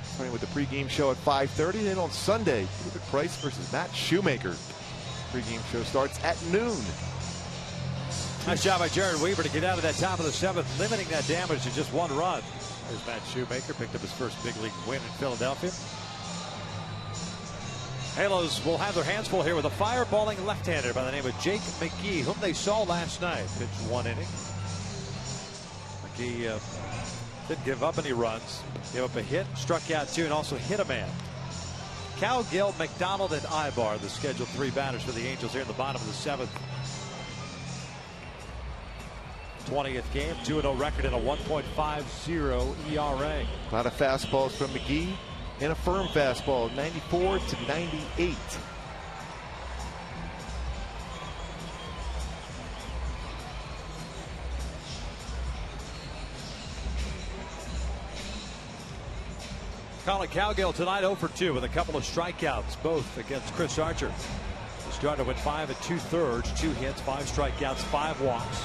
Starting with the pregame show at 5:30. Then on Sunday, David Price versus Matt Shoemaker. Pregame show starts at noon. Nice job by Jared Weaver to get out of that top of the 7th, limiting that damage to just 1 run. There's Matt Shoemaker, picked up his first big league win in Philadelphia. Halos will have their hands full here with a fireballing left-hander by the name of Jake McGee, whom they saw last night. Pitched 1 inning. McGee didn't give up any runs. Gave up a hit, struck out 2, and also hit a man. Cowgill, McDonald, and Ivar, the scheduled 3 batters for the Angels here in the bottom of the 7th. 20th game, 2-0 record and a 1.50 ERA. A lot of fastballs from McGee. And a firm fastball, 94 to 98. Colin Cowgill tonight 0 for 2 with a couple of strikeouts, both against Chris Archer. He started with 5 2/3, 2 hits, 5 strikeouts, 5 walks.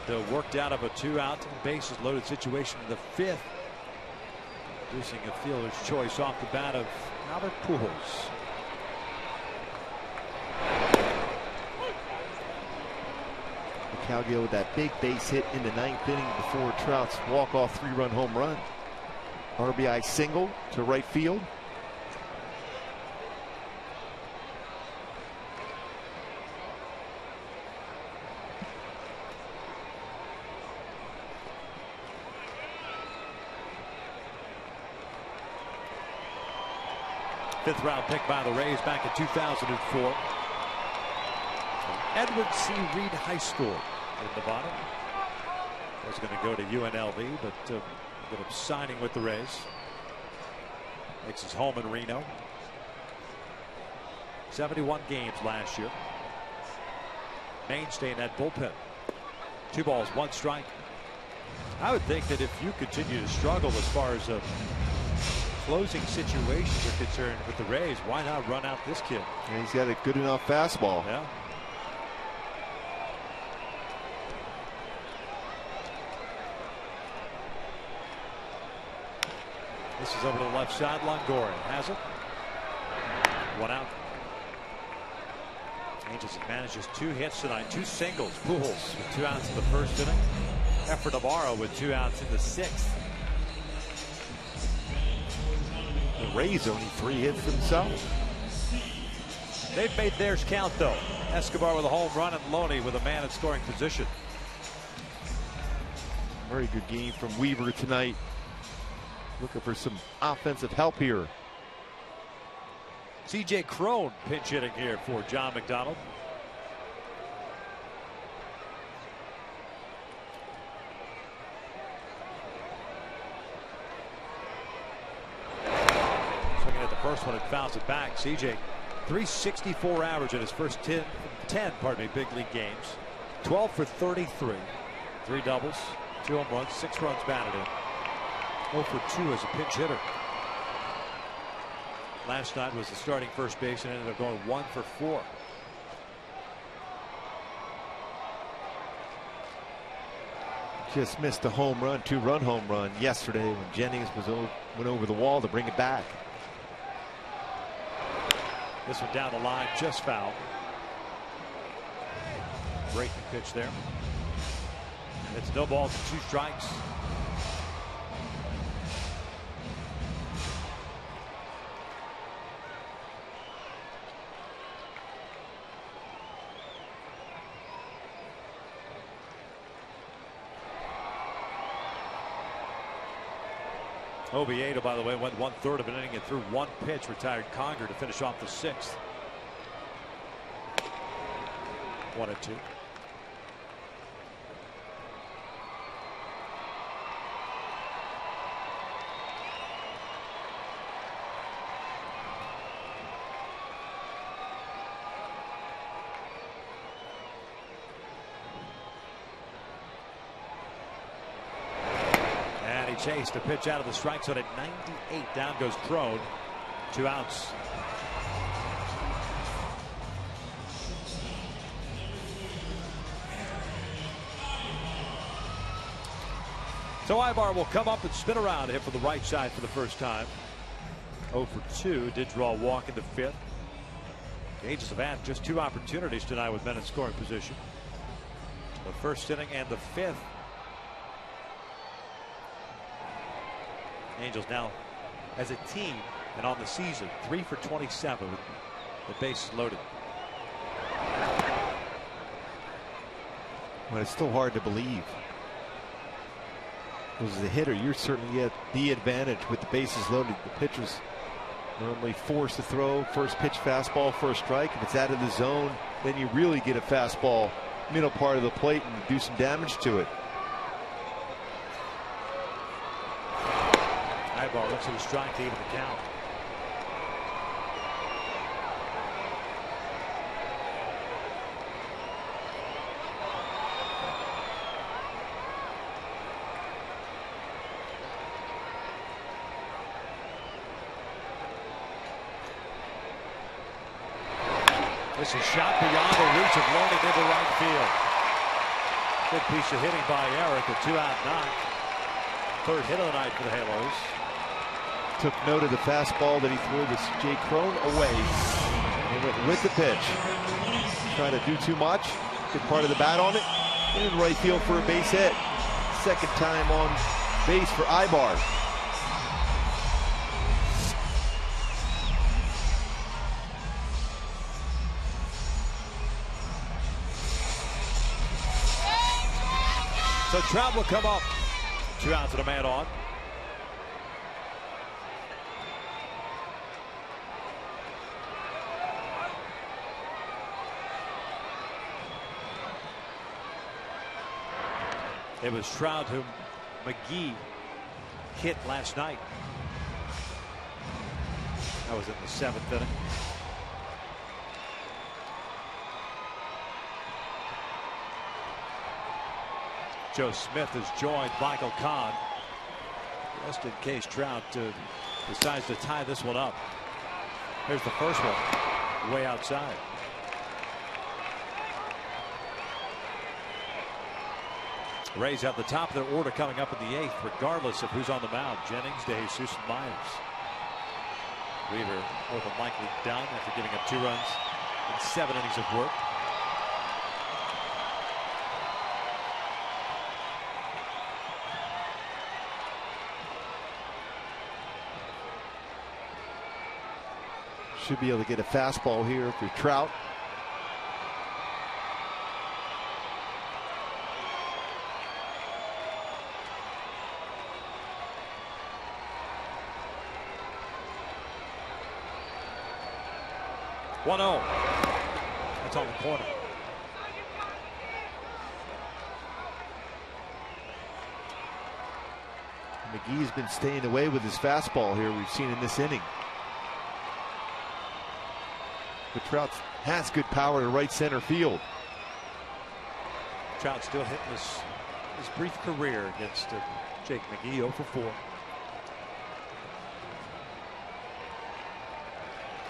And worked out of a 2-out bases loaded situation in the 5th, producing a fielder's choice off the bat of Albert Pujols. Cowgill with that big base hit in the 9th inning before Trout's walk-off 3-run home run. RBI single to right field. Fifth-round pick by the Rays back in 2004. Edward C. Reed High School in Nevada. Was going to go to UNLV, but ended up signing with the Rays. Makes his home in Reno. 71 games last year. Mainstay in that bullpen. 2 balls, 1 strike. I would think that if you continue to struggle as far as closing situations are concerned with the Rays, why not run out this kid? And he's got a good enough fastball. Yeah. This is over to the left side. Longoria has it. 1 out. Angels manages 2 hits tonight, 2 singles. Pujols with 2 outs in the 1st inning. Effort Navarro with 2 outs in the 6th. The Rays only 3 hits themselves. They've made theirs count, though. Escobar with a home run and Loney with a man in scoring position. Very good game from Weaver tonight. Looking for some offensive help here. C.J. Cron pinch hitting here for John McDonald. Swinging at the first one and fouls it back. C.J. 364 average in his first 10 big league games. 12 for 33. 3 doubles, 2 home runs, 6 runs batted in. 0 for 2 as a pinch hitter. Last night was the starting first base and ended up going 1 for 4. Just missed a home run, 2-run home run yesterday when Jennings went over the wall to bring it back. This one down the line, just foul. Breaking pitch there. It's no balls and 2 strikes. Oviedo, by the way, went 1/3 of an inning and threw 1 pitch, retired Conger to finish off the 6th. 1-2. Chased a pitch out of the strike zone at 98. Down goes Cron. 2 outs. So Ibar will come up and spin around here for the right side for the first time. 0 for 2. Did draw a walk in the 5th. The Angels have had just 2 opportunities tonight with men in scoring position. The 1st inning and the 5th. Angels now as a team and on the season 3 for 27 with the bases loaded. Well, it's still hard to believe. As a hitter, you're certainly at the advantage with the bases loaded. The pitcher's normally forced to throw first pitch fastball for a strike. If it's out of the zone, then you really get a fastball middle part of the plate and do some damage to it. Ibar looks at a strike to even the count. This is shot beyond the reach of Loney into right field. Good piece of hitting by Eric. A 2-out knock. Third hit of the night for the Halos. Took note of the fastball that he threw to Jay Crone away. He went with the pitch. Trying to do too much. Good part of the bat on it. In right field for a base hit. Second time on base for Ibar. So Trout will come up. 2 outs and a man on. It was Trout whom McGee hit last night. That was in the 7th inning. Joe Smith has joined Michael Kahn, just in case Trout decides to tie this one up. Here's the first one, way outside. Rays have the top of their order coming up in the 8th, regardless of who's on the mound. Jennings, DeJesus, and Myers. Weaver more than likely done after giving up 2 runs in 7 innings of work. Should be able to get a fastball here for Trout. One-0. That's on the corner. McGee's been staying away with his fastball here. We've seen in this inning. But Trout has good power to right center field. Trout still hitting his brief career against Jake McGee, 0 for 4.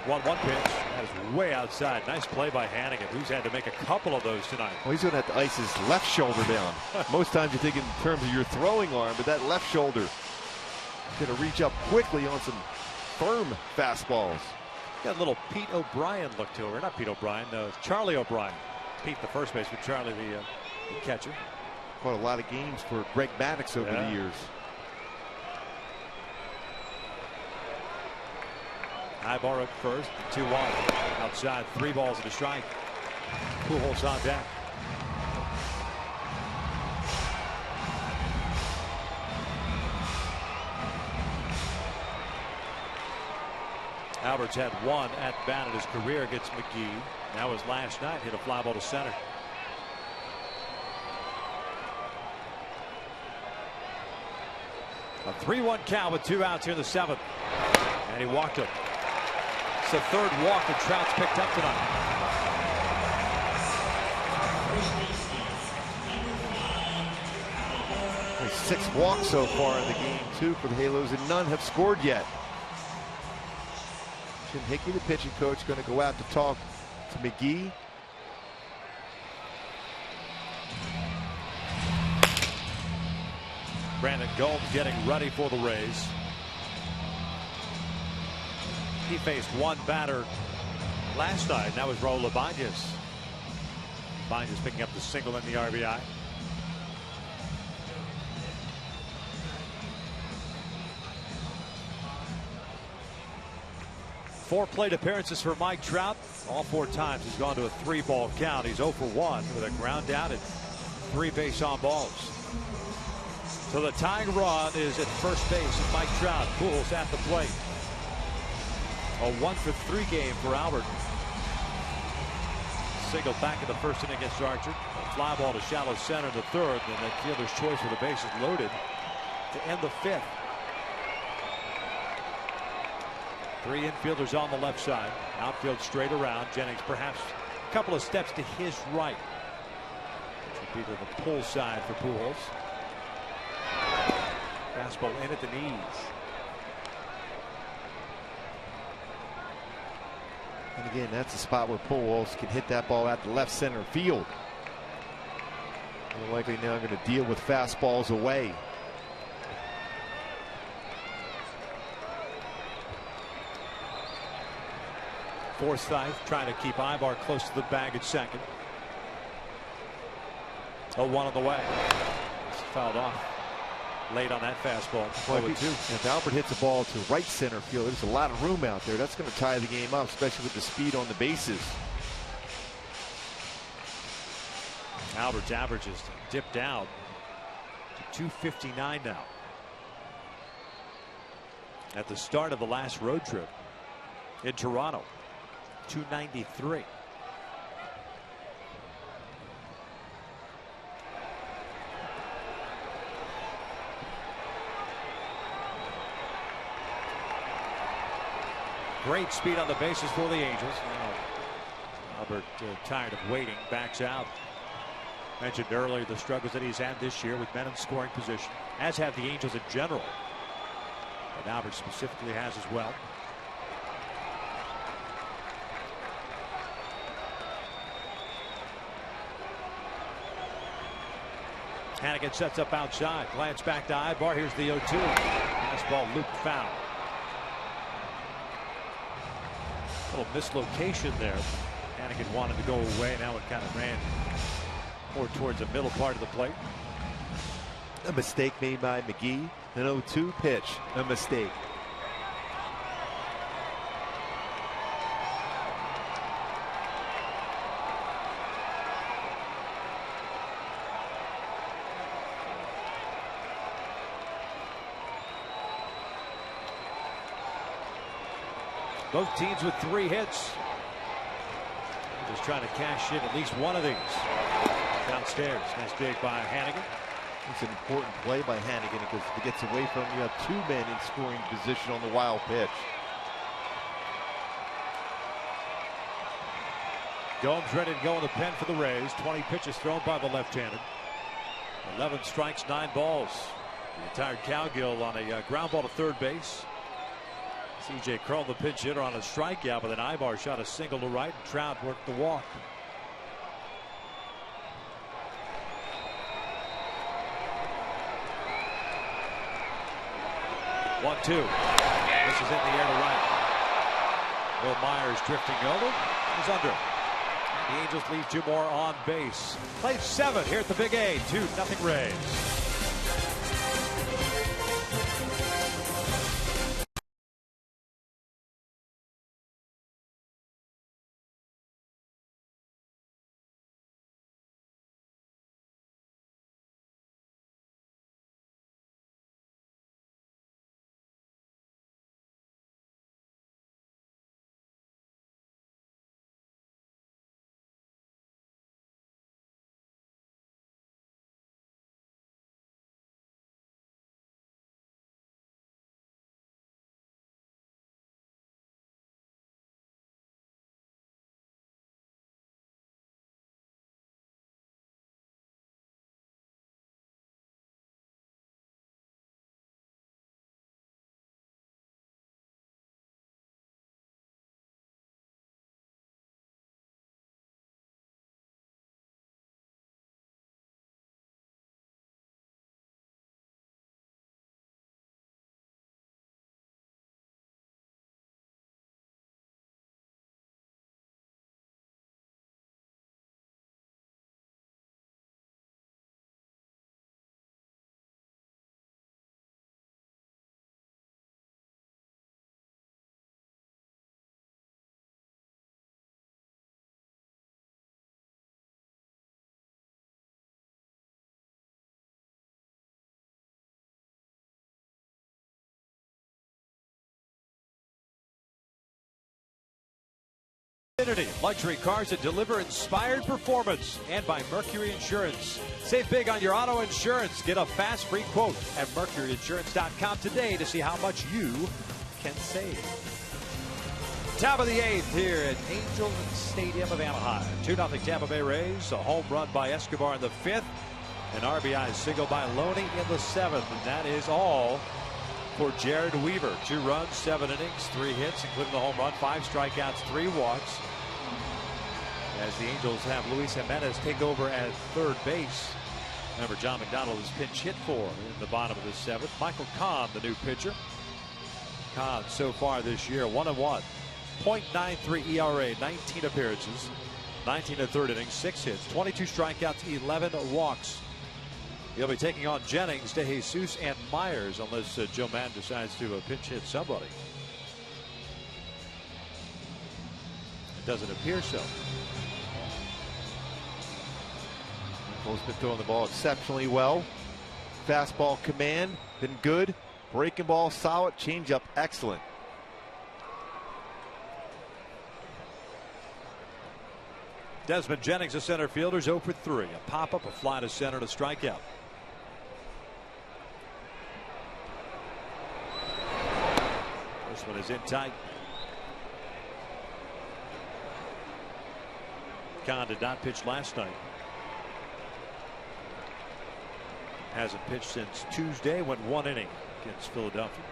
1-1 pitch. That is way outside. Nice play by Hannigan, who's had to make a couple of those tonight. Well, he's going to have to ice his left shoulder down. Most times you think in terms of your throwing arm, but that left shoulder is going to reach up quickly on some firm fastballs. Got a little Pete O'Brien look to her. Not Pete O'Brien, Charlie O'Brien. Pete the first baseman, Charlie the catcher. Caught a lot of games for Greg Maddux over the years. Ibar at first, 2-1. Outside, 3 balls and a strike. Pujols on deck. Albert's had 1 at bat in his career against McGee. That was last night. Hit a fly ball to center. A 3-1 count with 2 outs here in the 7th. And he walked him. It's the 3rd walk that Trout's picked up tonight. There's 6 walks so far in the game, too, for the Halos, and none have scored yet. Jim Hickey, the pitching coach, going to go out to talk to McGee. Brandon Gold getting ready for the Rays. He faced 1 batter last night, and that was Raul Ibanez. Ibanez picking up the single and the RBI. Four plate appearances for Mike Trout. All 4 times he's gone to a 3-ball count. He's 0 for 1 with a ground out and 3 base on balls. So the tying run is at first base of Mike Trout. Pujols at the plate. A 1 for 3 game for Albert. Single back in the 1st inning against Archer. A fly ball to shallow center in the 3rd. And then fielder's choice with the bases loaded to end the 5th. 3 infielders on the left side. Outfield straight around. Jennings perhaps a couple of steps to his right. Which would be to the pull side for Pujols. Fastball in at the knees. And again, that's a spot where Pujols can hit that ball out to left center field. More likely now going to deal with fastballs away. Forsythe trying to keep Ibar close to the bag at second. 0-1 on the way. It's fouled off late on that fastball. If Albert hits a ball to right center field, there's a lot of room out there. That's going to tie the game up, especially with the speed on the bases. Albert's average has dipped down to 259 now. At the start of the last road trip in Toronto, 293. Great speed on the bases for the Angels. Now, Albert, tired of waiting, backs out. Mentioned earlier the struggles that he's had this year with men in scoring position, as have the Angels in general. But Albert specifically has as well. Hannigan sets up outside. Glance back to Ibar. Here's the 0-2. Fastball looped foul. Little mislocation there. Hannigan wanted to go away. Now it kind of ran more towards the middle part of the plate. A mistake made by McGee. An 0-2 pitch. A mistake. Both teams with 3 hits. Just trying to cash in at least one of these. Downstairs. Nice dig by Hannigan. It's an important play by Hannigan because if it gets away from him, you have 2 men in scoring position on the wild pitch. Gomes ready to go in the pen for the Rays. 20 pitches thrown by the left-handed. 11 strikes, 9 balls. The retired Cowgill on a ground ball to third base. C.J. Curl, the pinch hitter, on a strikeout, but then Ibar shot a single to right, and Trout worked the walk. One, two. This is in the air to right. Will Myers drifting over. He's under. The Angels leave 2 more on base. Played 7 here at the Big A. 2-0 Rays. Luxury cars that deliver inspired performance, and by Mercury Insurance. Save big on your auto insurance. Get a fast free quote at mercuryinsurance.com today to see how much you can save. Top of the 8th here at Angel Stadium of Anaheim. 2-0 Tampa Bay Rays. A home run by Escobar in the 5th. An RBI single by Loney in the 7th. And that is all for Jared Weaver. 2 runs, 7 innings, 3 hits, including the home run, 5 strikeouts, 3 walks. As the Angels have Luis Jimenez take over at third base. Remember, John McDonald is pinch hit for in the bottom of the 7th. Michael Kahn, the new pitcher. Kahn so far this year, 1-1. .93 ERA, 19 appearances, 19 1/3 innings, 6 hits, 22 strikeouts, 11 walks. He'll be taking on Jennings, DeJesus, and Myers unless Joe Madden decides to pinch hit somebody. It doesn't appear so. Michael's been throwing the ball exceptionally well. Fastball command been good. Breaking ball solid. Changeup excellent. Desmond Jennings, the center fielder, is 0 for 3. A pop-up, a fly to center, to strikeout. This one is in tight. Kahn did not pitch last night. Hasn't pitched since Tuesday. Went 1 inning against Philadelphia.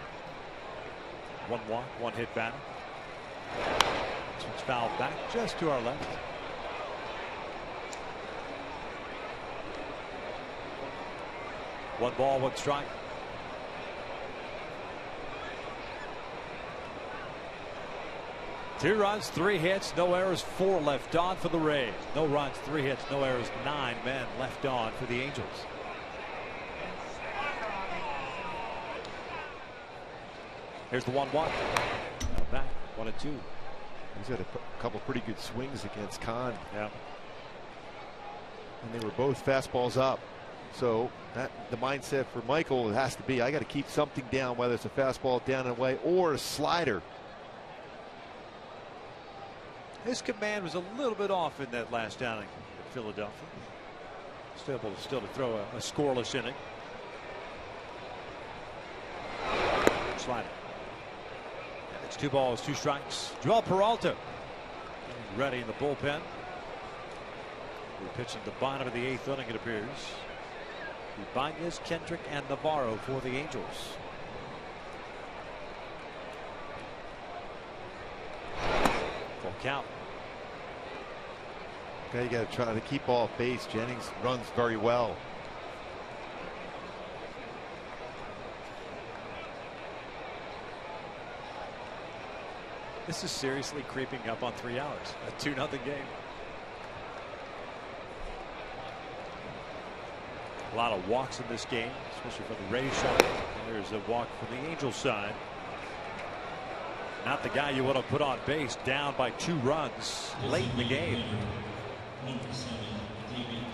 1 walk, 1 hit batter. This one's fouled back just to our left. One ball, 1 strike. Two runs, 3 hits, no errors, 4 left on for the Rays. No runs, 3 hits, no errors, 9 men left on for the Angels. Here's the 1-1. Back 1-2. He's had a couple pretty good swings against Kahn. Yeah. And they were both fastballs up. So the mindset for Michael has to be, I got to keep something down, whether it's a fastball down and away or a slider. His command was a little bit off in that last outing at Philadelphia. Still able to throw a scoreless inning. Slider. It's 2 balls, 2 strikes. Joel Peralta ready in the bullpen. We're pitching the bottom of the 8th inning, it appears. Ibanez, Kendrick, and Navarro for the Angels. Full count. Okay, you got to try to keep off base. Jennings runs very well. This is seriously creeping up on 3 hours. A 2-0 game. A lot of walks in this game, especially for the Rays side. There's a walk from the Angels side. Not the guy you want to put on base, down by 2 runs late in the game.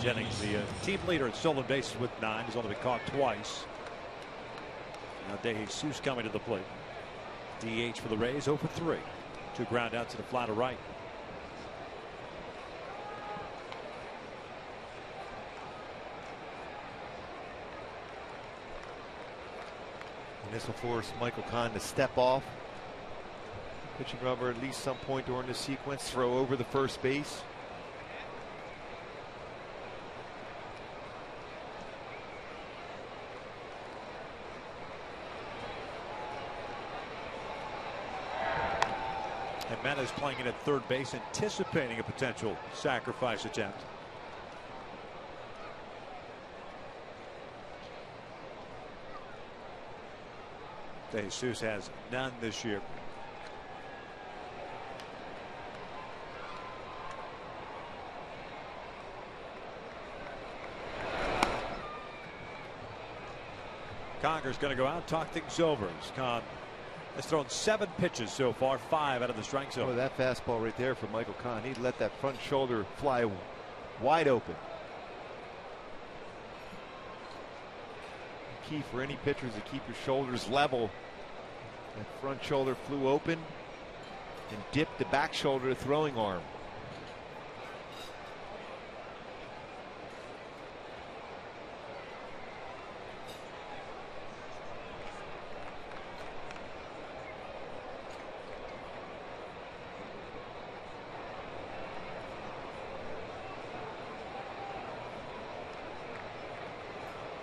Jennings, the team leader at stolen bases with 9, has only been caught twice. Now DeJesus coming to the plate. DH for the Rays, 0 for 3. 2 ground outs to the fly to right. And this will force Michael Kahn to step off. Pitching rubber at least some point during the sequence. Throw over the first base. Jimenez playing it at third base, anticipating a potential sacrifice attempt. DeJesus has none this year. Conger's going to go out, talk things over. Kahn has thrown 7 pitches so far, 5 out of the strike zone. Oh, that fastball right there from Michael Kahn. He'd let that front shoulder fly wide open. Key for any pitcher is to keep your shoulders level. That front shoulder flew open and dipped the back shoulder throwing arm.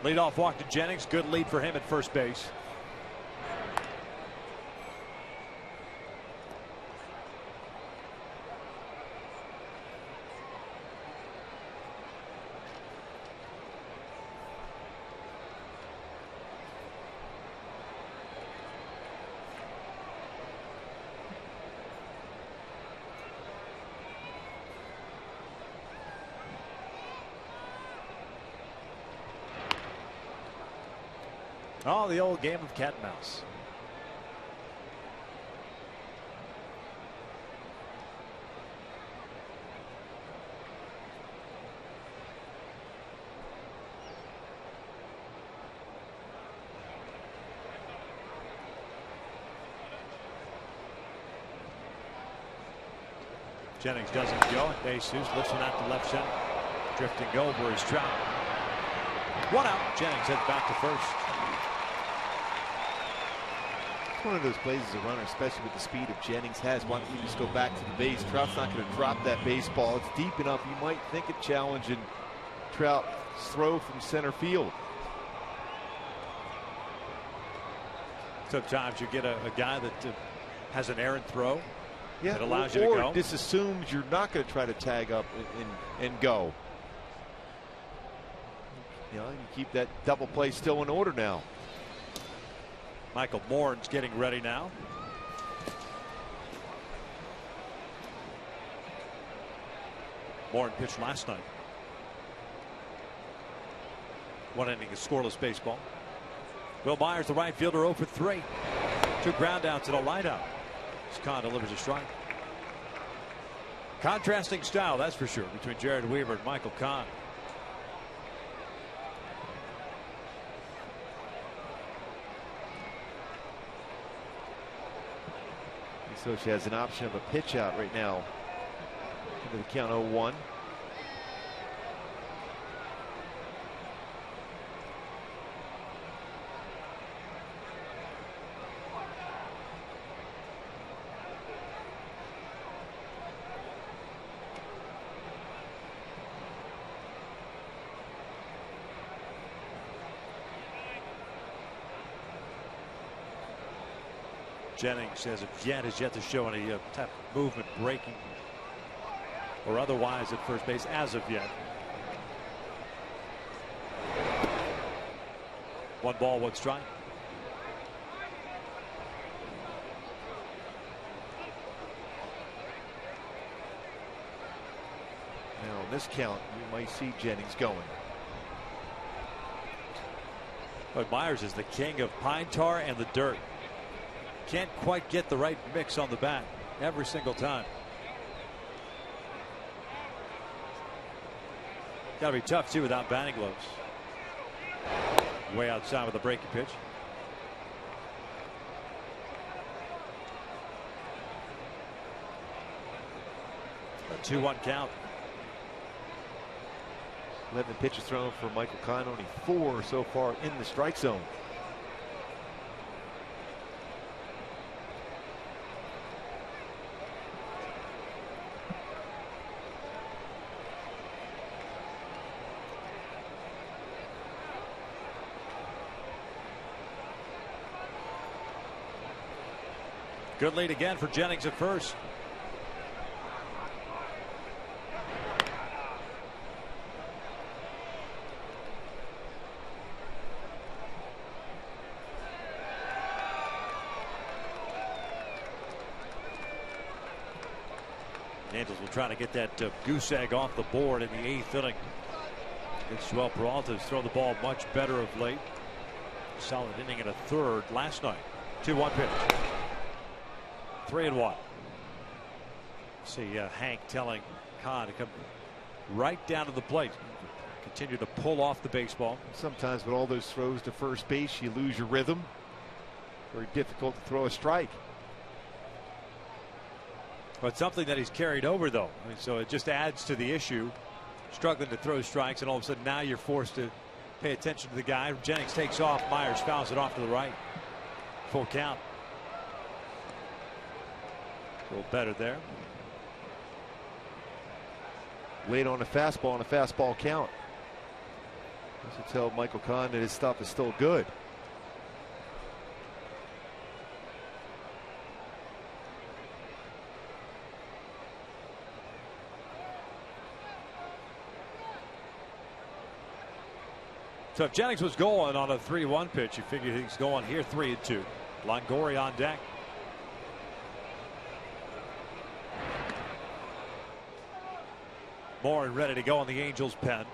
Leadoff walk to Jennings. Good lead for him at first base. Oh, the old game of cat and mouse. Jennings doesn't go. DeJesus lifts one out to left center. Drifting over is Trout. One out. Jennings heads back to first. It's one of those plays as a runner, especially with the speed of Jennings has. Why don't you just go back to the base? Trout's not going to drop that baseball. It's deep enough. You might think of challenging Trout's throw from center field. Sometimes you get a guy that has an errant throw. Yeah, it allows you to go. Or this assumes you're not going to try to tag up and go. You know, you keep that double play still in order now. Michael Morin's getting ready now. Morin pitched last night. One inning of scoreless baseball. Will Myers, the right fielder, 0 for 3. 2 ground outs and a line out. Kahn delivers a strike. Contrasting style, that's for sure, between Jared Weaver and Michael Kahn. So she has an option of a pitch out right now. Into the count 0-1. Jennings has yet to show any type of movement, breaking, or otherwise at first base as of yet. 1 ball, 1 strike. Now on this count, you might see Jennings going. But Myers is the king of pine tar and the dirt. Can't quite get the right mix on the bat every single time. Got to be tough too without batting gloves. Way outside with a breaking pitch. A 2-1 count. 11 pitches thrown for Michael Kahn, only 4 so far in the strike zone. Good lead again for Jennings at first. Angels will try to get that goose egg off the board in the 8th inning. It's Joel Peralta's thrown the ball much better of late. Solid inning and a third last night. 2-1 pitch. 3-1. See Hank telling Kahn to come right down to the plate. Continue to pull off the baseball. Sometimes with all those throws to first base, you lose your rhythm. Very difficult to throw a strike. But something that he's carried over, though. I mean, so it just adds to the issue. Struggling to throw strikes, and all of a sudden now you're forced to pay attention to the guy. Jennings takes off. Myers fouls it off to the right. Full count. A little better there. Late on a fastball count. This will tell Michael Kahn that his stuff is still good. So if Jennings was going on a 3-1 pitch, you figure he's going here 3-2. Longoria on deck. Morin ready to go on the Angels pen.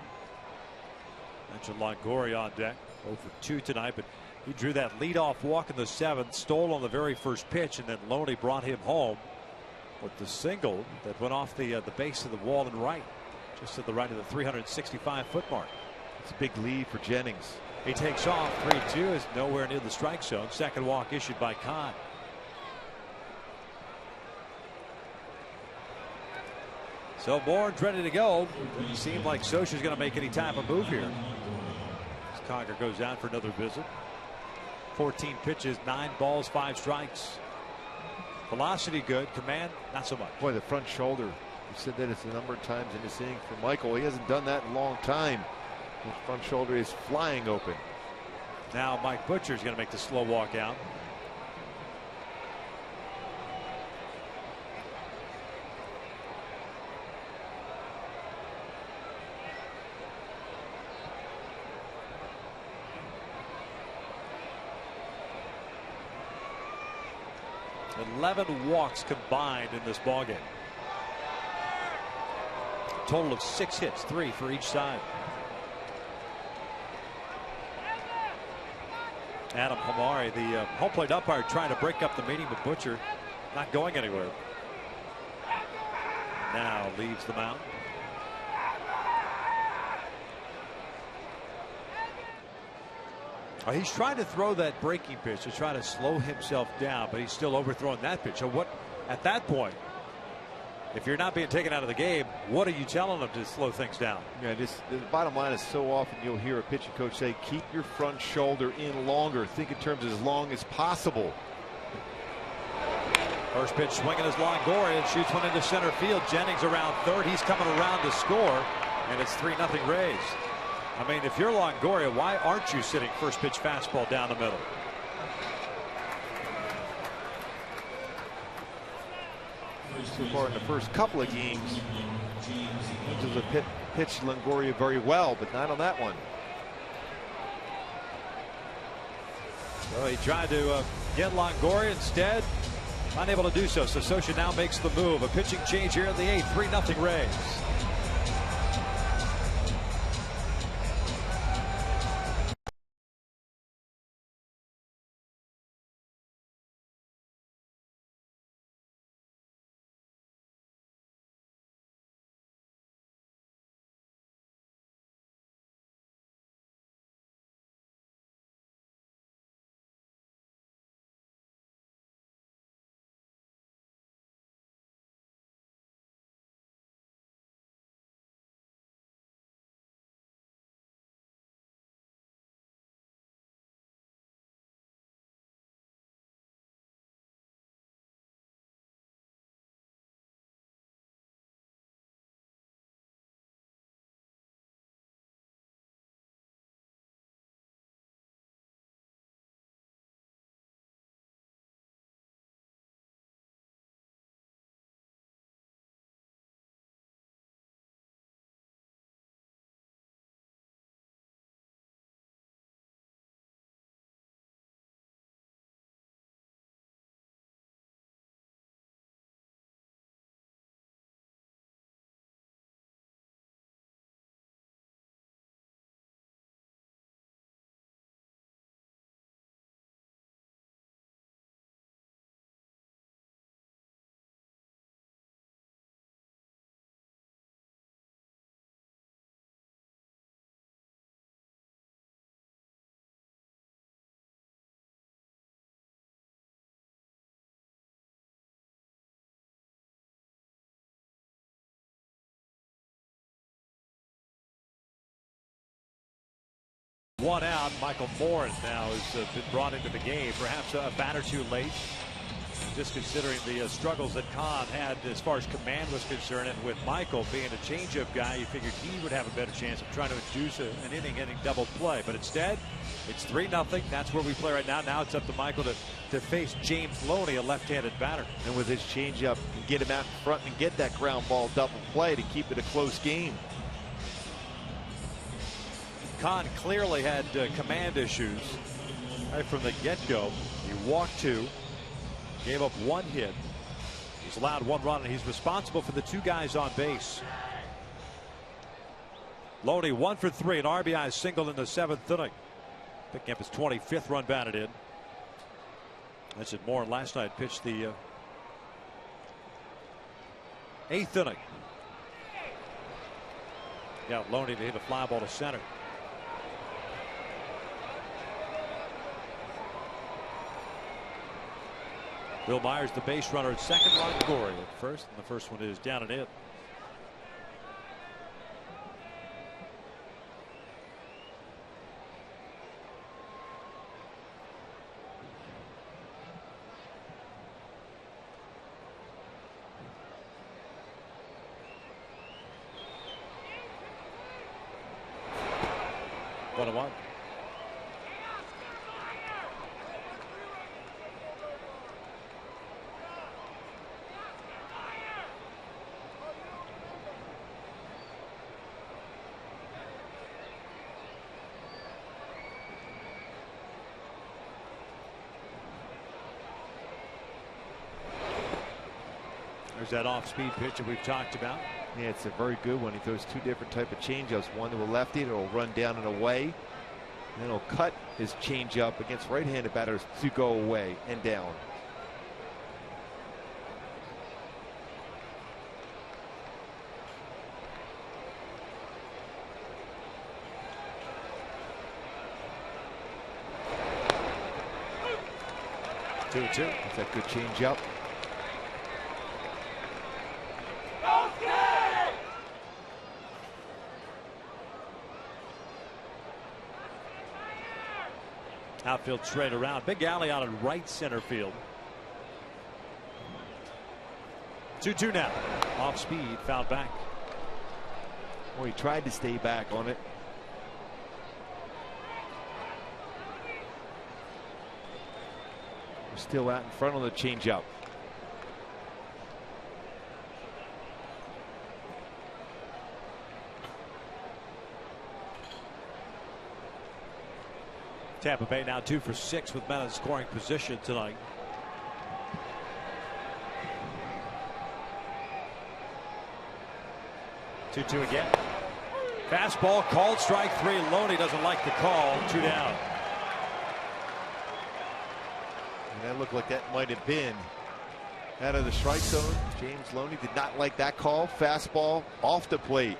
Mentioned Longoria on deck. 0 for 2 tonight, but he drew that leadoff walk in the 7th, stole on the very first pitch, and then Loney brought him home with the single that went off the base of the wall and right, just to the right of the 365-foot mark. It's a big lead for Jennings. He takes off. 3-2 is nowhere near the strike zone. Second walk issued by Kahn. So Bourne's ready to go. Doesn't seem like Scioscia's going to make any type of move here. As Conger goes out for another visit. 14 pitches, 9 balls, 5 strikes. Velocity good, command not so much. Boy, the front shoulder. You said that it's a number of times in this inning for Michael. He hasn't done that in a long time. His front shoulder is flying open. Now Mike Butcher's going to make the slow walk out. And 11 walks combined in this ballgame. Total of 6 hits, 3 for each side. Adam Hamari, the home plate umpire, trying to break up the meeting with Butcher, not going anywhere. Now leaves the mound. He's trying to throw that breaking pitch to try to slow himself down, but he's still overthrowing that pitch. So what, at that point, if you're not being taken out of the game, what are you telling them to slow things down? Yeah, the bottom line is so often you'll hear a pitching coach say, keep your front shoulder in longer. Think in terms of as long as possible. First pitch swinging is Longoria, shoots one into center field. Jennings around third. He's coming around to score, and it's 3-0 Rays. I mean, if you're Longoria, why aren't you sitting first pitch fastball down the middle? So far in the first couple of games, Angels have pitched Longoria very well, but not on that one. So he tried to get Longoria instead, unable to do so. So Scioscia now makes the move. A pitching change here in the 8th, 3-0 Rays. One out. Michael Moore now has been brought into the game, perhaps a bat or two late. Just considering the struggles that Kahn had as far as command was concerned, and with Michael being a changeup guy, you figured he would have a better chance of trying to induce an inning-ending double play. But instead, it's 3-0. That's where we play right now. Now it's up to Michael to face James Loney, a left-handed batter. And with his changeup, get him out in front and get that ground ball double play to keep it a close game. Kahn clearly had command issues right from the get-go. He walked 2, gave up 1 hit. He's allowed 1 run, and he's responsible for the 2 guys on base. Loney 1 for 3, an RBI single in the 7th inning. Picking up his 25th run batted in. That's it. Moore last night pitched the 8th inning. Got Loney to hit a fly ball to center. Bill Myers, the base runner at second, Ron Gorey at first, and the first one is down and in. One and one. There's that off-speed pitch that we've talked about. Yeah, it's a very good one. He throws two different type of changeups. One to a lefty that'll run down and away. And then he'll cut his changeup against right-handed batters to go away and down. Two. That's a good changeup. Outfield straight around. Big alley out in right center field. 2-2 now. Off speed, fouled back. Well, he tried to stay back on it. We're still out in front of the changeup. Tampa Bay now 2 for 6 with men in scoring position tonight. Two again. Fastball called, strike 3. Loney doesn't like the call. 2 down. And that looked like that might have been out of the strike zone. James Loney did not like that call. Fastball off the plate.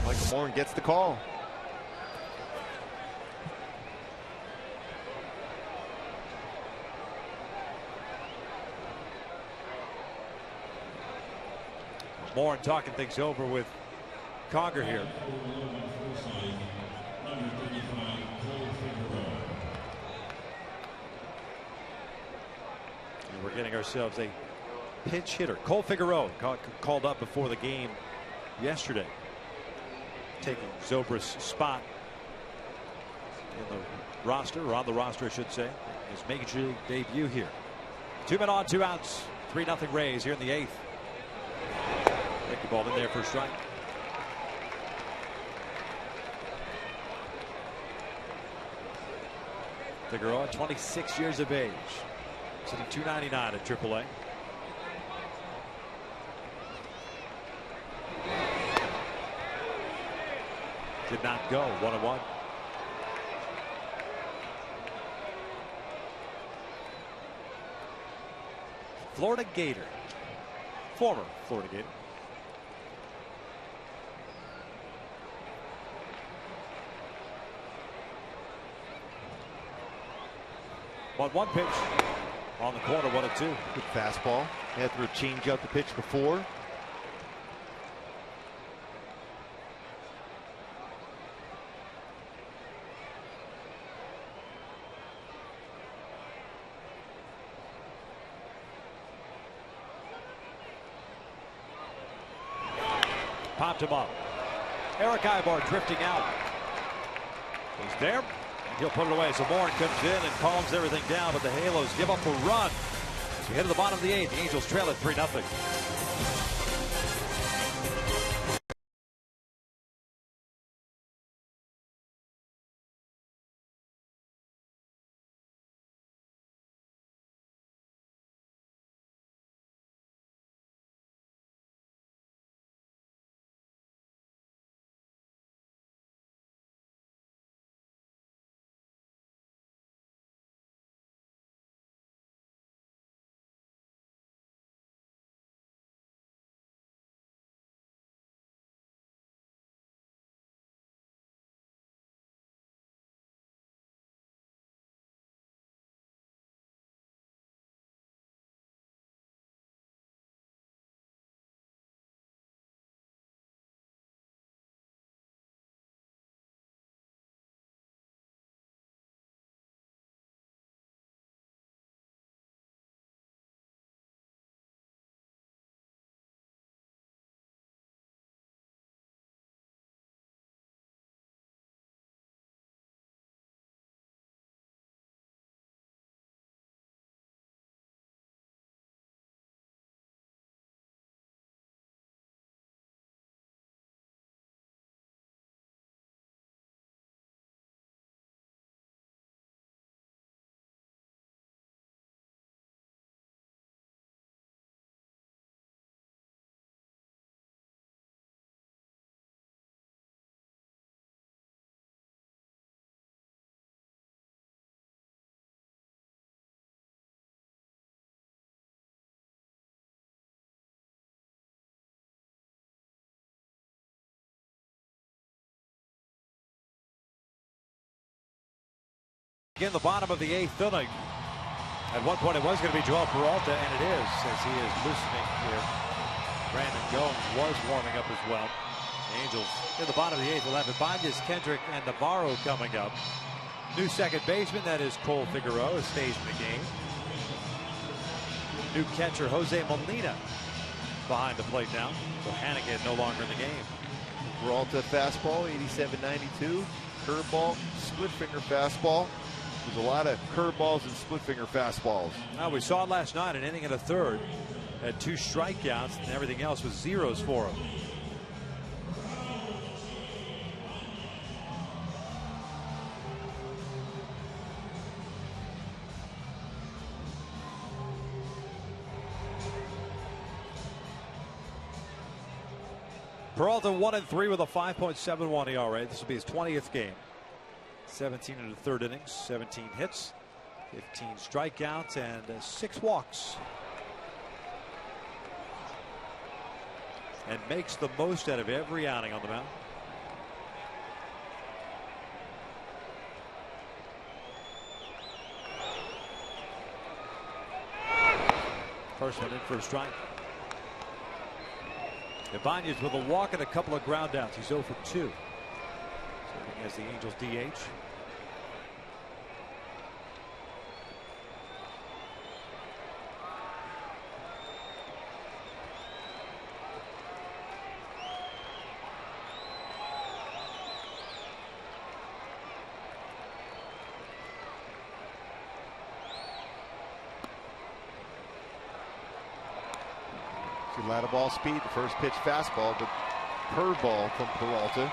Michael Moore gets the call. Moore talking things over with Conger here. And we're getting ourselves a pinch hitter. Cole Figueroa called up before the game yesterday, taking Zobrist's spot in the roster, or on the roster I should say, his major league debut here. 2 men on, 2 outs, 3-0 Rays here in the 8th. Take the ball in there for a strike. Figueroa, 26 years of age, sitting .299 at AAA. Did not go. 1-1. Florida Gator, former Florida Gator. One pitch on the corner, 1-2. Good fastball. He had to change up the pitch before. Popped him up. Eric Ibar drifting out. He's there. He'll put it away. So Moore comes in and calms everything down, but the Halos give up a run. As we head to the bottom of the 8th, the Angels trail at 3-0. In the bottom of the 8th inning. At one point it was going to be Joel Peralta, and it is, as he is loosening here. Brandon Gomes was warming up as well. The Angels in the bottom of the 8th will have Ibanez, Kendrick, and Navarro coming up. New second baseman, that is Cole Figueroa, stays in the game. New catcher Jose Molina behind the plate now. So Hannigan no longer in the game. Peralta fastball, 87-92. Curveball, split finger fastball. There's a lot of curveballs and split finger fastballs. Now we saw it last night, an inning and a third. Had 2 strikeouts, and everything else was zeros for him. Peralta 1-3 with a 5.71 ERA. This will be his 20th game. 17 in the third innings, 17 hits, 15 strikeouts, and 6 walks. And makes the most out of every outing on the mound. First one in for a strike. Ibanez with a walk and a couple of ground outs. He's 0 for 2. Serving as the Angels DH. A lot of ball speed, the first pitch fastball, but curveball from Peralta.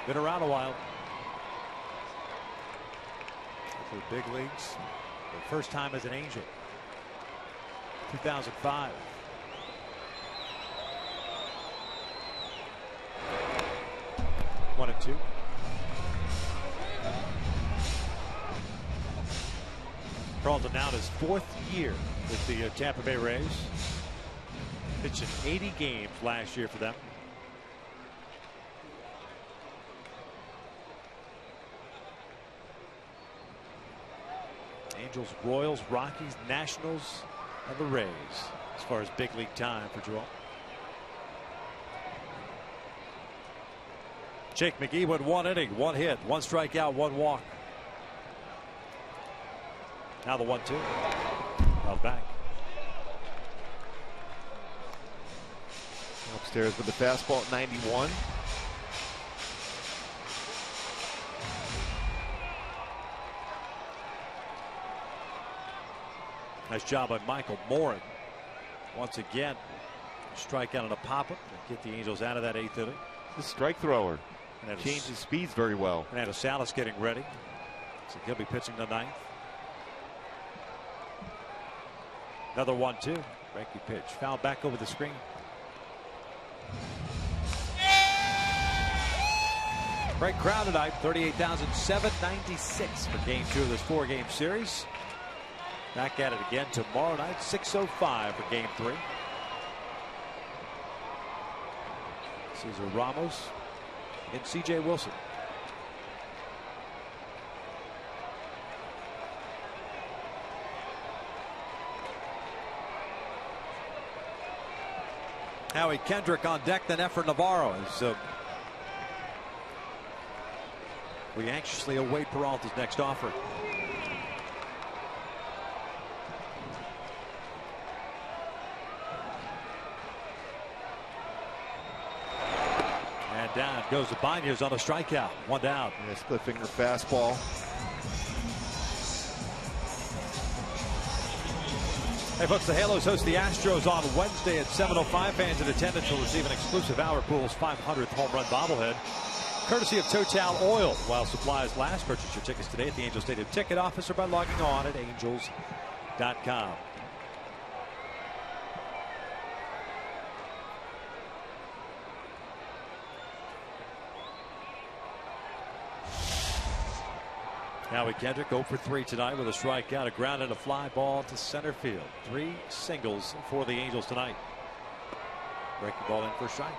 Been around a while. For the big leagues. The first time as an Angel. 2005. One and two. Peralta now in his 4th year with the Tampa Bay Rays. Pitched in 80 games last year for them. Angels, Royals, Rockies, Nationals, and the Rays as far as big league time for Joel. Jake McGee went 1 inning, 1 hit, 1 strikeout, 1 walk. Now the 1-2. Held back. Upstairs with the fastball at 91. Nice job by Michael Morin. Once again, strikeout on a pop-up to get the Angels out of that 8th inning. The strike thrower changes speeds very well. And Salas getting ready. So he'll be pitching the 9th. Another 1-2. Breaking pitch. Foul back over the screen. Great crowd tonight. 38,796 for game 2 of this 4-game series. Back at it again tomorrow night. 6:05 for game 3. Cesar Ramos and C.J. Wilson. Howie Kendrick on deck, then Efren Navarro as we anxiously await Peralta's next offering. And down goes Ibanez on a strikeout. 1 down. And a split finger fastball. Hey folks, the Halos host the Astros on Wednesday at 7:05. Fans in attendance will receive an exclusive Howard Pools 500th home run bobblehead, courtesy of Total Oil, while supplies last. Purchase your tickets today at the Angels Stadium ticket office or by logging on at angels.com. Howie Kendrick 0 for 3 tonight with a strikeout, a ground, and a fly ball to center field. 3 singles for the Angels tonight. Breaking ball in for a strike.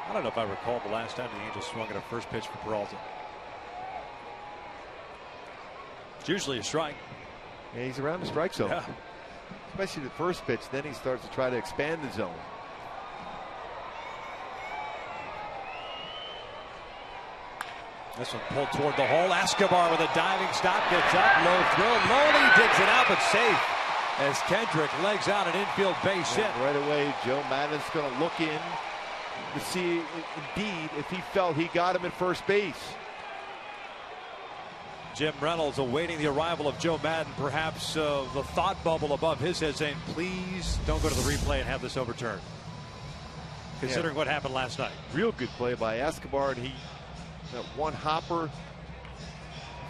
I don't know if I recall the last time the Angels swung at a first pitch for Peralta. It's usually a strike. Yeah, he's around the strike zone. Yeah. Especially the first pitch. Then he starts to try to expand the zone. This one pulled toward the hole. Escobar with a diving stop. Gets up. Low throw. Loney digs it out, but safe. As Kendrick legs out an infield base hit. Right away, Joe Maddon's going to look in to see indeed if he felt he got him at first base. Jim Reynolds awaiting the arrival of Joe Maddon. Perhaps the thought bubble above his head saying, please don't go to the replay and have this overturned. Considering what happened last night. Real good play by Escobar, and he that one hopper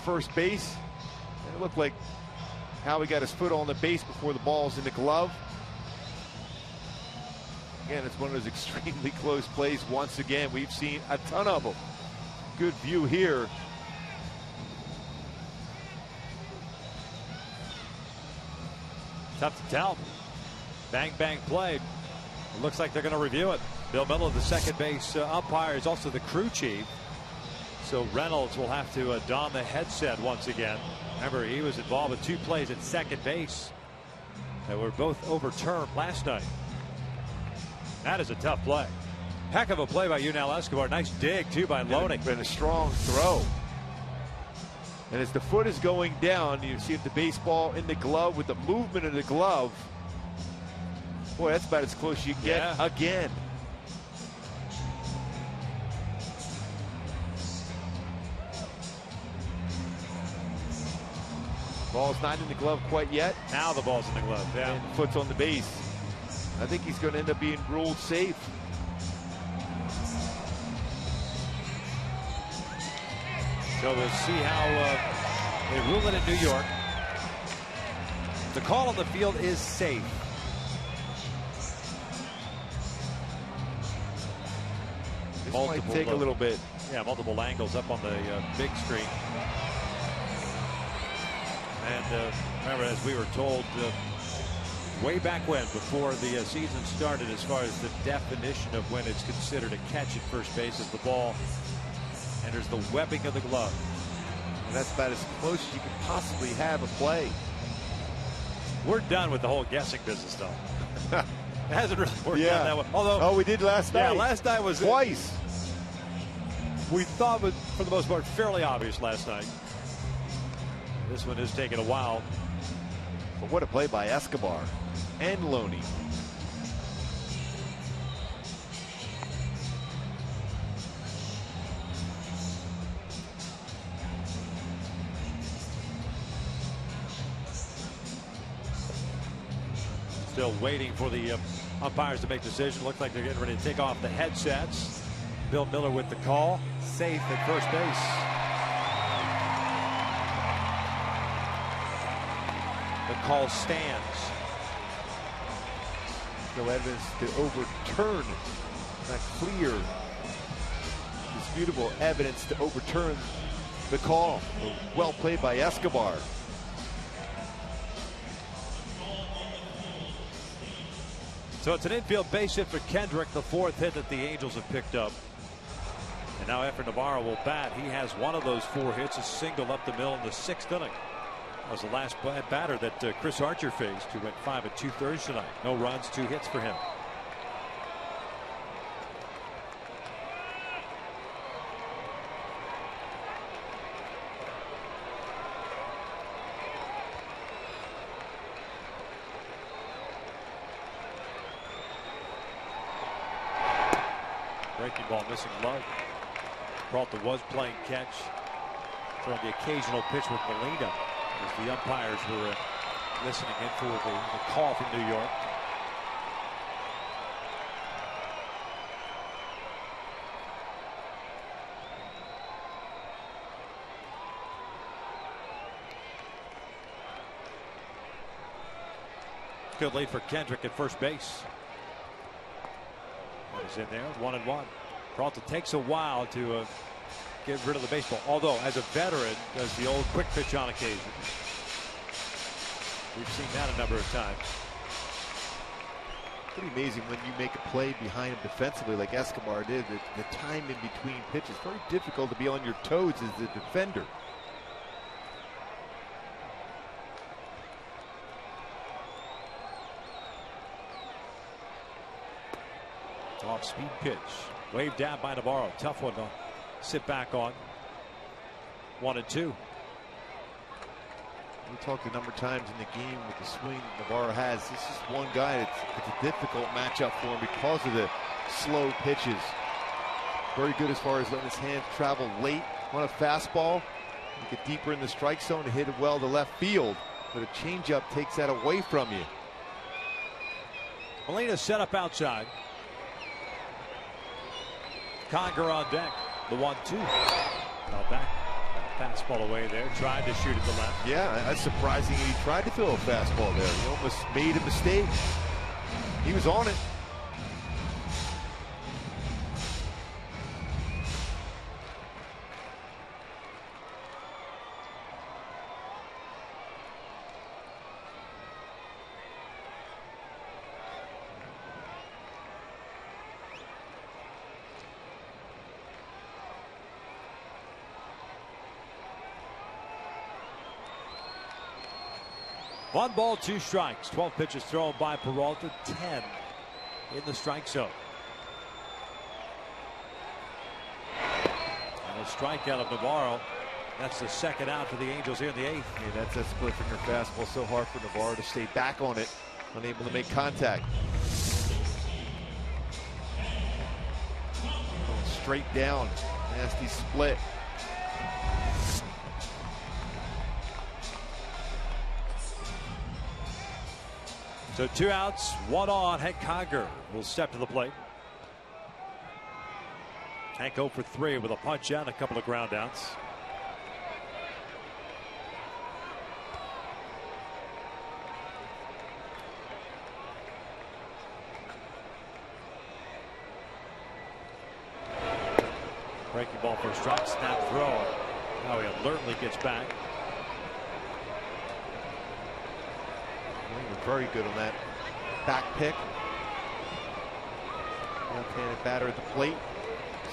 first base. And it looked like how he got his foot on the base before the ball's in the glove. Again, it's one of those extremely close plays. Once again, we've seen a ton of them. Good view here. Tough to tell. Bang, bang play. It looks like they're going to review it. Bill Miller, the second base umpire, is also the crew chief. So Reynolds will have to don the headset once again. Remember, he was involved with two plays at second base that were both overturned last night. That is a tough play. Heck of a play by YUNEL Escobar. Nice dig, too, by Loney. Been a strong throw. And as the foot is going down, you see if the baseball in the glove with the movement of the glove. Boy, that's about as close as you can get again. Ball's not in the glove quite yet. Now the ball's in the glove. Yeah. And the foot's on the base. I think he's going to end up being ruled safe. So we'll see how they rule it in New York. The call on the field is safe. This might take a little bit. Yeah, multiple angles up on the big screen. And remember, as we were told way back when, before the season started, as far as the definition of when it's considered a catch at first base, as the ball enters the webbing of the glove. And that's about as close as you can possibly have a play. We're done with the whole guessing business, though. It hasn't really worked out that way. Although, we did last night. Yeah, last night was twice. We thought, was, for the most part, fairly obvious last night. This one has taken a while. But what a play by Escobar and Loney. Still waiting for the umpires to make decisions. Looks like they're getting ready to take off the headsets. Bill Miller with the call. Safe at first base. The call stands. No evidence to overturn. Not clear, disputable evidence to overturn the call. Well played by Escobar. So it's an infield base hit for Kendrick, the fourth hit that the Angels have picked up. And now Efrain Navarro will bat. He has one of those four hits, a single up the middle in the sixth inning. That was the last batter that Chris Archer faced, who went 5 2/3 tonight. No runs, 2 hits for him. Breaking ball, missing glove. Peralta was playing catch, throwing the occasional pitch with Molina, as the umpires were listening in for the call from New York. Good lead for Kendrick at first base. He's in there, 1-1. Peralta takes a while to get rid of the baseball. Although, as a veteran, does the old quick pitch on occasion. We've seen that a number of times. Pretty amazing when you make a play behind him defensively like ESCOBAR did. The time in between pitches, very difficult to be on your toes as the defender. Off-speed pitch. Waved down by Navarro. Tough one to sit back on. 1-2. We talked a number of times in the game with the swing Navarro has. This is one guy it's a difficult matchup for him because of the slow pitches. Very good as far as letting his hands travel late on a fastball. You get deeper in the strike zone to hit it well to left field, but a changeup takes that away from you. Molina set up outside. Conger on deck. The 1-2. Now back. Fastball away there. Tried to shoot at the left. Yeah, that's surprising. He tried to throw a fastball there. He almost made a mistake. He was on it. One ball, 2 strikes. 12 pitches thrown by Peralta. 10 in the strike zone. And a strikeout of Navarro. That's the second out for the Angels here in the 8th. Yeah, that's that split finger fastball. So hard for Navarro to stay back on it. Unable to make contact. Going straight down. Nasty split. So 2 outs, 1 on. Hank Conger will step to the plate. Hank 0 for 3 with a punch out and a couple of ground outs. Breaking ball for a strike, snap throw. Now he alertly gets back. Very good on that back pick. Left-handed batter at the plate.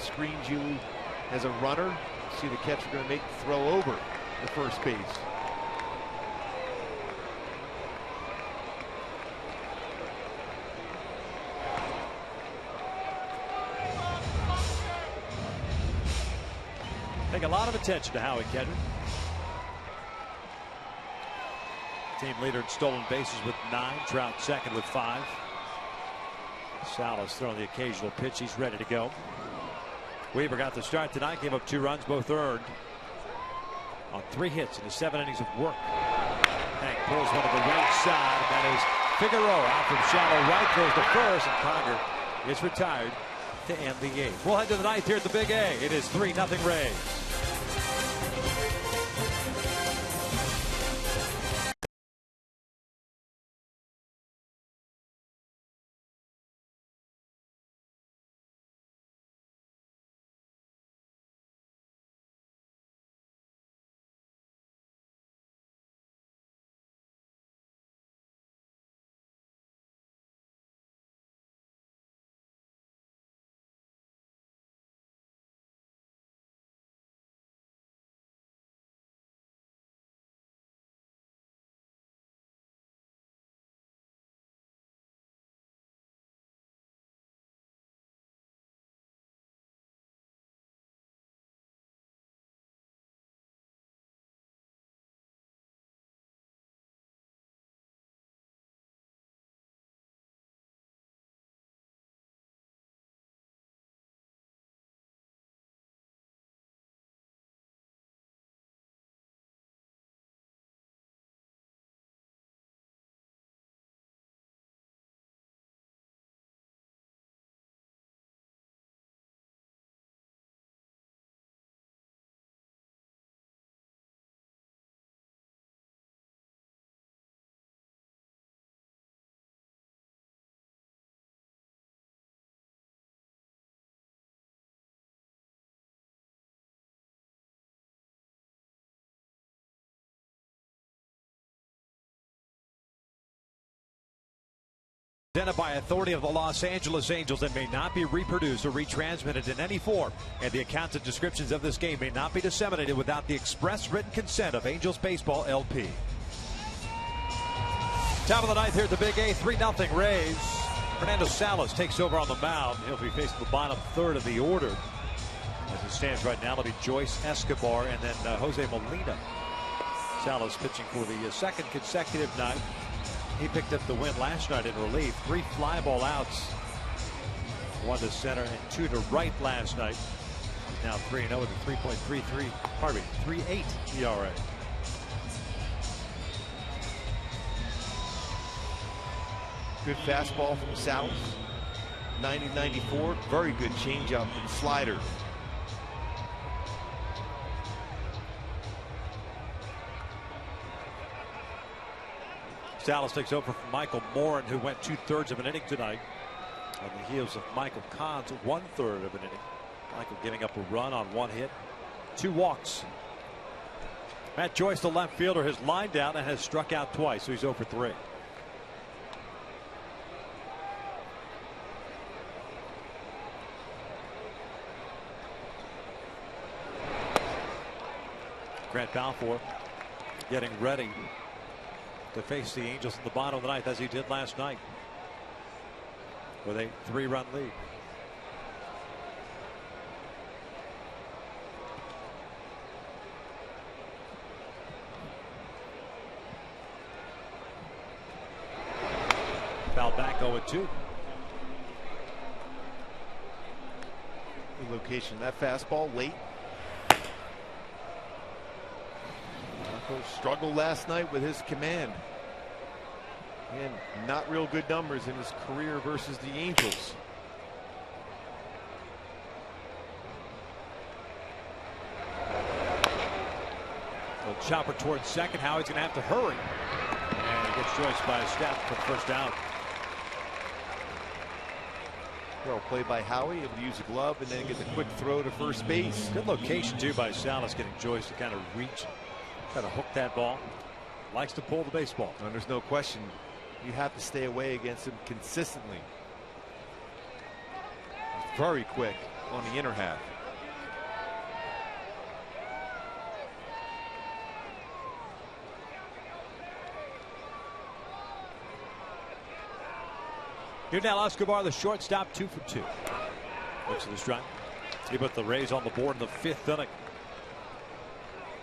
Screens you as a runner. See the catcher going to make the throw over the first base. Take a lot of attention to Howie Kendrick. Team leader in stolen bases with 9. Trout second with 5. Salas throwing the occasional pitch. He's ready to go. Weaver got the start tonight. Gave up 2 runs, both earned on 3 hits in the 7 innings of work. Hank pulls one to the right side. And that is Figueroa out from shallow right. Throws to first. And Conger is retired to end the 8th. We'll head to the 9th here at the Big A. It is 3-0 Rays. presented by authority of the Los Angeles Angels and may not be reproduced or retransmitted in any form. And the accounts and descriptions of this game may not be disseminated without the express written consent of Angels Baseball LP. Top of the ninth here at the Big A, 3-0 Rays. Fernando Salas takes over on the mound. He'll be facing the bottom third of the order. As it stands right now, it'll be JOYCE, ESCOBAR, and then Jose Molina. Salas pitching for the second consecutive night. He picked up the win last night in relief. 3 fly ball outs. 1 to center and 2 to right last night. He's now 3-0 with a 3.38 ERA. Good fastball from Salas. 90-94. Very good changeup and slider. Salas takes over from Michael Morin, who went 2/3 of an inning tonight on the heels of Michael Kahn's 1/3 of an inning. Michael giving up a run on 1 hit, 2 walks. Matt Joyce, the left fielder, has lined out and has struck out twice, so he's 0 for 3. Grant Balfour getting ready to face the Angels in the bottom of the ninth, as he did last night with a 3-run lead. Foul back 0-2. The location of that fastball late. Struggled last night with his command. And not real good numbers in his career versus the Angels. A chopper towards second. Howie's going to have to hurry. And he gets Joyce by a step for the first down. Well played by Howie, able to use a glove and then get the quick throw to first base. Good location too by Salas, getting Joyce to kind of reach, try to hook that ball. Likes to pull the baseball. And there's no question you have to stay away against him consistently. Very quick on the inner half. YUNEL Escobar, the shortstop, 2 for 2. Looks at the strike. He put the Rays on the board in the 5th inning.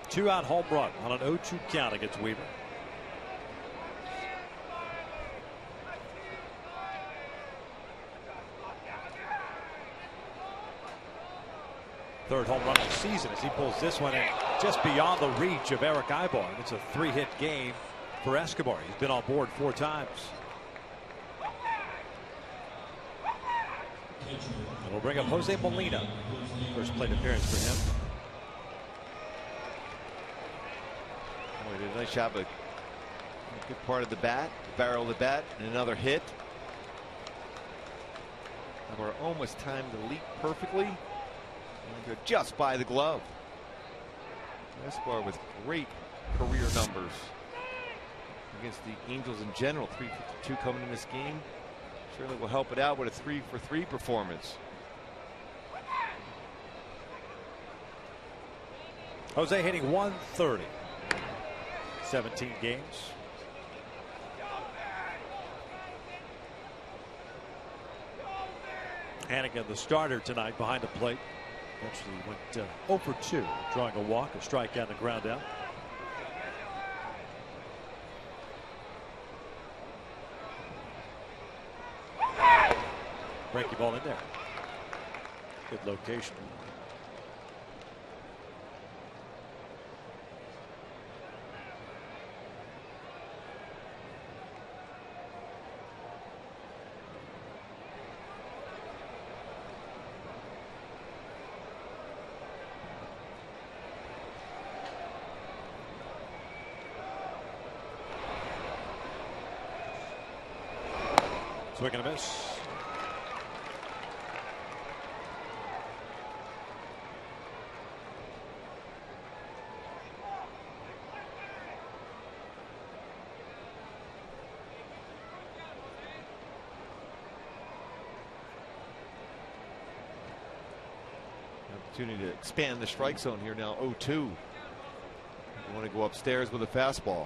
2-out home run on an 0-2 count against Weaver. Third home run of the season as he pulls this one in just beyond the reach of Eric Ibar. It's a 3-hit game for Escobar. He's been on board 4 times. And we'll bring up Jose Molina. First plate appearance for him. Oh, he did a nice job of a good part of the bat, the barrel of the bat, and another hit. And we're almost timed the leap perfectly. And they're just by the glove. Escobar with great career numbers against the Angels in general. 352 coming in this game. Certainly will help it out with a 3 for 3 performance. Jose hitting 130. 17 games. Hannigan, the starter tonight, behind the plate. Actually went 0 for 2, drawing a walk, a strikeout, and a ground out. Breaking ball in there. Good location. Swing and a miss. opportunity to expand the strike zone here now. 0-2. You want to go upstairs with a fastball.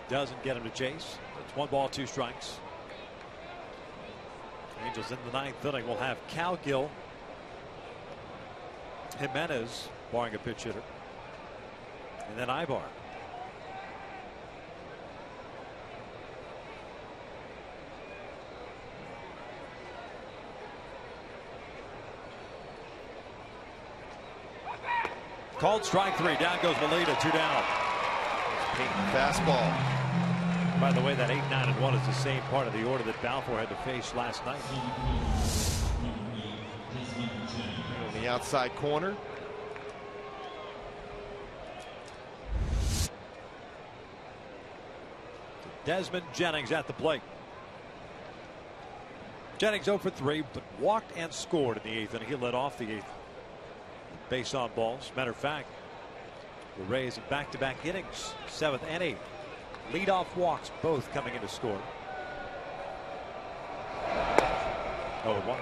Doesn't get him to chase. It's 1 ball, 2 strikes. Angels in the 9th inning will have Cowgill, Jimenez, barring a pitch hitter, and then Ibar. Called strike 3. Down goes Molina. 2 down. Fastball. By the way, that 8, 9, and 1 is the same part of the order that Balfour had to face last night. On the outside corner. Desmond Jennings at the plate. Jennings 0 for 3, but walked and scored in the 8th inning. He led off the 8th. Base on balls. Matter of fact, the Rays in back-to-back innings, 7th and 8th. Leadoff walks, both coming in to score. 0-1.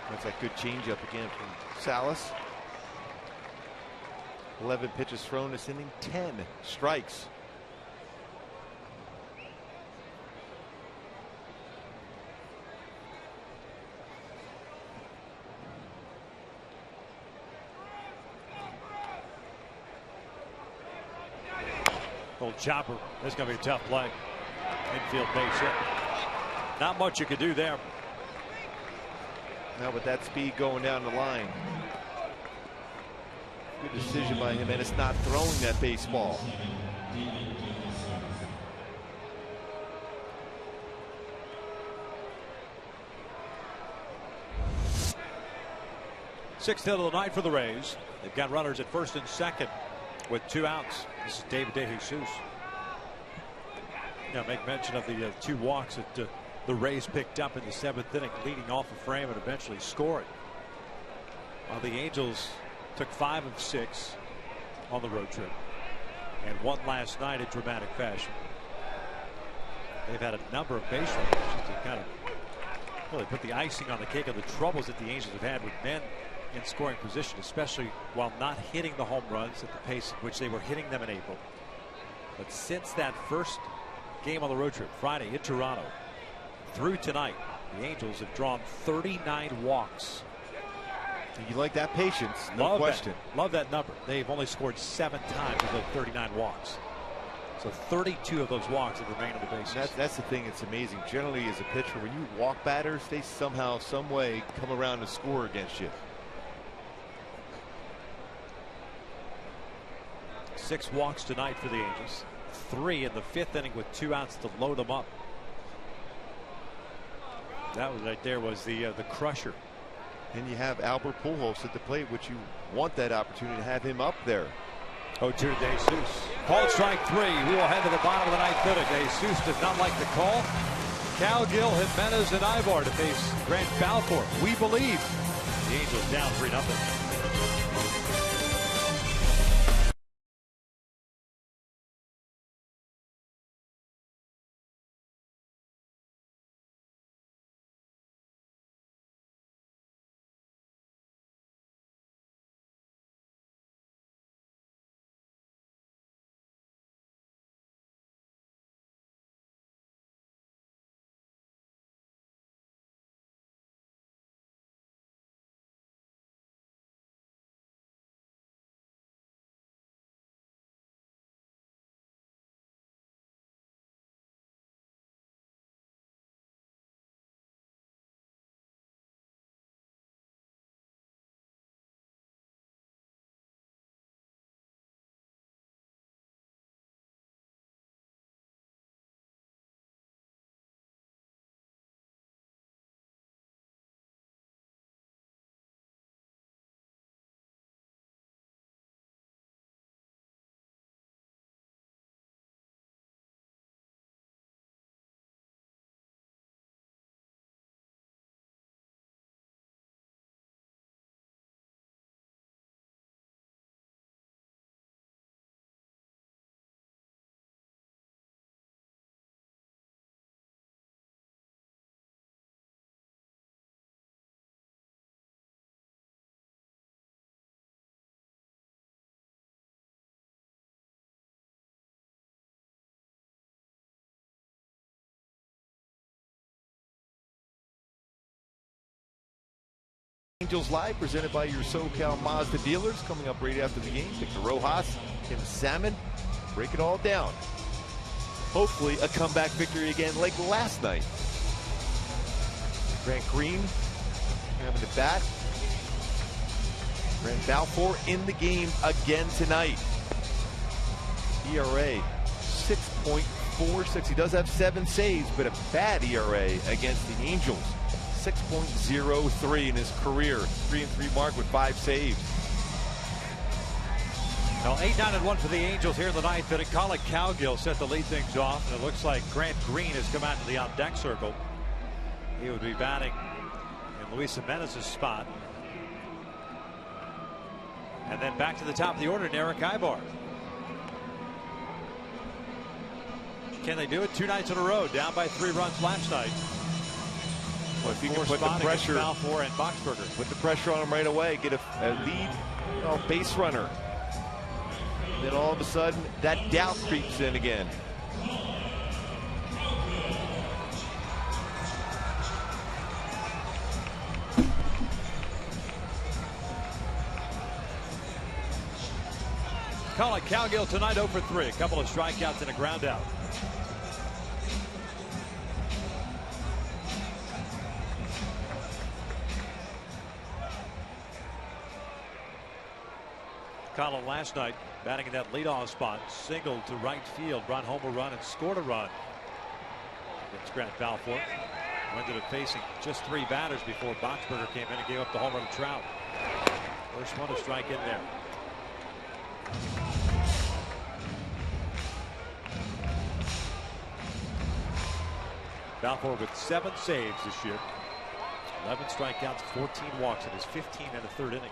That's that good changeup again from Salas. 11 pitches thrown this inning, 10 strikes. Old chopper. This is going to be a tough play. Infield base hit. Not much you could do there. Now with that speed going down the line. Good decision by him, and it's not throwing that baseball. Sixth hit of the night for the Rays. They've got runners at first and second with 2 outs. This is David DeJesus. Now make mention of the 2 walks that the Rays picked up in the 7th inning, leading off a frame and eventually scoring. While the Angels took 5 of 6 on the road trip and won last night in dramatic fashion. They've had a number of base runners just to kind of really put the icing on the cake of the troubles that the Angels have had with men in scoring position, especially while not hitting the home runs at the pace at which they were hitting them in April. But since that first game on the road trip Friday in Toronto through tonight, the Angels have drawn 39 walks. You like that patience, no Love question. Love that number. They've only scored 7 times of those 39 walks. So 32 of those walks have remained on the bases. That's the thing that's amazing. Generally, as a pitcher, when you walk batters, they somehow, some way come around and score against you. 6 walks tonight for the Angels. 3 in the 5th inning with 2 outs to load them up. That was right there was the crusher. And you have Albert Pujols at the plate, which you want that opportunity to have him up there. 0-2 to DeJesus. Called strike 3. We will head to the bottom of the 9th inning. DeJesus does not like the call. Cowgill, Jimenez, and Ibar to face Grant Balfour. We believe the Angels down 3-0. Angels Live, presented by your SoCal Mazda dealers. Coming up right after the game, Victor Rojas, Tim Salmon, break it all down. Hopefully a comeback victory again like last night. Grant Green having the bat. Grant Balfour in the game again tonight. ERA 6.46. He does have 7 saves, but a bad ERA against the Angels. 6.03 in his career. 3-3 mark with 5 saves. Well, 8-9-1 for the Angels here in the ninth inning. Colin Cowgill set the lead things off, and it looks like Grant Green has come out to the on-deck circle. He would be batting in Luis Jimenez's spot. And then back to the top of the order, Eric Ibar. Can they do it? 2 nights in a row, down by 3 runs last night. Well, if you can put the pressure, Balfour and Boxberger. Put the pressure on him right away, get a lead base runner. Then all of a sudden, that doubt creeps in again. Colin Cowgill tonight 0 for 3. A couple of strikeouts and a ground out. Colin last night batting in that leadoff spot, singled to right field, brought home a run and scored a run against Grant Balfour. Ended up facing just 3 batters before Boxberger came in and gave up the home run to Trout. First one to strike in there. Balfour with 7 saves this year. 11 strikeouts, 14 walks in his 15 and a third innings.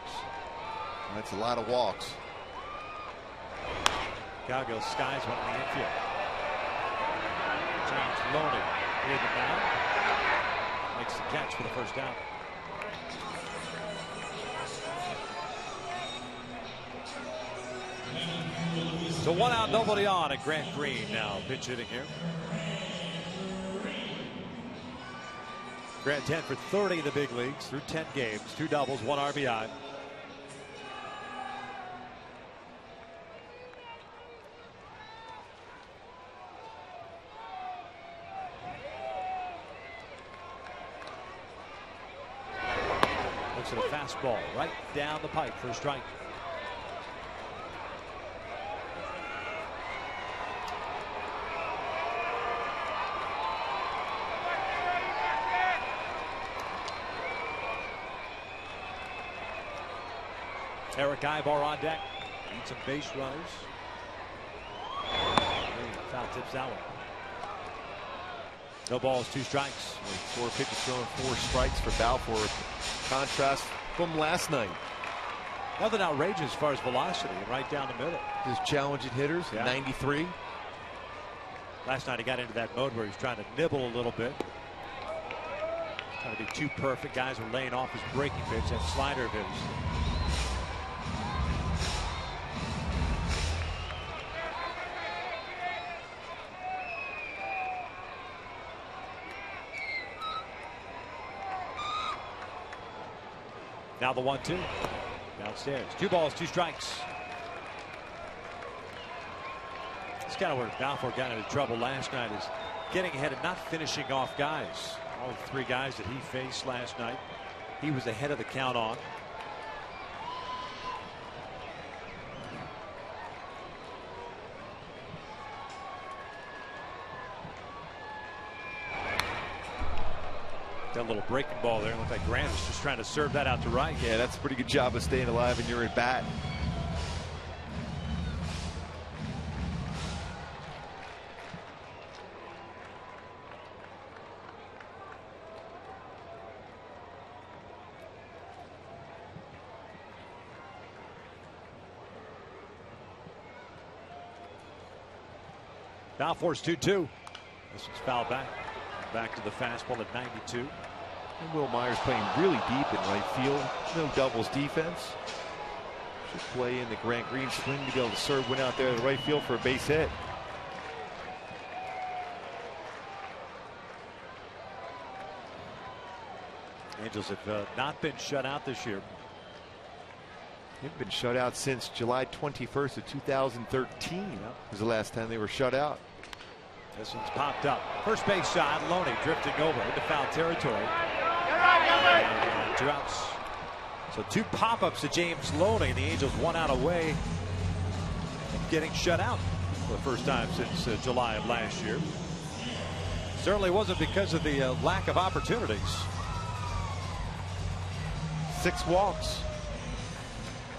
That's a lot of walks. Cowgill skies one in the infield. James Loney near the mound. Makes the catch for the first down. So 1 out, nobody on, and Grant Green now pitch hitting here. Grant 10 for 30 in the big leagues through 10 games, 2 doubles, 1 RBI. Looks at a fastball right down the pipe for a strike. Eric Ibar on deck. Need some base runners. Foul tips that one. No balls, 2 strikes. 4 pitches thrown, 4 strikes for Balfour. Contrast from last night. Nothing outrageous as far as velocity, right down the middle. His challenging hitters, 93. Last night he got into that mode where he's trying to nibble a little bit. Trying to be too perfect. Guys were laying off his breaking pitch, that slider of his. Now the 1-2 downstairs. 2 balls, 2 strikes. It's kind of where Balfour got into trouble last night, is getting ahead and not finishing off guys. All 3 guys that he faced last night, he was ahead of the count on. That little breaking ball there looked like Grant was just trying to serve that out to right. Yeah, that's a pretty good job of staying alive when you're at bat. Balfour's 2-2. This one's fouled back. Back to the fastball at 92. And Will Myers playing really deep in right field. No doubles defense. Should play in the Grant Green swing to be able to serve one out there to the right field for a base hit. Angels have not been shut out this year. They've been shut out since July 21st of 2013 was the last time they were shut out. This one's popped up. First base side, Loney drifting over into foul territory. And 2 outs. So 2 pop-ups to James Loney, and the Angels 1 out away from getting shut out for the first time since July of last year. Certainly wasn't because of the lack of opportunities. 6 walks.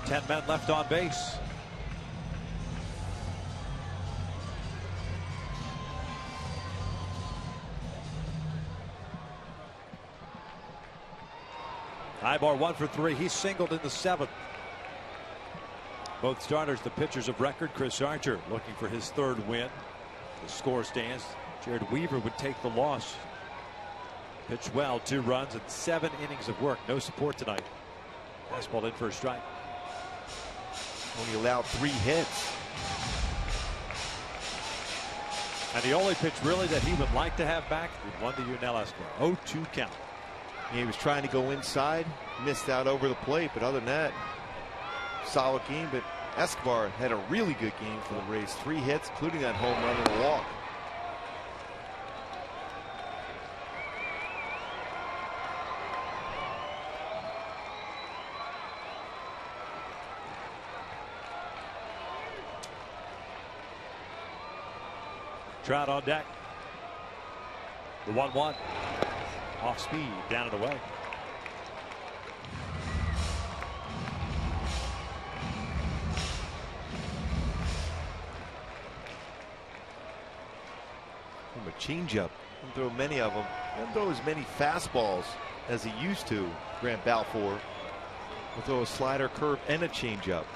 10 men left on base. Ibar 1 for 3. He singled in the 7th. Both starters, the pitchers of record. Chris Archer looking for his 3rd win. The score stands. Jared Weaver would take the loss. Pitched well, 2 runs and 7 innings of work. No support tonight. Fastball in for a strike. Only allowed 3 hits. And the only pitch really that he would like to have back would one to YUNEL Escobar. 0-2 count. He was trying to go inside, missed out over the plate, but other than that, solid game. But Escobar had a really good game for the Rays. 3 hits, including that home run and a walk. Trout on deck. The 1-1. Off speed, down and away. From a changeup. Don't throw many of them. Doesn't throw as many fastballs as he used to. Grant Balfour will throw a slider, curve, and a changeup.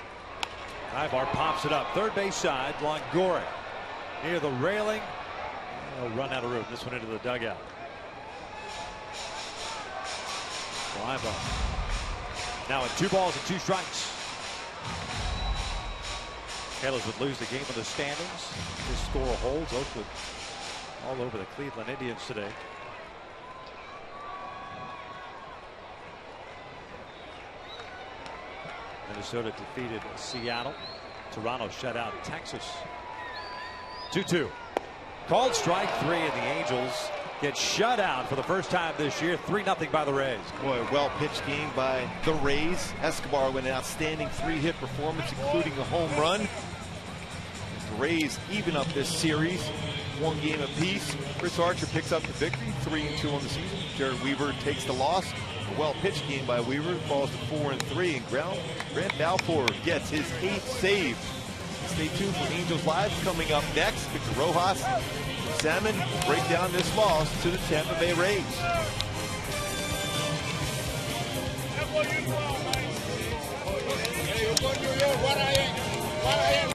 Ibar pops it up. 3rd base side, Longoria near the railing. He'll run out of room. This one into the dugout. Ibar now at 2 balls and 2 strikes. Halos would lose the game in the standings. His score holds. Oakland all over the Cleveland Indians today. Minnesota defeated Seattle. Toronto shut out Texas. 2-2. Called strike 3, and the Angels get shut out for the first time this year. 3-0 by the Rays. Boy, a well-pitched game by the Rays. Escobar with an outstanding 3-hit performance, including a home run. The Rays even up this series, 1 game apiece. Chris Archer picks up the victory, 3-2 on the season. Jared Weaver takes the loss. A well-pitched game by Weaver, falls to 4-3, and Grant Balfour gets his 8th save. Stay tuned for Angels Live coming up next. Victor Rojas and Salmon break down this loss to the Tampa Bay Rays. What I am